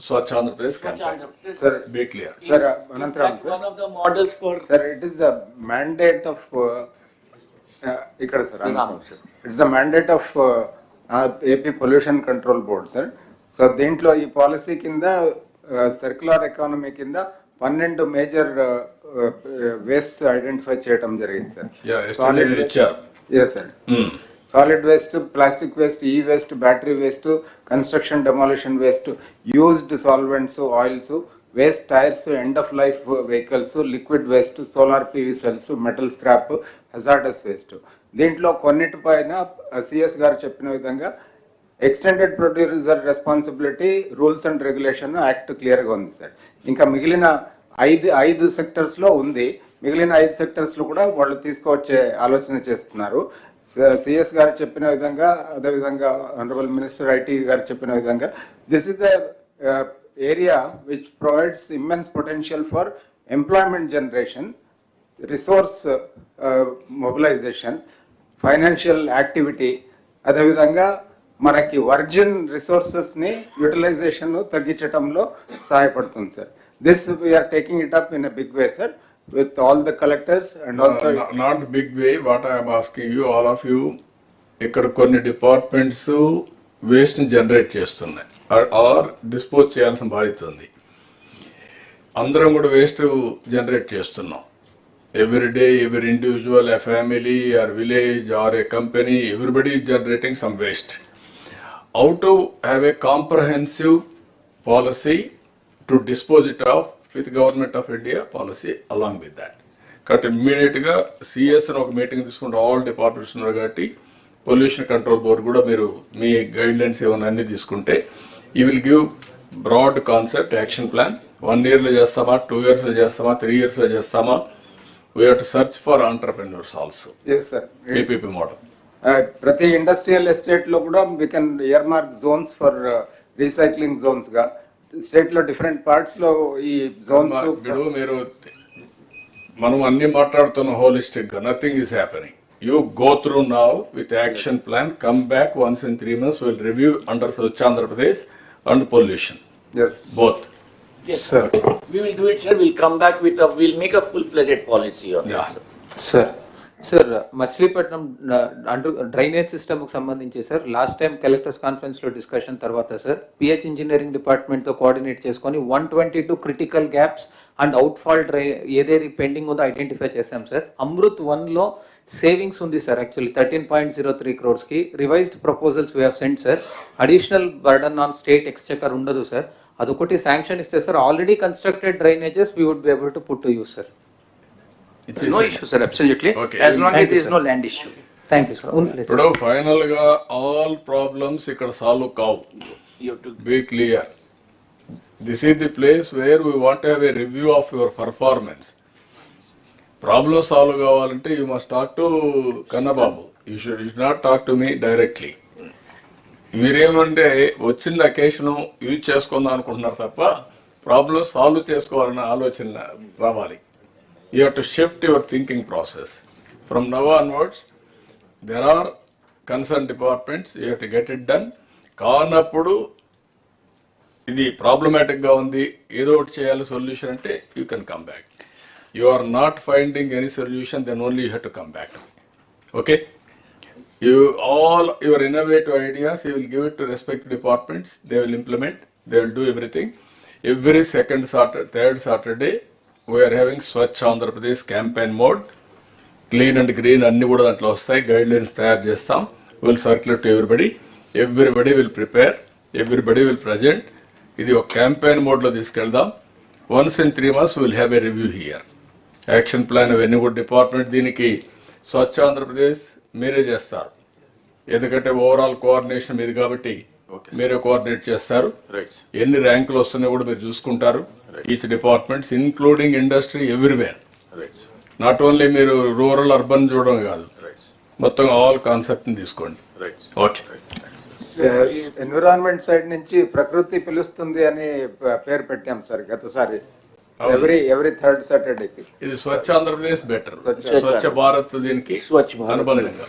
[SPEAKER 16] Swachh Andhra Pradesh campaign.
[SPEAKER 7] Sir,
[SPEAKER 16] be clear.
[SPEAKER 7] Sir, Anantaram, sir.
[SPEAKER 22] One of the models for
[SPEAKER 7] Sir, it is the mandate of ikkada sir. It is the mandate of AP Pollution Control Board, sir. So దీంట్లో ఈ policy కింద circular economy కింద 12 major waste identify చేయడం జరిగింది sir. Solid waste, yes sir. Solid waste, plastic waste, e-waste, battery waste, construction demolition waste, used solvents, oils, waste tires, end of life vehicles, liquid waste, solar PV cells, metal scrap, hazardous waste. దీంట్లో కొన్నిటిపైన CS గారు చెప్పిన విధంగా extended producer responsibility rules and regulation act క్లియర్గా ఉంది sir. ఇంకా మిగిలిన ఐదు సెక్టర్స్లో ఉంది. మిగిలిన 5 సెక్టర్స్లో కూడా వాళ్ళు తీసుకువచ్చే ఆలోచన చేస్తున్నారు. సిఎస్ గారు చెప్పిన విధంగా, అదేవిధంగా ఆనరబుల్ మినిస్టర్ ఐటీ గారు చెప్పిన విధంగా, this is a area which provides immense potential for employment generation, resource mobilisation, financial activity, అదేవిధంగా మనకి వర్జిన్ రిసోర్సెస్ని యూటిలైజేషన్ తగ్గించడంలో సహాయపడుతుంది sir. This we are taking it up in a big way sir with all the collectors and also
[SPEAKER 4] not big way. What I am asking you, all of you, ఇక్కడ కొన్ని departments waste ని generate చేస్తున్నాయి or dispose చేయాల్సిన బాధ్యత ఉంది. అందరం కూడా waste generate చేస్తున్నాం. Every day, every individual, a family or village or a company, everybody is generating some waste. How to have a comprehensive policy to dispose it off with Government of India policy along with that. కాబట్టి ఇమ్మీడియట్గా CS ఒక meeting తీసుకుంటే all departments ఉన్నారు కాబట్టి pollution control board కూడా మీరు మీ guide lines ఏమైనా అన్ని తీసుకుంటే you will give broad concept action plan. 1 yearలో చేస్తామా, 2 yearsలో చేస్తామా, 3 yearsలో చేస్తామా? We have to search for entrepreneurs also. PPP model.
[SPEAKER 7] ప్రతి ఇండస్ట్రియల్ ఎస్టేట్ లో కూడా we can earmark zones for recycling zones గా. స్టేట్ లో డిఫరెంట్ పార్ట్స్ లో ఈ జోన్స్.
[SPEAKER 4] మీరు మనం అన్ని మాట్లాడుతున్న హోలిస్టిక్ గా, nothing is happening. You go through now with action plan, come back once in 3 months, will review under Swachh Andhra Pradesh and pollution both.
[SPEAKER 22] Yes, sir. We will do it, sir. We'll come back with we'll make a full-fledged policy on this.
[SPEAKER 11] Sir Machilipatnam drainage system కు సంబంధించి sir last time collectors conference లో discussion తర్వాత sir PH engineering department తో coordinate చేసుకొని 122 critical gaps and outfall ఏదేది pending ఉందో identify చేశాం sir. Amrut 1 లో సేవింగ్స్ ఉంది సార్. యాక్చువల్లీ 13.03 crores కి revised proposals we have sent sir. Additional burden on state exchequer ఉండదు సార్. అదొకటి శాంక్షన్ ఇస్తే sir already constructed drainages we would be able to put to use sir.
[SPEAKER 20] No issue, sir. Absolutely. Okay. As long as there is no land issue.
[SPEAKER 11] Thank you, sir.
[SPEAKER 4] ఇప్పుడు final గా all problems ఇక్కడ solve కావు. Be clear. This is the place where we want have a review of your performance. Problem solve కావాలంటే you must talk to Kannababu. You should not talk to me directly. మీరేమంటే వచ్చిన occasion use చేసుకుందాం అనుకుంటున్నారు తప్ప problem solve చేసుకోవాలన్న ఆలోచన రావాలి. You have to shift your thinking process. From now onwards, there are concerned departments, you have to get it done. కానప్పుడు ఇది ప్రాబ్లమాటిక్గా ఉంది, ఏదో ఒకటి చేయాలి సొల్యూషన్ అంటే you can come back. You are not finding any solution, then only you have to come back. Okay? All your innovative ideas, you will give it to respective departments, they will implement, they will do everything. Every third Saturday, we are having Swachh Andhra Pradesh campaign mode. Clean and green అన్ని కూడా దాంట్లో వస్తాయి. Guide lines తయారు చేస్తాం. Will circulate to everybody will prepare, everybody will present. ఇది ఒక campaign మోడ్లో తీసుకెళ్దాం. once in 3 months will have a review here. Action plan అవన్నీ కూడా డిపార్ట్మెంట్ దీనికి స్వచ్ఛ ఆంధ్రప్రదేశ్ మీరే చేస్తారు. ఎందుకంటే ఓవరాల్ కోఆర్డినేషన్ మీది కాబట్టి మీరే కోఆర్డినేట్ చేస్తారు. ఎన్ని ర్యాంకులు వస్తున్నాయో కూడా మీరు చూసుకుంటారు. Each departments including industry everywhere. Not only మీరు రూరల్ అర్బన్ చూడడం కాదు, మొత్తం ఆల్ కాన్సెప్ట్ తీసుకోండి. ఓకే.
[SPEAKER 7] ఎన్విరాన్మెంట్ సైడ్ నుంచి ప్రకృతి పిలుస్తుంది అని పేరు పెట్టాం సార్ గతసారి. ఎవ్రీ థర్డ్ సాటర్డేకి
[SPEAKER 4] ఇది స్వచ్ఛ ఆంధ్రప్రదేశ్ బెటర్, స్వచ్ఛ భారత్ దీనికి అనుబంధంగా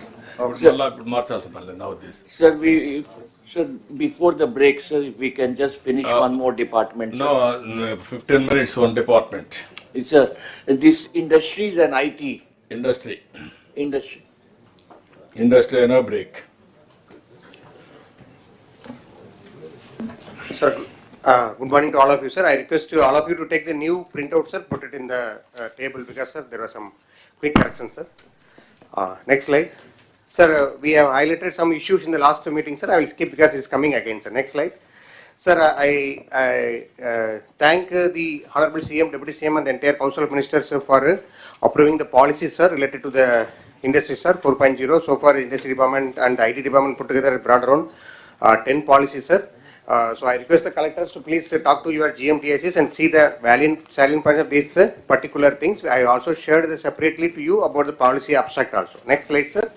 [SPEAKER 4] మార్చాల్సిన పని లేదు.
[SPEAKER 22] Sir, before the break, sir, if we can just finish one more department.
[SPEAKER 4] No, 15 minutes, one department.
[SPEAKER 22] It's this industries and IT.
[SPEAKER 4] Industry.
[SPEAKER 22] Industry
[SPEAKER 4] and a break.
[SPEAKER 8] Sir, good morning to all of you, sir. I request all of you to take the new printout, sir, put it in the table because, sir, there was some quick corrections, sir. Next slide. Sir, we have highlighted some issues in the last meeting, sir. I will skip because it's coming again, sir. Next slide. Sir, I thank the Honorable CM, Deputy CM and the entire Council of Ministers for approving the policies, sir, related to the industry, sir, 4.0. So far, Industry Department and IT Department put together brought around 10 policies, sir. So I request the collectors to please talk to your GMTSs and see the salient points of these particular things. I also shared this separately to you about the policy abstract also. Next slide, sir.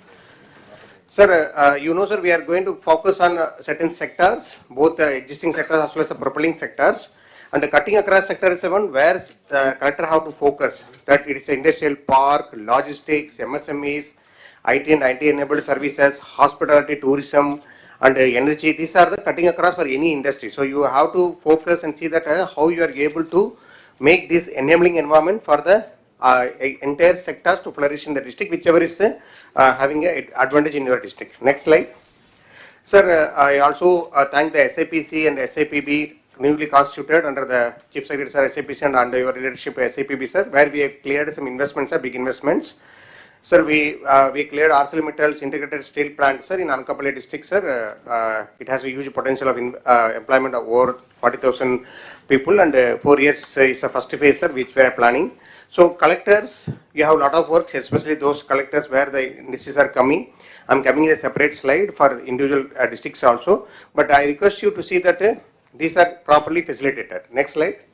[SPEAKER 8] Sir, you know, sir, we are going to focus on certain sectors, both the existing sectors as well as the propelling sectors. And the cutting across sector is the one where the collector have to focus. That it is industrial park, logistics, MSMEs, IT and IT enabled services, hospitality, tourism, and energy. These are the cutting across for any industry. So you have to focus and see that how you are able to make this enabling environment for the entire sectors to flourish in the district, whichever is having an advantage in your district. Next slide. Sir, I also thank the SAPC and SAPB newly constituted under the Chief Secretary Sir SAPC and under your leadership SAPB, sir, where we have cleared some investments, big investments. Sir, we cleared ArcelorMittal's integrated steel plant, sir, in Anakapalli district, sir. It has a huge potential of employment of over 40,000 people, and 4 years is the first phase, sir, which we are planning. So collectors, you have a lot of work, especially those collectors where the indices are coming. I'm coming in a separate slide for individual districts also, but I request you to see that these are properly facilitated. Next slide.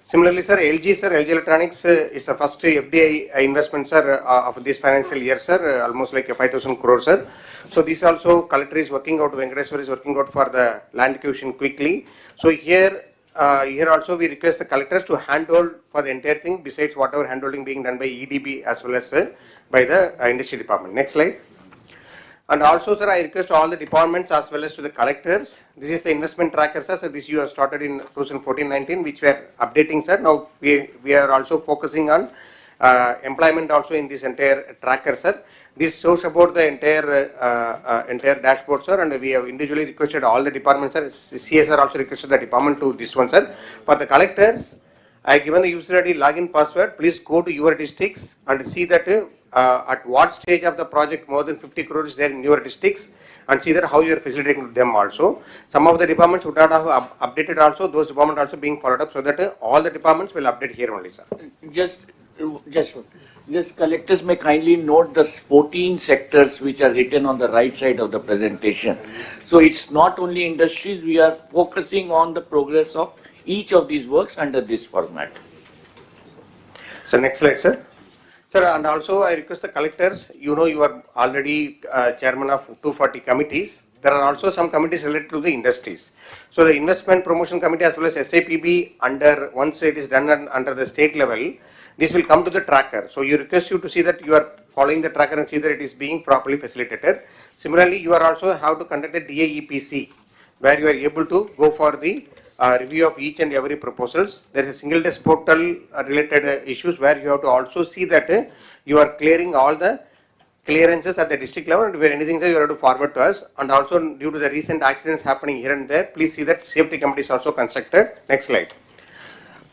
[SPEAKER 8] Similarly, sir, LG Electronics is the first FDI investment, sir, of this financial year, sir, almost like 5,000 crores, sir. So this also collector is working out, Venkateswar is working out for the land acquisition quickly. So here also we request the collectors to handhold for the entire thing, besides whatever handholding being done by EDB as well as by the industry department. Next slide. And also, sir, I request all the departments as well as to the collectors. This is the investment tracker, sir. So this you have started in 2014-19, which we are updating, sir. Now we are also focusing on employment also in this entire tracker, sir. This shows about the entire dashboard, sir, and we have individually requested all the departments, sir. CSR also requested the department to this one, sir. For the collectors, I have given the user ID login password. Please go to your districts and see that at what stage of the project more than 50 crores is there in your districts, and see that how you are facilitating them also. Some of the departments would not have updated also, those departments also being followed up, so that all the departments will update here only, sir.
[SPEAKER 22] Just collectors may kindly note the 14 sectors which are written on the right side of the presentation. So it's not only industries, we are focusing on the progress of each of these works under this format.
[SPEAKER 8] So next slide, sir. Sir, and also I request the collectors, you know, you are already chairman of 240 committees. There are also some committees related to the industries. So the investment promotion committee as well as SAPB, once it is done under the state level, this will come to the tracker. So you request you to see that you are following the tracker and see that it is being properly facilitated. Similarly, you are also have to conduct the DAEPC, where you are able to go for the review of each and every proposals. There is a single desk portal related issues where you have to also see that you are clearing all the clearances at the district level, and where anything that you have to forward to us. And also due to the recent accidents happening here and there, please see that safety committee is also constructed. Next slide.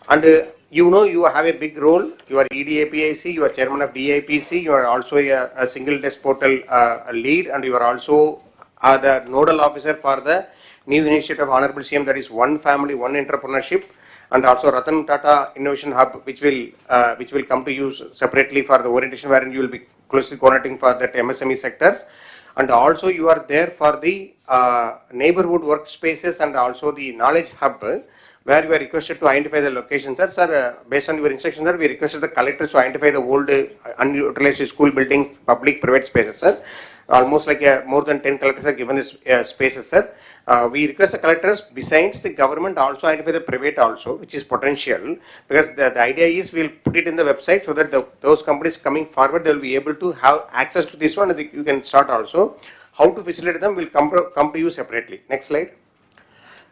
[SPEAKER 8] And you know, you have a big role. You are EDAPIC, you are chairman of DAPC, you are also a single desk portal lead, and you are also the nodal officer for the new initiative of Honorable CM, that is One Family, One Entrepreneurship, and also Ratan Tata Innovation Hub, which will come to you separately for the orientation, wherein you will be closely coordinating for that MSME sectors. And also you are there for the neighborhood workspaces and also the knowledge hub, where you are requested to identify the locations, sir. Sir, based on your instructions, sir, we requested the collectors to identify the old unutilized school buildings, public, private spaces, sir. Almost like more than 10 collectors are given this spaces, sir. We request the collectors, besides the government, also identify the private also, which is potential, because the idea is we'll put it in the website so that those companies coming forward, they'll be able to have access to this one, and you can start also. How to facilitate them will come to you separately. Next slide.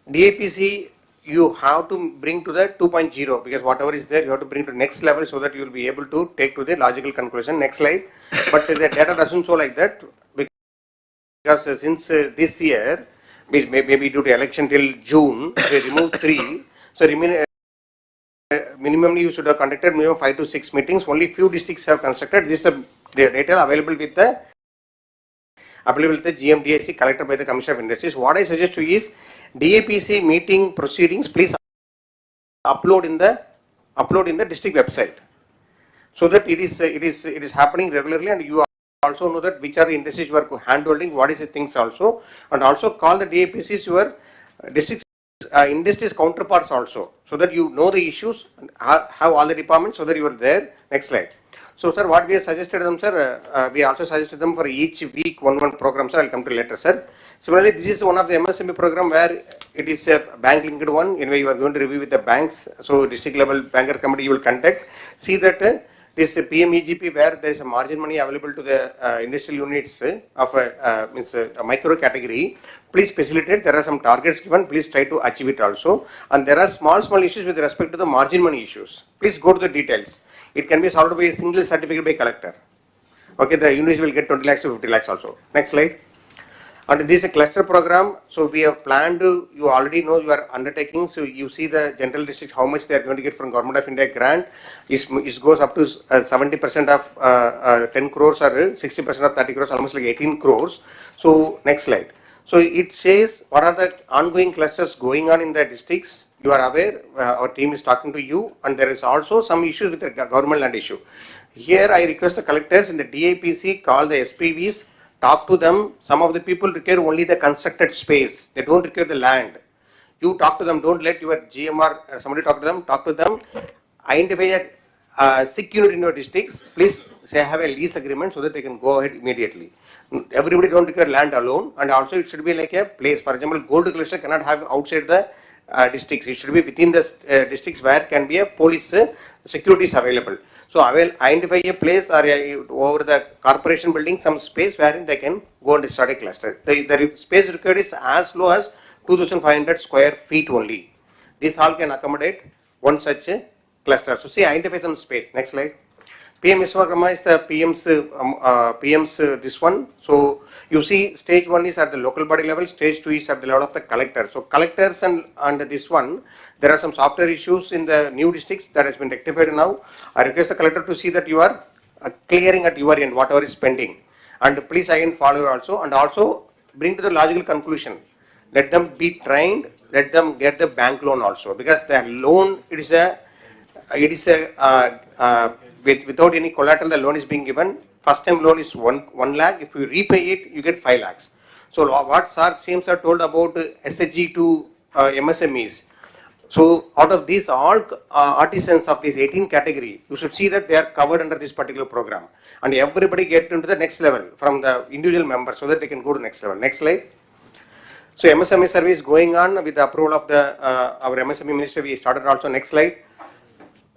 [SPEAKER 8] DAPC, you have to bring to the 2.0, because whatever is there, you have to bring to next level so that you will be able to take to the logical conclusion. Next slide. But the data doesn't show like that, because since this year, maybe due to election till June, they removed 3. So minimally you should have conducted minimum 5 to 6 meetings. Only few districts have constructed. This is the data available with the GMDSC collected by the Commissioner of Industries. What I suggest to you is DAPC meeting proceedings, please upload in the district website, so that it is happening regularly, and you also know that which are the industries you are handholding, what is the things also, and also call the DAPCs your district industries counterparts also, so that you know the issues, have all the departments, so that you are there. Next slide. So, sir, what we have suggested them, sir, we also suggested them for each week one program, sir. I'll come to later, sir. Similarly, this is one of the MSME program where it is a bank linked one. Anyway, you are going to review with the banks. So, district level banker committee you will contact. See that this PMEGP where there is a margin money available to the industrial units of a micro category. Please facilitate. There are some targets given. Please try to achieve it also. And there are small issues with respect to the margin money issues. Please go to the details. It can be solved by a single certificate by collector. Okay, the units will get 20 lakhs to 50 lakhs also. Next slide. And this is a cluster program. So we have planned to, you already know you are undertaking. So you see the general district, how much they are going to get from Government of India grant. It goes up to 70% of 10 crores or 60% of 30 crores, almost like 18 crores. So next slide. So it says what are the ongoing clusters going on in the districts. You are aware, our team is talking to you, and there is also some issues with the government land issue. Here I request the collectors in the DAPC call the SPVs, talk to them. Some of the people require only the constructed space, they don't require the land. You talk to them, don't let your GMR, somebody talk to them, identify a sick unit in your districts, please say have a lease agreement so that they can go ahead immediately. Everybody don't require land alone, and also it should be like a place. For example, gold cluster cannot have outside the districts. It should be within the districts where can be a police securities available. So I will identify a place or over the corporation building some space wherein they can go and start a cluster. The space required is as low as 2,500 square feet only. This hall can accommodate one such cluster. So see, identify some space. Next slide. PM Vishwakarma is the PM's this one. So you see stage 1 is at the local body level, stage 2 is at the level of the collector. So collectors and this one, there are some software issues in the new districts that has been rectified now. I request the collector to see that you are clearing at your end whatever is pending. And please again follow also, and also bring to the logical conclusion. Let them be trained, let them get the bank loan also, because the loan, it is without any collateral, the loan is being given. First time loan is 1 lakh. If you repay it, you get 5 lakhs. So what CMs are told about SHG to MSMEs. So out of these all artisans of this 18 category, you should see that they are covered under this particular program. And everybody get into the next level from the individual members so that they can go to next level. Next slide. So MSME survey is going on with the approval of the our MSME minister. We started also. Next slide.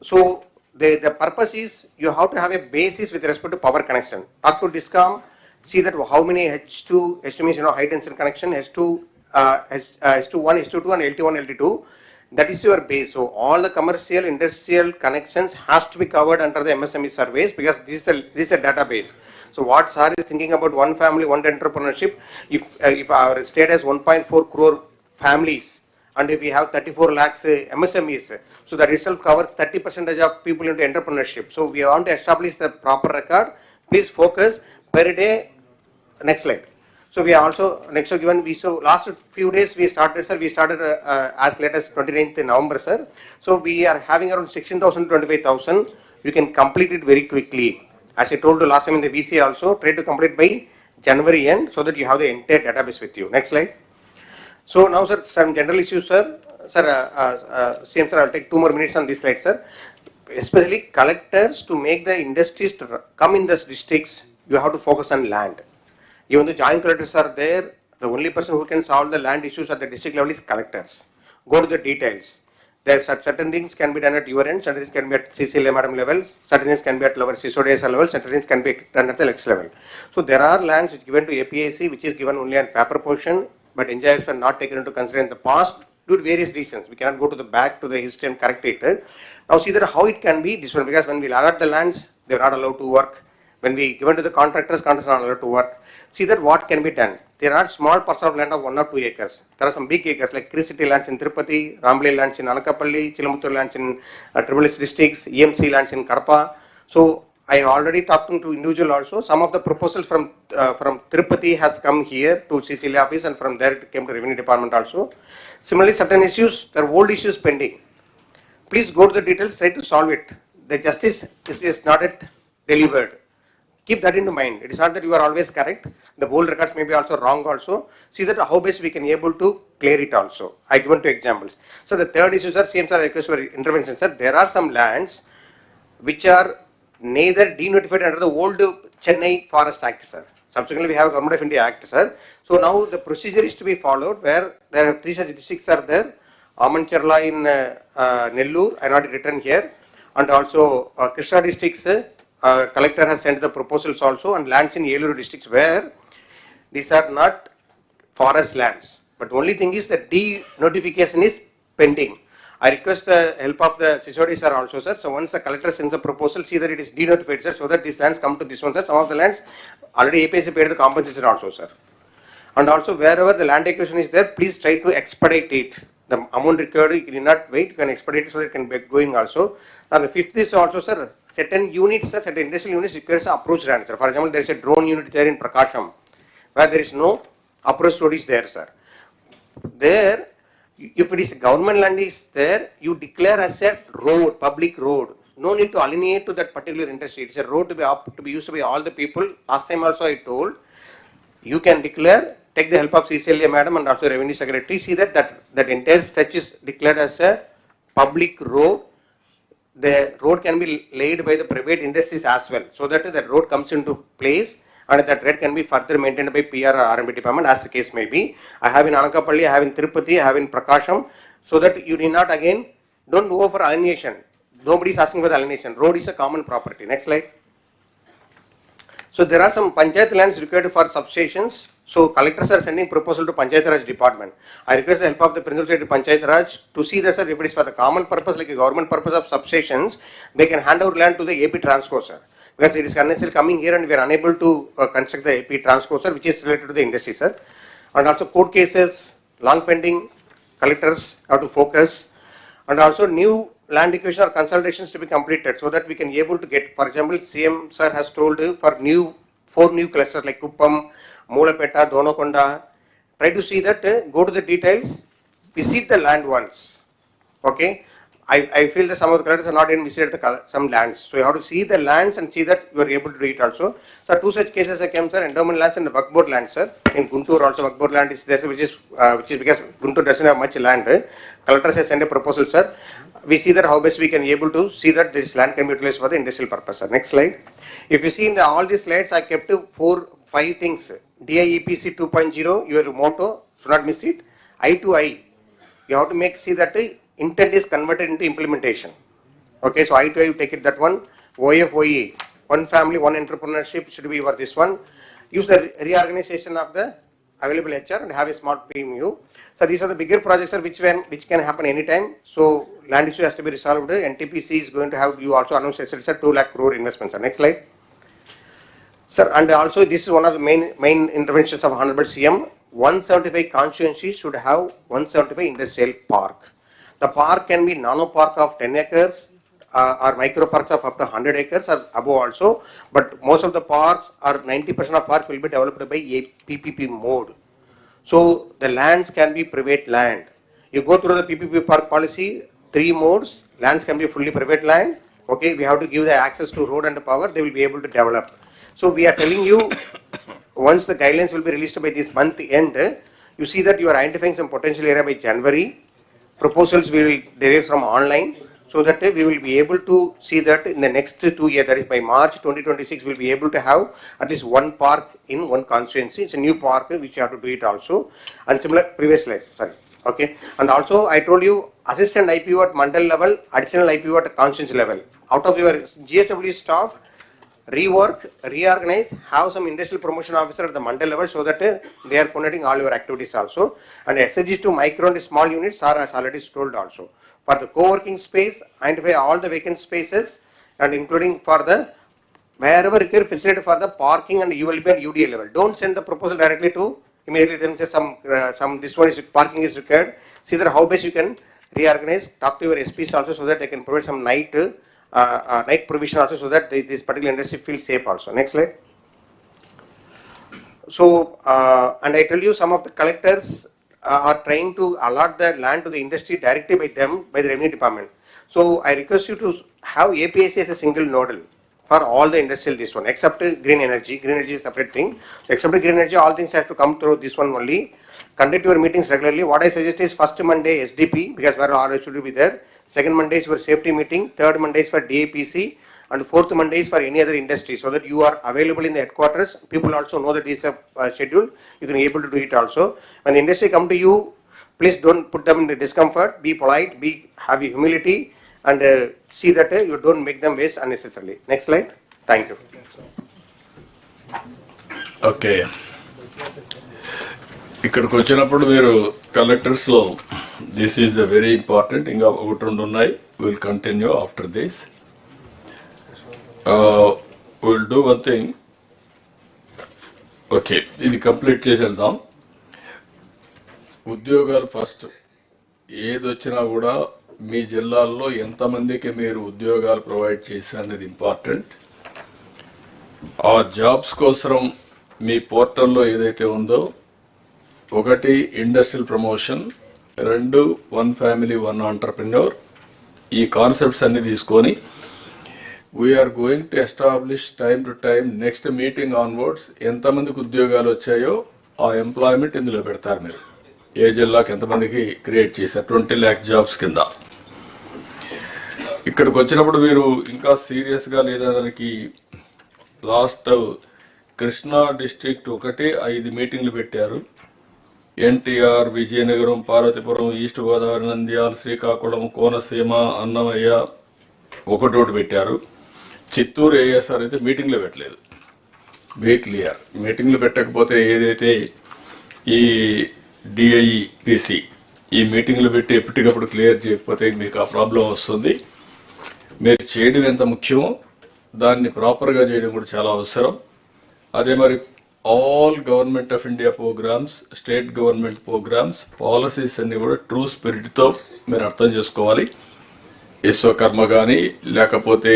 [SPEAKER 8] So the purpose is you have to have a basis with respect to power connection. Talk to DISCOM, see that how many H2 means high density connection, H2, H21, H2 and LT1, LT2. That is your base. So all the commercial, industrial connections has to be covered under the MSME surveys, because this is a database. So what SAR is thinking about one family, one entrepreneurship. If our state has 1.4 crore families, and if we have 34 lakhs MSMEs, so that itself covers 30% of people into entrepreneurship. So we want to establish the proper record. Please focus per day. Next slide. So we are also next given. So last few days we started, sir. We started as late as 29th November, sir. So we are having around 16,000 to 25,000. You can complete it very quickly. As I told you last time in the VC also, try to complete by January end so that you have the entire database with you. Next slide. So now, sir, some general issues, sir. CM sir, I'll take 2 more minutes on this slide, sir. Especially collectors, to make the industries to come in these districts, you have to focus on land. Even the joint collectors are there, the only person who can solve the land issues at the district level is collectors. Go to the details. There are certain things can be done at your end, certain things can be at CCLA madam level, certain things can be at lower CSODS level, certain things can be done at the next level. So there are lands which given to APIC, which is given only on paper portion, but NGIs are not taken into consideration in the past due to various reasons. We cannot go to the back to the history and correct it. Now see that how it can be different, because when we allot the lands, they are not allowed to work. When we given to the contractors are not allowed to work. See that what can be done. There are small parts of land of 1 or 2 acres. There are some big acres like City lands in Tirupati, Ramble lands in Anakapalli, Chilamuttur lands in Tribal districts, EMC lands in Kadapa. So I already talked to individual also. Some of the proposals from Tirupati has come here to CCLA office, and from there it came to revenue department also. Similarly, certain issues, there are old issues pending. Please go to the details, try to solve it. The justice is not yet delivered. Keep that into mind. It is not that you are always correct. The whole records may be also wrong also. See that how best we can able to clear it also. I given two examples. So the third issue, sir, same sir, request for intervention, sir. There are some lands which are neither denotified under the old Chennai Forest Act, sir. Subsequently, we have Government of India Act, sir. So now the procedure is to be followed where there are 3 such districts are there. Amancherla in Nellore, I not written here, and also Krishna districts. Collector has sent the proposals also, and lands in Yellow districts where these are not forest lands. But only thing is that de-notification is pending. I request the help of the CCOD sir also, sir. So once the collector sends the proposal, see that it is de-notified, sir, so that these lands come to this one, sir. Some of the lands already APC paid the compensation also, sir. And also wherever the land acquisition is there, please try to expedite it. The amount required, you cannot wait, you can expedite it so it can be going also. And the fifth is also, sir, certain units, sir, certain industrial units requires approach land, sir. For example, there is a drone unit there in Prakasham, where there is no approach road is there, sir. There, if it is government land is there, you declare as a road, public road. No need to alienate to that particular industry. It's a road to be used by all the people. Last time also I told, you can declare, take the help of CCLA madam and also revenue secretary, see that entire stretch is declared as a public road. The road can be laid by the private industries as well, so that the road comes into place and that road can be further maintained by PR or RMB department as the case may be. I have in Anakapalli, I have in Tirupati, I have in Prakasham, so that you need not again, don't go for alienation. Nobody is asking for the alienation. Road is a common property. Next slide. So there are some Panchayat lands required for substations. So collectors are sending proposal to Panchayat Raj department. I request the help of the principal secretary Panchayat Raj to see that, sir, if it is for the common purpose like a government purpose of substations, they can hand over land to the AP Transco, sir. Because it is unnecessarily coming here and we are unable to construct the AP Transco, sir, which is related to the industry, sir. And also court cases, long pending, collectors have to focus. And also new land acquisition or consultations to be completed so that we can be able to get, for example, CM sir has told for 4 new clusters like Kuppam, Moolapeta, Donakonda. Try to see that, go to the details, visit the land once. Okay. I feel that some of the collectors are not even visited some lands. So you have to see the lands and see that you are able to do it also. So 2 such cases came, sir, endowment lands and the Waqf board land, sir. In Guntur also Waqf board land is there, which is because Guntur doesn't have much land. Collectors has sent a proposal, sir. We see that how best we can be able to see that this land can be utilized for the industrial purpose, sir. Next slide. If you see in all these slides, I kept 4-5 things. DIEPC 2.0, your motto, should not miss it. I to I, you have to see that intent is converted into implementation. Okay, so I to I, you take it that one. OFOE, one family, one entrepreneurship should be for this one. Use the reorganization of the available HR and have a small PMU. So these are the bigger projects, sir, which can happen anytime. So land issue has to be resolved. NTPC is going to have, you also announced, sir, 2 lakh crore investments. Sir. Next slide. Sir, and also this is one of the main interventions of Honorable CM. 175 constituencies should have 175 industrial park. The park can be nano park of 10 acres or micro parks of up to 100 acres or above also. But most of the parks or 90% of parks will be developed by a PPP mode. So the lands can be private land. You go through the PPP park policy, 3 modes. Lands can be fully private land. Okay, we have to give the access to road and power. They will be able to develop. So we are telling you, once the guidelines will be released by this month end, you see that you are identifying some potential area by January. Proposals will derive from online, so that we will be able to see that in the next 2 years, that is by March 2026, we will be able to have at least 1 park in 1 constituency. It's a new park which you have to do it also. And similar, previous slide, sorry. Okay. And also I told you assistant IPO at mandal level, additional IPO at constituency level. Out of your GSW staff, rework, reorganize, have some industrial promotion officer at the mandal level so that they are coordinating all your activities also. And SHG to micro and small units are as already told also. For the co-working space, identify all the vacant spaces and including for the wherever required facility for the parking and ULB and UDA level. Don't send the proposal directly to immediately then say some this one is parking is required. See that how best you can reorganize. Talk to your SPs also so that they can provide some night provision also so that this particular industry feels safe also. Next slide. So, and I tell you some of the collectors are trying to allot the land to the industry directly by them, by the revenue department. So I request you to have APIC as a single nodal. for all the industrial this one, except green energy. Green energy is a separate thing. Except green energy, all things have to come through this one only. Conduct your meetings regularly. What I suggest is first Monday SDP, because where all should be there. Second Monday is for safety meeting. Third Monday is for DAPC. And fourth Monday is for any other industry, so that you are available in the headquarters. People also know that this is a schedule. You can be able to do it also. When the industry come to you, please don't put them in the discomfort. Be polite, have humility, and see that you don't make them waste unnecessarily. Next slide. Thank you.
[SPEAKER 16] Okay, ఇక్కడికి వచ్చినప్పుడు మీరు కలెక్టర్స్లో this is the very important, ఇంకా ఒకటి రెండు ఉన్నాయి. Will continue after this. Will do one thing. Okay, ఇది complete చేసి వెళ్దాం. ఉద్యోగాలు ఫస్ట్. ఏది వచ్చినా కూడా మీ జిల్లాల్లో ఎంతమందికి మీరు ఉద్యోగాలు ప్రొవైడ్ చేశారనేది ఇంపార్టెంట్. ఆ జాబ్స్ కోసం మీ పోర్టల్లో ఏదైతే ఉందో, ఒకటి ఇండస్ట్రియల్ ప్రమోషన్, రెండు వన్ ఫ్యామిలీ వన్ ఆంటర్ప్రెన్యూర్, ఈ కాన్సెప్ట్స్ అన్ని తీసుకొని we are going to establish time to time next meeting onwards ఎంతమందికి ఉద్యోగాలు వచ్చాయో ఆ ఎంప్లాయ్మెంట్ ఇందులో పెడతారు. మీరు ఏ జిల్లాకి ఎంతమందికి క్రియేట్ చేశారు 20 lakh జాబ్స్ కింద. ఇక్కడికి వచ్చినప్పుడు మీరు ఇంకా సీరియస్గా లేదా దానికి లాస్ట్ కృష్ణా డిస్ట్రిక్ట్ ఒకటి 5 మీటింగ్లు పెట్టారు. ఎన్టీఆర్, విజయనగరం, పార్వతీపురం, ఈస్ట్ గోదావరి, నంద్యాల, శ్రీకాకుళం, కోనసీమ, అన్నమయ్య ఒకటోటి పెట్టారు. చిత్తూరు ఏఎస్ఆర్ అయితే మీటింగ్లు పెట్టలేదు. బీ క్లియర్, మీటింగ్లు పెట్టకపోతే ఏదైతే ఈ డిఐపిసి ఈ మీటింగ్లు పెట్టి ఎప్పటికప్పుడు క్లియర్ చేయకపోతే మీకు ఆ ప్రాబ్లం వస్తుంది. మీరు చేయడం ఎంత ముఖ్యమో దాన్ని ప్రాపర్గా చేయడం కూడా చాలా అవసరం. అదే మరి all government of India programmes, state government programmes, policies అన్ని కూడా ట్రూ స్పిరిట్తో మీరు అర్థం చేసుకోవాలి. విశ్వకర్మ కానీ లేకపోతే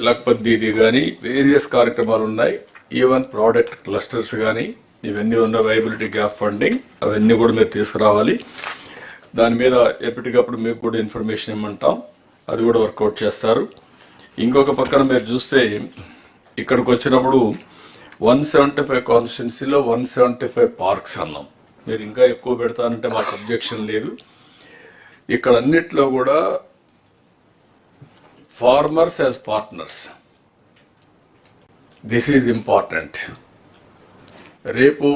[SPEAKER 16] లక్పత్ దీది కానీ వేరియస్ కార్యక్రమాలు ఉన్నాయి. ఈవెన్ ప్రోడక్ట్ క్లస్టర్స్ కానీ ఇవన్నీ ఉన్న వైబిలిటీ గ్యాప్ ఫండింగ్ అవన్నీ కూడా మీరు తీసుకురావాలి. దాని మీద ఎప్పటికప్పుడు మీకు కూడా ఇన్ఫర్మేషన్ ఇమ్మంటాం, అది కూడా వర్కౌట్ చేస్తారు. ఇంకొక పక్కన మీరు చూస్తే ఇక్కడికి వచ్చినప్పుడు 175 కాన్స్టిట్యున్సీలో 175 పార్క్స్ అన్నాం. మీరు ఇంకా ఎక్కువ పెడతానంటే మాకు అబ్జెక్షన్ లేదు. ఇక్కడ అన్నిట్లో కూడా farmers as partners, this is important. రేపు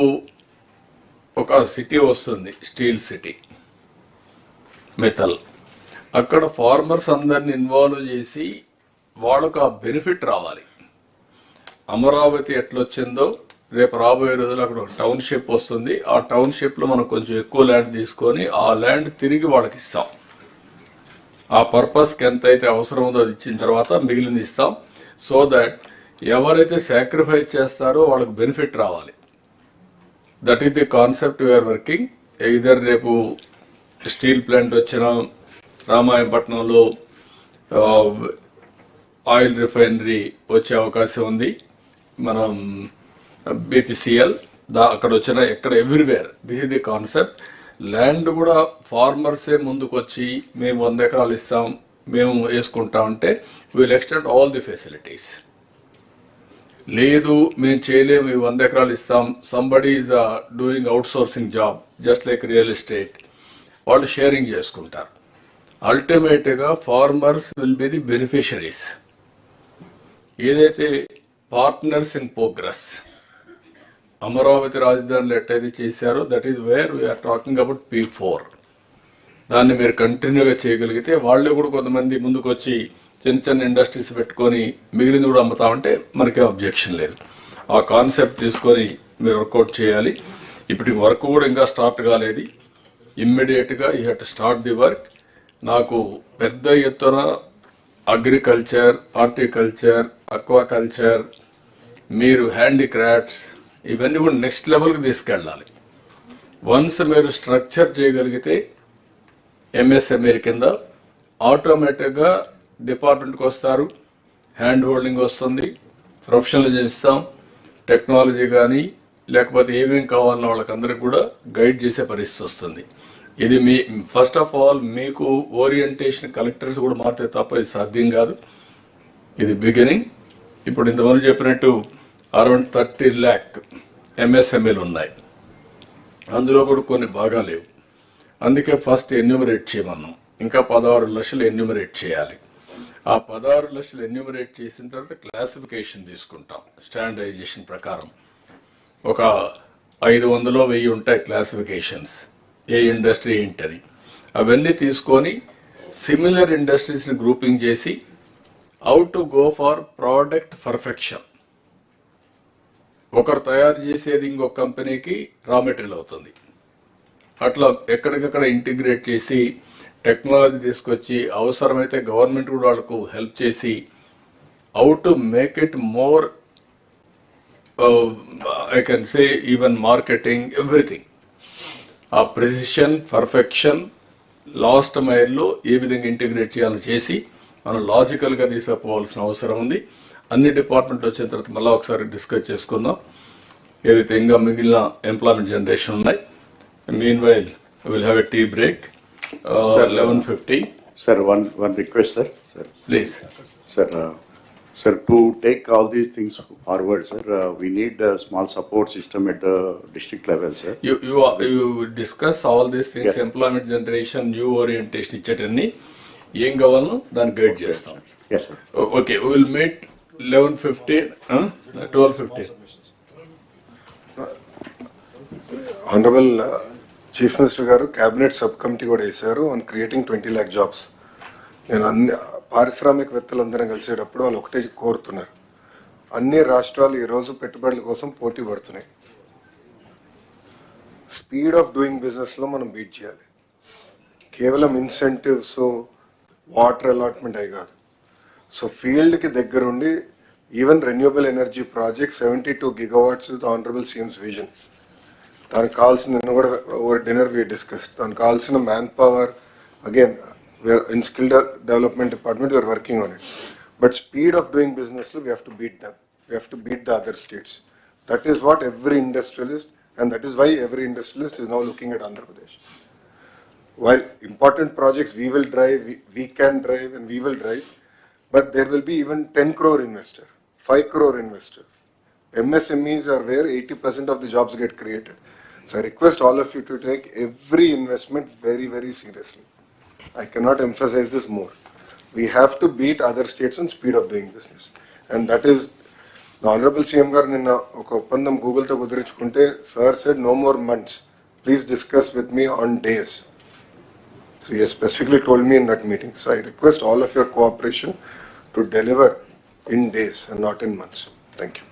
[SPEAKER 16] ఒక సిటీ వస్తుంది, స్టీల్ సిటీ, మెటల్. అక్కడ ఫార్మర్స్ అందరిని ఇన్వాల్వ్ చేసి వాళ్ళకు ఆ బెనిఫిట్ రావాలి. అమరావతి ఎట్లొచ్చిందో రేపు రాబోయే రోజులు అక్కడ ఒక టౌన్షిప్ వస్తుంది. ఆ టౌన్షిప్లో మనం కొంచెం ఎక్కువ ల్యాండ్ తీసుకొని ఆ ల్యాండ్ తిరిగి వాళ్ళకి ఇస్తాం. ఆ పర్పస్కి ఎంతైతే అవసరం ఉందో అది ఇచ్చిన తర్వాత మిగిలింది ఇస్తాం. సో దట్ ఎవరైతే సాక్రిఫైస్ చేస్తారో వాళ్ళకి బెనిఫిట్ రావాలి. That is the concept we are working. ఇదర్ రేపు స్టీల్ ప్లాంట్ వచ్చిన రామాయపట్నంలో ఆయిల్ రిఫైనరీ వచ్చే అవకాశం ఉంది. మనం బీపీసీఎల్ అక్కడ వచ్చిన ఎక్కడ everywhere this is the concept. Land కూడా ఫార్మర్సే ముందుకు వచ్చి మేము 100 ఎకరాలు ఇస్తాం, మేము వేసుకుంటామంటే will extend all the facilities. లేదు మేము చేయలేము, 100 ఎకరాలు ఇస్తాం, somebody is doing outsourcing job just like real estate, వాళ్ళు షేరింగ్ చేసుకుంటారు. అల్టిమేట్గా farmers will be the beneficiaries. ఏదైతే పార్ట్నర్స్ ఇన్ ప్రోగ్రెస్ అమరావతి రాజధానిలో ఎట్టయితే చేశారో that is where we are talking about P4. దాన్ని మీరు కంటిన్యూగా చేయగలిగితే వాళ్ళే కూడా కొంతమంది ముందుకు వచ్చి చిన్న చిన్న ఇండస్ట్రీస్ పెట్టుకొని మిగిలింది కూడా అమ్ముతామంటే మనకే అబ్జెక్షన్ లేదు. ఆ కాన్సెప్ట్ తీసుకొని మీరు వర్కౌట్ చేయాలి. ఇప్పటికి వర్క్ కూడా ఇంకా స్టార్ట్ కాలేదు. ఇమ్మీడియట్గా you have to start the work. నాకు పెద్ద ఎత్తున అగ్రికల్చర్, హార్టికల్చర్, అక్వాకల్చర్, మీరు హ్యాండీక్రాఫ్ట్స్ ఇవన్నీ కూడా నెక్స్ట్ లెవెల్కి తీసుకెళ్ళాలి. వన్స్ మీరు స్ట్రక్చర్ చేయగలిగితే ఎంఎస్ఎంఈ కింద ఆటోమేటిక్గా డిపార్ట్మెంట్కి వస్తారు, హ్యాండ్ హోల్డింగ్ వస్తుంది, ప్రొఫెషనలిజం ఇస్తాం, టెక్నాలజీ కానీ లేకపోతే ఏమేమి కావాలన్న వాళ్ళకందరికీ కూడా గైడ్ చేసే పరిస్థితి వస్తుంది.
[SPEAKER 4] ఇది మీ ఫస్ట్ ఆఫ్ ఆల్ మీకు ఓరియంటేషన్ కలెక్టర్స్ కూడా మారితే తప్ప ఇది సాధ్యం కాదు. ఇది బిగినింగ్. ఇప్పుడు ఇంతమంది చెప్పినట్టు అరౌండ్ 30 lakh MSMEలు ఉన్నాయి. అందులో కూడా కొన్ని బాగా లేవు. అందుకే ఫస్ట్ ఎన్యూమరేట్ చేయమన్నాం. ఇంకా 16 లక్షలు ఎన్యూమరేట్ చేయాలి. ఆ 16 లక్షలు ఎన్యూమరేట్ చేసిన తర్వాత క్లాసిఫికేషన్ తీసుకుంటాం. స్టాండర్డైజేషన్ ప్రకారం ఒక 500-1000 ఉంటాయి క్లాసిఫికేషన్స్. ఏ ఇండస్ట్రీ ఏంటని అవన్నీ తీసుకొని సిమిలర్ ఇండస్ట్రీస్ని గ్రూపింగ్ చేసి how to go for product perfection. ఒకరు తయారు చేసేది ఇంకొక కంపెనీకి రా మెటీరియల్ అవుతుంది. అట్లా ఎక్కడికక్కడ ఇంటిగ్రేట్ చేసి టెక్నాలజీ తీసుకొచ్చి అవసరమైతే గవర్నమెంట్ కూడా వాళ్ళకు హెల్ప్ చేసి how to make it more I can say even marketing everything. ఆ ప్రెసిషన్ పర్ఫెక్షన్ లాస్ట్ మైల్లో ఏ విధంగా ఇంటిగ్రేట్ చేయాలని చేసి మనం లాజికల్గా తీసుకుపోవాల్సిన అవసరం ఉంది. అన్ని డిపార్ట్మెంట్ వచ్చిన తర్వాత మళ్ళీ ఒకసారి డిస్కస్ చేసుకుందాం. ఏదైతే ఇంకా మిగిలిన ఎంప్లాయ్మెంట్ జనరేషన్ ఉన్నాయి. Meanwhile will have a tea break 11:50.
[SPEAKER 5] Sir, one request, sir. Sir,
[SPEAKER 4] please.
[SPEAKER 5] Sir, to take all these things forward, sir, we need a small support system at the district level, sir.
[SPEAKER 4] You discuss all these things,
[SPEAKER 5] Yes.
[SPEAKER 4] employment generation, new orientation ఇచ్చేటన్ని ఏం కావాలో దాన్ని guide చేస్తాం.
[SPEAKER 5] Yes, sir.
[SPEAKER 4] Okay, we will meet 11:50, 12:50.
[SPEAKER 1] Honourable chief minister గారు cabinet sub committee కూడా వేశారు on creating 20 lakh jobs. నేను అన్ని పారిశ్రామికవేత్తలందరం కలిసేటప్పుడు వాళ్ళు ఒకటే కోరుతున్నారు, అన్ని రాష్ట్రాలు ఈరోజు పెట్టుబడుల కోసం పోటీ పడుతున్నాయి. స్పీడ్ ఆఫ్ డూయింగ్ బిజినెస్లో మనం బీట్ చేయాలి. కేవలం ఇన్సెంటివ్స్ వాటర్ అలాట్మెంట్ అయి కాదు. సో ఫీల్డ్కి దగ్గరుండి even renewable energy project 72 gigawatts with honourable CMs vision. దానికి కావాల్సిన నిన్న కూడా ఓవర్ డిన్నర్ వి డిస్కస్. దానికి కావాల్సిన manpower again in skill development department we are working on it, but speed of doing business we have to beat them. We have to beat the other states. That is what every industrialist, and that is why every industrialist is now looking at Andhra Pradesh. While important projects we will drive, we can drive and we will drive, but there will be even 10 crore investor, 5 crore investor. MSMEs are where 80% of the jobs get created. So I request all of you to take every investment very, very seriously. I cannot emphasize this more. We have to beat other states on speed of doing business. And that is, the Honorable CM garu ninna oka oppandam Google to kudirichukunte, sir said no more months. Please discuss with me on days. So he has specifically told me in that meeting. So I request all of your cooperation to deliver in days and not in months. Thank you.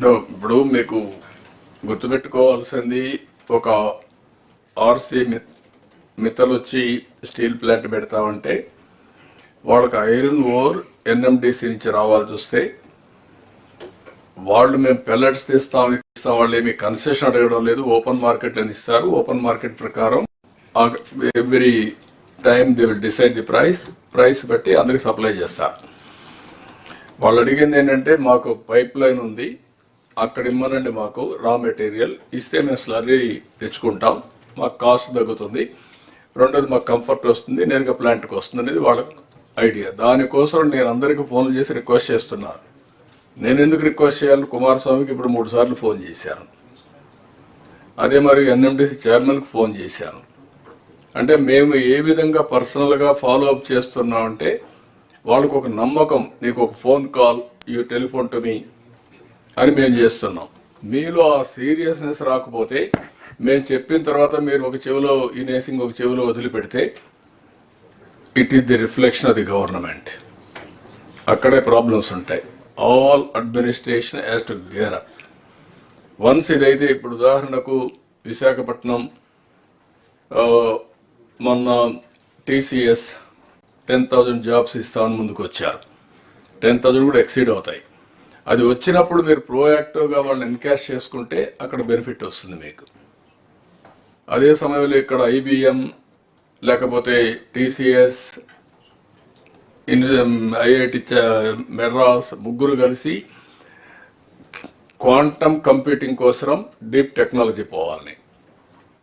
[SPEAKER 4] No, ఇప్పుడు మీకు గుర్తుపెట్టుకోవాల్సింది ఒక RC మిత్తలు వచ్చి steel plant పెడతామంటే వాళ్ళకి iron ore NMDC నుంచి రావాల్సి వస్తే వాళ్ళు మేము పెల్లెట్స్ తీస్తాం వాళ్ళు ఏమి కన్సెషన్ అడగడం లేదు. ఓపెన్ మార్కెట్ అని ఇస్తారు. ఓపెన్ మార్కెట్ ప్రకారం every time they will decide the price బట్టి అందరికి సప్లై చేస్తారు. వాళ్ళు అడిగింది ఏంటంటే మాకు పైప్ లైన్ ఉంది, అక్కడ ఇమ్మనండి, మాకు రా మెటీరియల్ ఇస్తే మేము స్లర్రీ తెచ్చుకుంటాం, మాకు కాస్ట్ తగ్గుతుంది, రెండోది మాకు కంఫర్ట్ వస్తుంది, నేరుగా ప్లాంట్కి వస్తుంది అనేది వాళ్ళ ఐడియా. దానికోసం నేను అందరికీ ఫోన్లు చేసి రిక్వెస్ట్ చేస్తున్నాను. నేను ఎందుకు రిక్వెస్ట్ చేయాలి? కుమారస్వామికి ఇప్పుడు 3 సార్లు ఫోన్ చేశాను. అదే మరి ఎన్ఎండిసి చైర్మన్కి ఫోన్ చేశాను. అంటే మేము ఏ విధంగా పర్సనల్గా ఫాలో అప్ చేస్తున్నామంటే వాళ్ళకు ఒక నమ్మకం, నీకు ఒక phone call, you telephone to me అని మేము చేస్తున్నాం. మీలో ఆ సీరియస్నెస్ రాకపోతే మేము చెప్పిన తర్వాత మీరు ఒక చెవిలో ఈనేసి ఇంకొక చెవిలో వదిలిపెడితే it is the reflection of the government. అక్కడే ప్రాబ్లమ్స్ ఉంటాయి. All administration has to gear up. Once ఇదైతే ఇప్పుడు ఉదాహరణకు విశాఖపట్నం మొన్న టీసీఎస్ 10,000 జాబ్స్ ఇస్తామని ముందుకు వచ్చారు. 10,000 కూడా ఎక్సీడ్ అవుతాయి. అది వచ్చినప్పుడు మీరు ప్రోయాక్టివ్గా వాళ్ళని ఎన్కాష్ చేసుకుంటే అక్కడ బెనిఫిట్ వస్తుంది మీకు. అదే సమయంలో ఇక్కడ ఐబిఎం లేకపోతే టీసీఎస్, ఐఐటి మెడ్రాస్ ముగ్గురు కలిసి క్వాంటమ్ కంప్యూటింగ్ కోసం డీప్ టెక్నాలజీ పోవాలని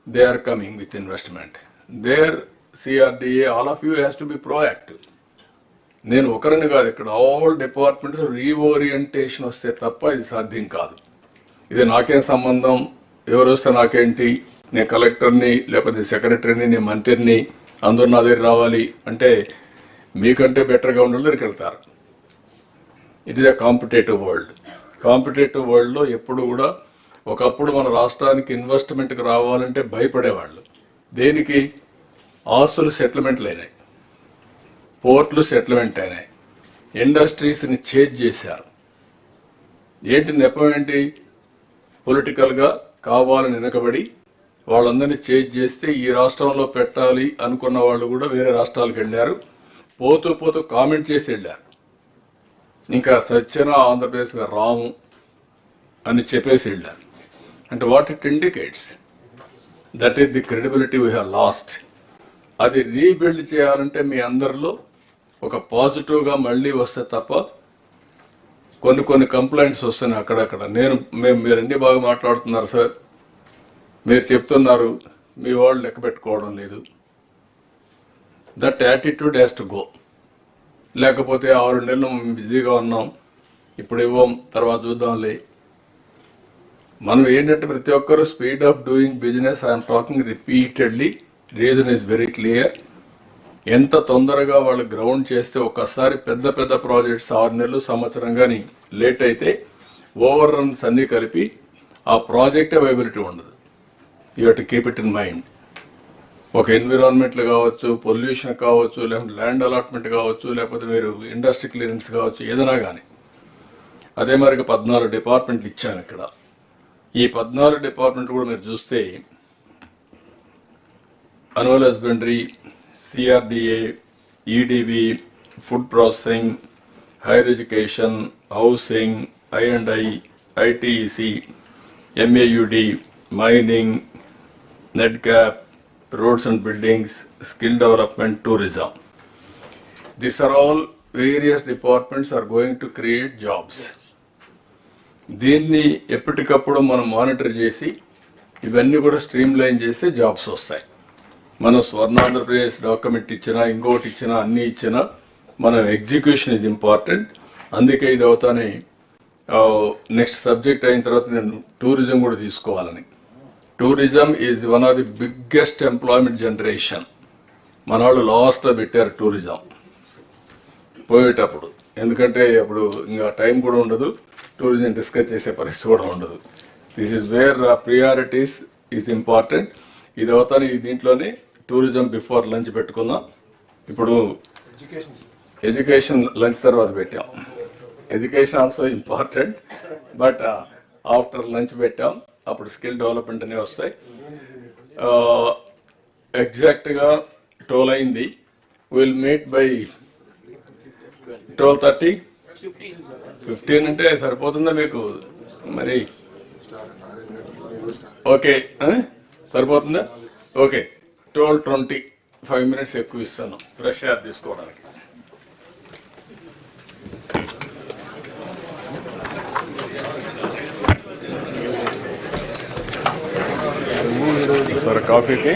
[SPEAKER 4] they are coming with investment. there CRDA, all of you has to be proactive. నేను ఒకరిని కాదు, ఇక్కడ ఆల్ డిపార్ట్మెంట్స్ రీఓరియంటేషన్ వస్తే తప్ప ఇది సాధ్యం కాదు. ఇది నాకేం సంబంధం, ఎవరు వస్తే నాకేంటి, నేను కలెక్టర్ని లేకపోతే సెక్రటరీని, నేను మంత్రిని, అందరూ నా దగ్గర రావాలి అంటే మీకంటే బెటర్గా ఉండే దగ్గరికి వెళ్తారు. It is a competitive world. Competitive వరల్డ్లో ఎప్పుడు కూడా, ఒకప్పుడు మన రాష్ట్రానికి ఇన్వెస్ట్మెంట్కి రావాలంటే భయపడేవాళ్ళు. దేనికి? ఆస్తులు సెటిల్మెంట్లు అయినాయి, పోర్ట్లు సెటిల్మెంట్ అయినాయి, ఇండస్ట్రీస్ని చేంజ్ చేశారు. ఏంటి నెపం ఏంటి? పొలిటికల్గా కావాలని వెనకబడి వాళ్ళందరినీ చేంజ్ చేస్తే ఈ రాష్ట్రంలో పెట్టాలి అనుకున్న వాళ్ళు కూడా వేరే రాష్ట్రాలకు వెళ్ళారు. పోతూ పోతూ కామెంట్ చేసి వెళ్ళారు. ఇంకా సత్యన ఆంధ్రప్రదేశ్గా రాము అని చెప్పేసి వెళ్ళారు. అంటే what it indicates, that is the credibility we have lost. అది రీబిల్డ్ చేయాలంటే మీ అందరిలో ఒక పాజిటివ్గా మళ్ళీ వస్తే తప్ప, కొన్ని కంప్లైంట్స్ వస్తున్నాయి అక్కడక్కడ. మీరు అన్ని బాగా మాట్లాడుతున్నారు సార్, మీరు చెప్తున్నారు, మీ వాళ్ళు లెక్క పెట్టుకోవడం లేదు. That attitude has to go. లేకపోతే 6 నెలలు బిజీగా ఉన్నాం, ఇప్పుడు ఇవ్వం, తర్వాత చూద్దాంలే. మనం ఏంటంటే ప్రతి ఒక్కరు speed of doing business, I'm talking repeatedly, reason is very clear. ఎంత తొందరగా వాళ్ళు గ్రౌండ్ చేస్తే, ఒక్కసారి పెద్ద పెద్ద ప్రాజెక్ట్స్ 6 నెలలు సంవత్సరం కానీ లేట్ అయితే ఓవర్ రన్స్ అన్నీ కలిపి ఆ ప్రాజెక్ట్ అవైలబిలిటీ ఉండదు. You have to keep it in mind. ఒక ఎన్విరాన్మెంట్లు కావచ్చు, పొల్యూషన్ కావచ్చు, లేకపోతే ల్యాండ్ అలాట్మెంట్ కావచ్చు, లేకపోతే మీరు ఇండస్ట్రీ క్లియరెన్స్ కావచ్చు, ఏదైనా కానీ. అదే మరిగా 14 డిపార్ట్మెంట్లు ఇచ్చాను ఇక్కడ. ఈ 14 డిపార్ట్మెంట్ కూడా మీరు చూస్తే animal husbandry, CRDA, EDB, food processing, higher education, housing, I&I, ITEC, MAUD, mining, NEDCAP, roads and buildings, skill development, tourism. These are all various departments are going to create jobs. దీన్ని ఎప్పటికప్పుడు మనం monitor చేసి ఇవన్నీ కూడా stream line చేస్తే jobs వస్తాయి. మన Swarnandhra Pradesh document ఇచ్చినా, ఇంకోటి ఇచ్చినా, అన్నీ ఇచ్చినా, మన ఎగ్జిక్యూషన్ ఇస్ ఇంపార్టెంట్. అందుకే ఇది అవుతానే నెక్స్ట్ సబ్జెక్ట్ అయిన తర్వాత నేను టూరిజం కూడా తీసుకోవాలని. Tourism is one of the biggest employment generation. మన వాళ్ళు లాస్ట్లో పెట్టారు టూరిజం పోయేటప్పుడు, ఎందుకంటే అప్పుడు ఇంకా టైం కూడా ఉండదు, టూరిజం డిస్కస్ చేసే పరిస్థితి కూడా ఉండదు. This is where priorities is important. ఇది అవుతాను, ఈ దీంట్లోనే టూరిజం బిఫోర్ లంచ్ పెట్టుకుందాం. ఇప్పుడు ఎడ్యుకేషన్ లంచ్ తర్వాత పెట్టాం. Education also important, but after lunch పెట్టాం. అప్పుడు స్కిల్ డెవలప్మెంట్ అనేవి వస్తాయి. ఎగ్జాక్ట్గా 12 అయింది. Will meet by 12:30. 15 అంటే సరిపోతుందా మీకు? మరి ఓకే, సరిపోతుందా? ఓకే, 12:20, 5 minutes ఎక్కువ ఇస్తాను ఫ్రెష్ ఎయిర్ తీసుకోవడానికి. సార్ కాఫీకి